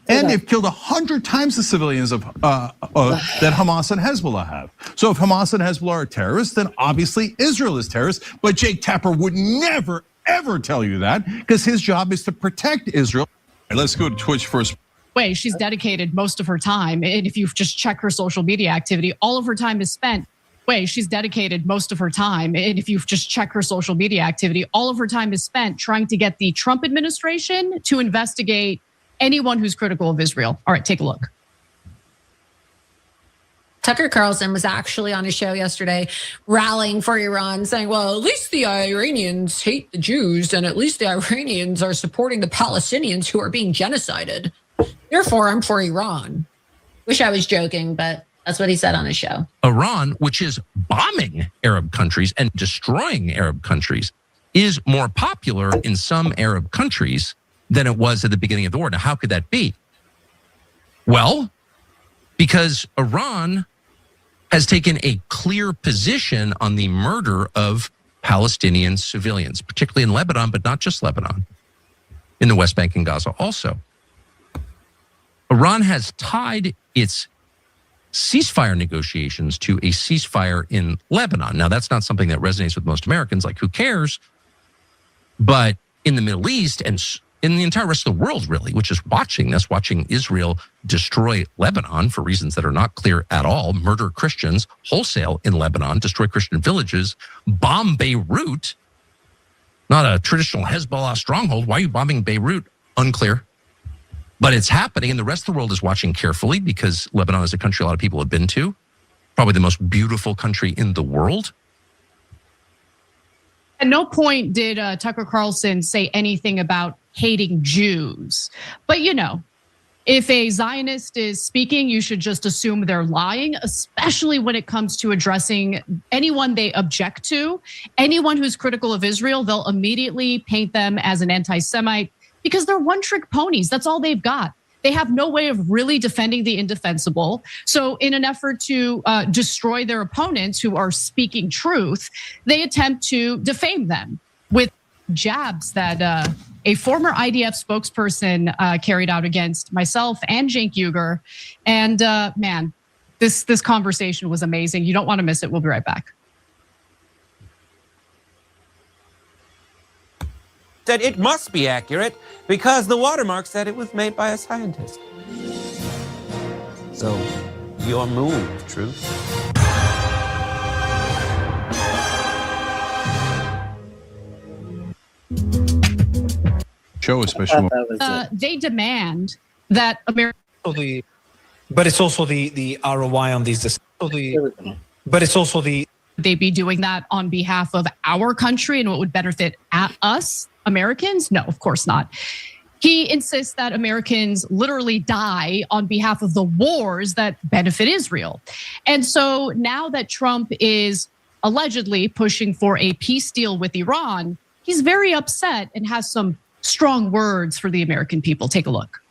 And they've killed 100 times the civilians of that Hamas and Hezbollah have. So if Hamas and Hezbollah are terrorists, then obviously Israel is terrorist. But Jake Tapper would never, ever tell you that, because his job is to protect Israel. Right, let's go to Twitch first. Way she's dedicated most of her time, and if you just check her social media activity, all of her time is spent. She's dedicated most of her time, and if you just check her social media activity, all of her time is spent trying to get the Trump administration to investigate anyone who's critical of Israel. All right, take a look. Tucker Carlson was actually on a show yesterday rallying for Iran, saying, well, at least the Iranians hate the Jews, and at least the Iranians are supporting the Palestinians who are being genocided. Therefore, I'm for Iran. Wish I was joking, but that's what he said on his show. Iran, which is bombing Arab countries and destroying Arab countries, is more popular in some Arab countries than it was at the beginning of the war. Now, how could that be? Well, because Iran has taken a clear position on the murder of Palestinian civilians, particularly in Lebanon, but not just Lebanon, in the West Bank and Gaza also. Iran has tied its ceasefire negotiations to a ceasefire in Lebanon. Now, that's not something that resonates with most Americans, like who cares? But in the Middle East and in the entire rest of the world, really, which is watching Israel destroy Lebanon for reasons that are not clear at all, murder Christians wholesale in Lebanon, destroy Christian villages, bomb Beirut, not a traditional Hezbollah stronghold. Why are you bombing Beirut? Unclear. But it's happening, and the rest of the world is watching carefully because Lebanon is a country a lot of people have been to, probably the most beautiful country in the world. At no point did Tucker Carlson say anything about hating Jews. But, you know, if a Zionist is speaking, you should just assume they're lying, especially when it comes to addressing anyone they object to. Anyone who's critical of Israel, they'll immediately paint them as an anti-Semite because they're one-trick ponies. That's all they've got. They have no way of really defending the indefensible. So in an effort to destroy their opponents who are speaking truth, they attempt to defame them with jabs that a former IDF spokesperson carried out against myself and Cenk Uygur. And man, this conversation was amazing. You don't want to miss it. We'll be right back. Said it must be accurate because the watermark said it was made by a scientist. So, your move, Truth. Show especially. They demand that America. But it's also the ROI on these. But it's also the. They be doing that on behalf of our country and what would benefit us, Americans? No, of course not. He insists that Americans literally die on behalf of the wars that benefit Israel. And so now that Trump is allegedly pushing for a peace deal with Iran, he's very upset and has some strong words for the American people. Take a look.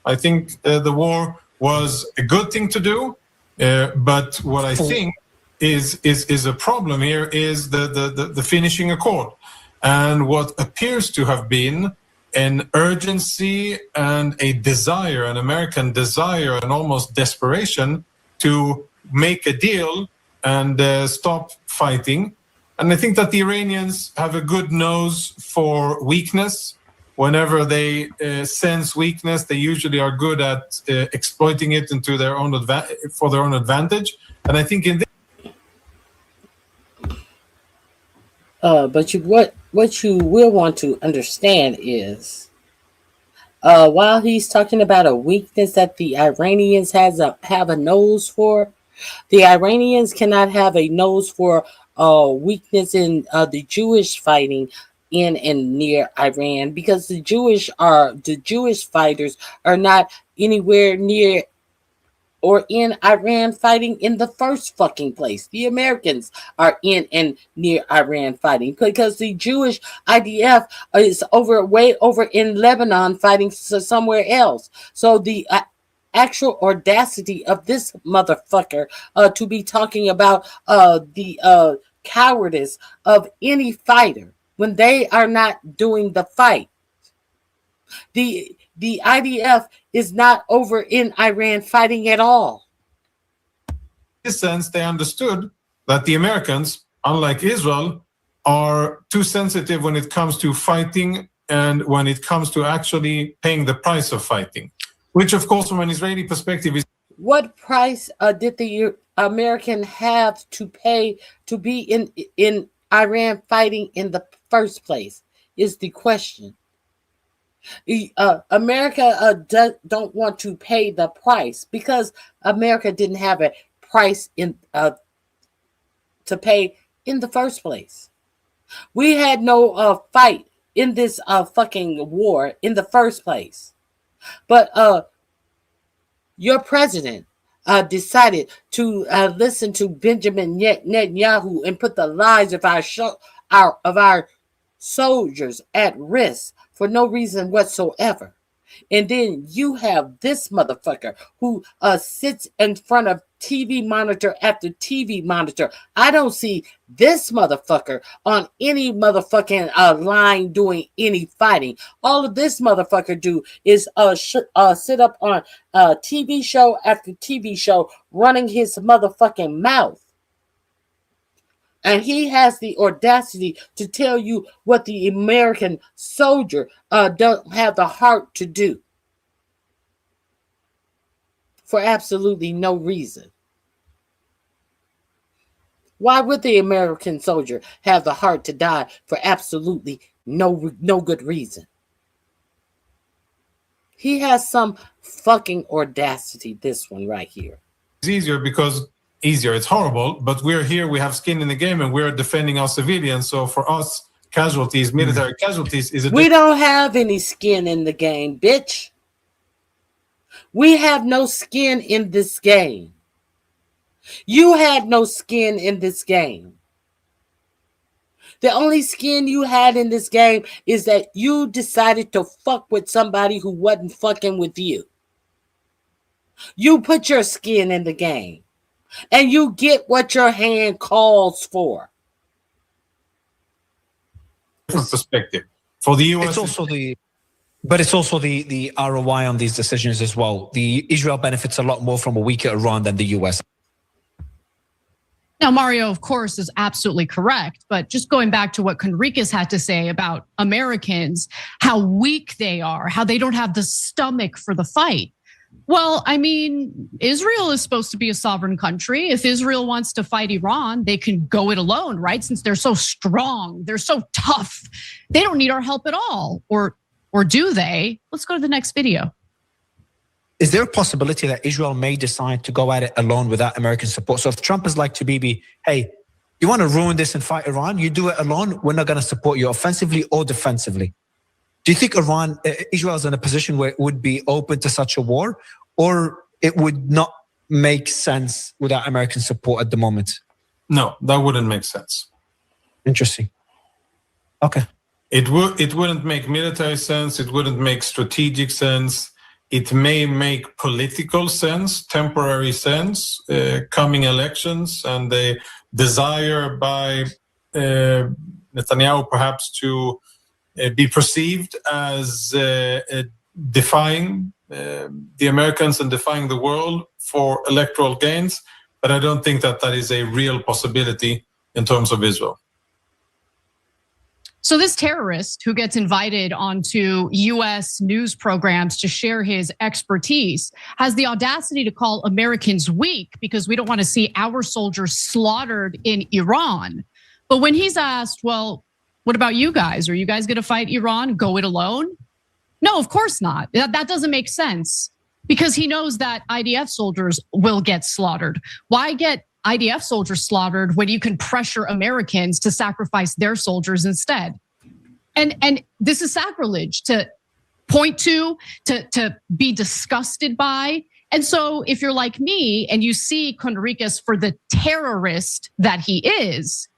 I think the war was a good thing to do, but what I think is a problem here is the finishing accord, and what appears to have been an urgency and a desire, an American desire, and almost desperation to make a deal and stop fighting. And I think that the Iranians have a good nose for weakness. Whenever they sense weakness, they usually are good at exploiting it into their own for their own advantage. And I think in this. But what you will want to understand is, while he's talking about a weakness that the Iranians have a nose for, the Iranians cannot have a nose for weakness in the Jewish fighting in and near Iran, because the Jewish fighters are not anywhere near or in Iran fighting in the first fucking place. The Americans are in and near Iran fighting because the Jewish IDF is way over in Lebanon fighting somewhere else. So the actual audacity of this motherfucker to be talking about the cowardice of any fighter when they are not doing the fight. The IDF is not over in Iran fighting at all. In this sense, they understood that the Americans, unlike Israel, are too sensitive when it comes to fighting and when it comes to actually paying the price of fighting, which, of course, from an Israeli perspective is. What price did the American have to pay to be in Iran fighting in the first place is the question. America don't want to pay the price because America didn't have a price in to pay in the first place. We had no fight in this fucking war in the first place. But your president decided to listen to Benjamin Netanyahu and put the lives of our soldiers at risk for no reason whatsoever. And then you have this motherfucker who sits in front of TV monitor after TV monitor. I don't see this motherfucker on any motherfucking line doing any fighting. All of this motherfucker do is sit up on TV show after TV show running his motherfucking mouth. And he has the audacity to tell you what the American soldier don't have the heart to do. For absolutely no reason. Why would the American soldier have the heart to die for absolutely no good reason? He has some fucking audacity, this one right here. It's easier, it's horrible, but we're here, we have skin in the game, and we're defending our civilians. So for us, casualties, military casualties is a... We don't have any skin in the game, bitch. We have no skin in this game. You had no skin in this game. The only skin you had in this game is that you decided to fuck with somebody who wasn't fucking with you. You put your skin in the game. And you get what your hand calls for. Different perspective. For the US... It's also the ROI on these decisions as well. Israel benefits a lot more from a weaker Iran than the US. Now, Mario, of course, is absolutely correct. But just going back to what Conricus had to say about Americans, how weak they are, how they don't have the stomach for the fight. Well, I mean, Israel is supposed to be a sovereign country. If Israel wants to fight Iran, they can go it alone, right? Since they're so strong, they're so tough. They don't need our help at all. Or do they? Let's go to the next video. Is there a possibility that Israel may decide to go at it alone without American support? So if Trump is like to Bibi, hey, you want to ruin this and fight Iran? You do it alone. We're not going to support you offensively or defensively. Do you think Israel is in a position where it would be open to such a war, or it would not make sense without American support at the moment? No, that wouldn't make sense. Interesting. Okay. It wouldn't make military sense. It wouldn't make strategic sense. It may make political sense, temporary sense, coming elections, and the desire by Netanyahu perhaps to be perceived as defying the Americans and defying the world for electoral gains. But I don't think that is a real possibility in terms of Israel. So this terrorist who gets invited onto US news programs to share his expertise has the audacity to call Americans weak because we don't want to see our soldiers slaughtered in Iran. But when he's asked, well, what about you guys? Are you guys going to fight Iran? Go it alone? No, of course not. That doesn't make sense because he knows that IDF soldiers will get slaughtered. Why get IDF soldiers slaughtered when you can pressure Americans to sacrifice their soldiers instead? And this is sacrilege to point to be disgusted by. And so if you're like me and you see Conricus for the terrorist that he is,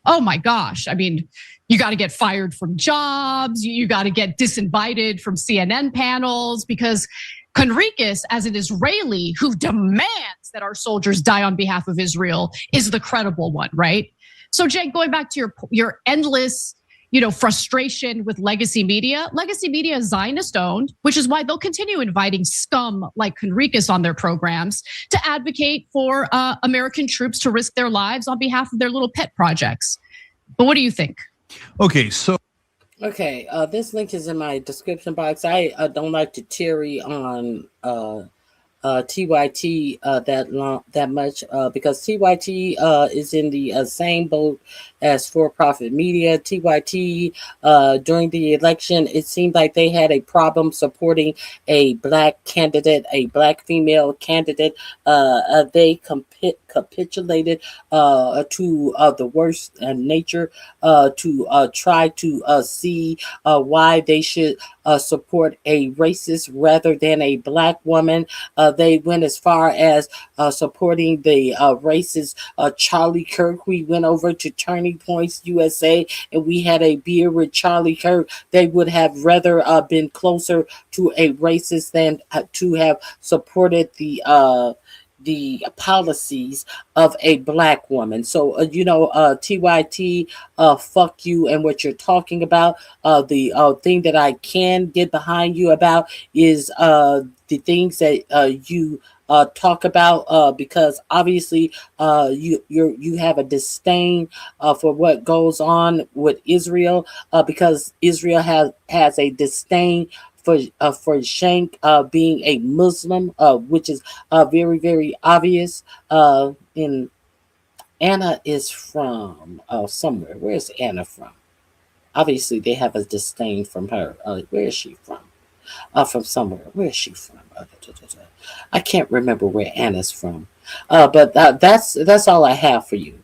oh my gosh, I mean, you got to get fired from jobs, you got to get disinvited from CNN panels because Conricus, as an Israeli who demands that our soldiers die on behalf of Israel, is the credible one, right? So, Jake, going back to your endless, frustration with legacy media is Zionist-owned, which is why they'll continue inviting scum like Conricus on their programs to advocate for American troops to risk their lives on behalf of their little pet projects. But what do you think? Okay, so. Okay, this link is in my description box. I don't like to tarry on TYT that much because TYT is in the same boat as for-profit media. TYT during the election, it seemed like they had a problem supporting a black candidate, a black female candidate. They capitulated to the worst nature to try to see why they should support a racist rather than a black woman. They went as far as supporting the racist Charlie Kirk. We went over to Turning Points USA and we had a beer with Charlie Kirk. They would have rather been closer to a racist than to have supported the policies of a black woman. So, TYT, fuck you and what you're talking about. The thing that I can get behind you about is the things that you talk about because obviously you have a disdain for what goes on with Israel because Israel has a disdain for Shank being a Muslim, which is very, very obvious. And Anna is from somewhere. Where's Anna from? Obviously, they have a disdain from her. Where is she from? From somewhere. Where is she from? I can't remember where Anna's from. But that's all I have for you.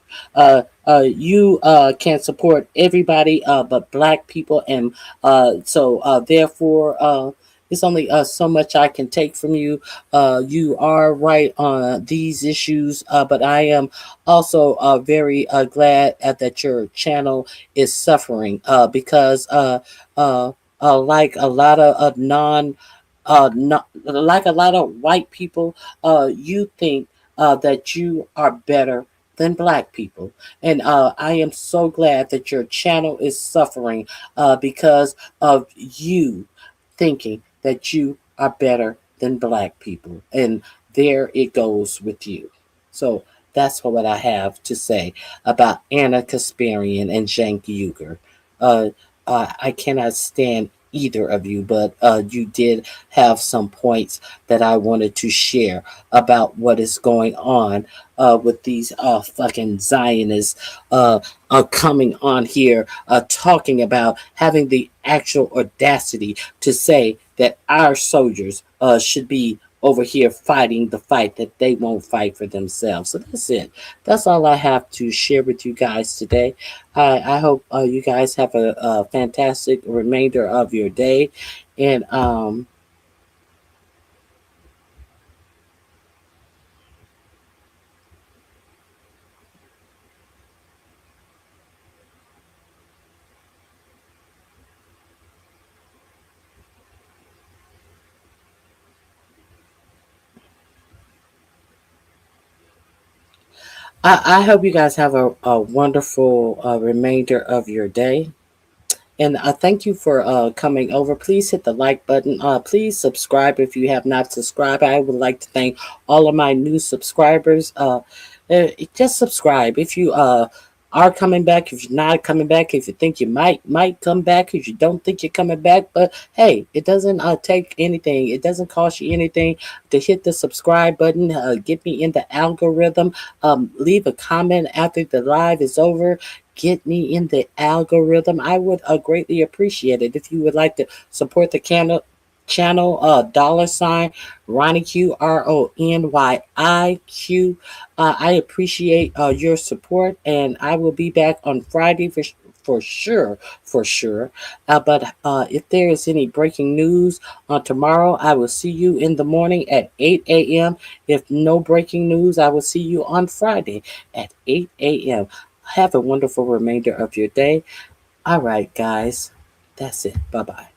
You can support everybody but black people, and so therefore it's only so much I can take from you. You are right on these issues, but I am also very glad that your channel is suffering because like a lot of not like a lot of white people, you think that you are better than black people. And I am so glad that your channel is suffering because of you thinking that you are better than black people. And there it goes with you. So that's what I have to say about Anna Kasparian and Cenk Uygur. I cannot stand either of you, but you did have some points that I wanted to share about what is going on with these fucking Zionists coming on here talking about having the actual audacity to say that our soldiers should be over here fighting the fight that they won't fight for themselves. So that's it. That's all I have to share with you guys today. I hope you guys have a fantastic remainder of your day. And I hope you guys have a wonderful remainder of your day. And thank you for coming over. Please hit the like button. Please subscribe if you have not subscribed. I would like to thank all of my new subscribers. Just subscribe if you are coming back. If you're not coming back, if you think you might come back, if you don't think you're coming back. But hey, it doesn't take anything. It doesn't cost you anything to hit the subscribe button. Get me in the algorithm. Leave a comment after the live is over. Get me in the algorithm. I would greatly appreciate it if you would like to support the channel $ Ronnie Q RONYIQ. I appreciate your support, and I will be back on Friday for sure. But if there is any breaking news on tomorrow, I will see you in the morning at 8 a.m. If no breaking news, I will see you on Friday at 8 a.m. Have a wonderful remainder of your day. All right, guys. That's it. Bye-bye.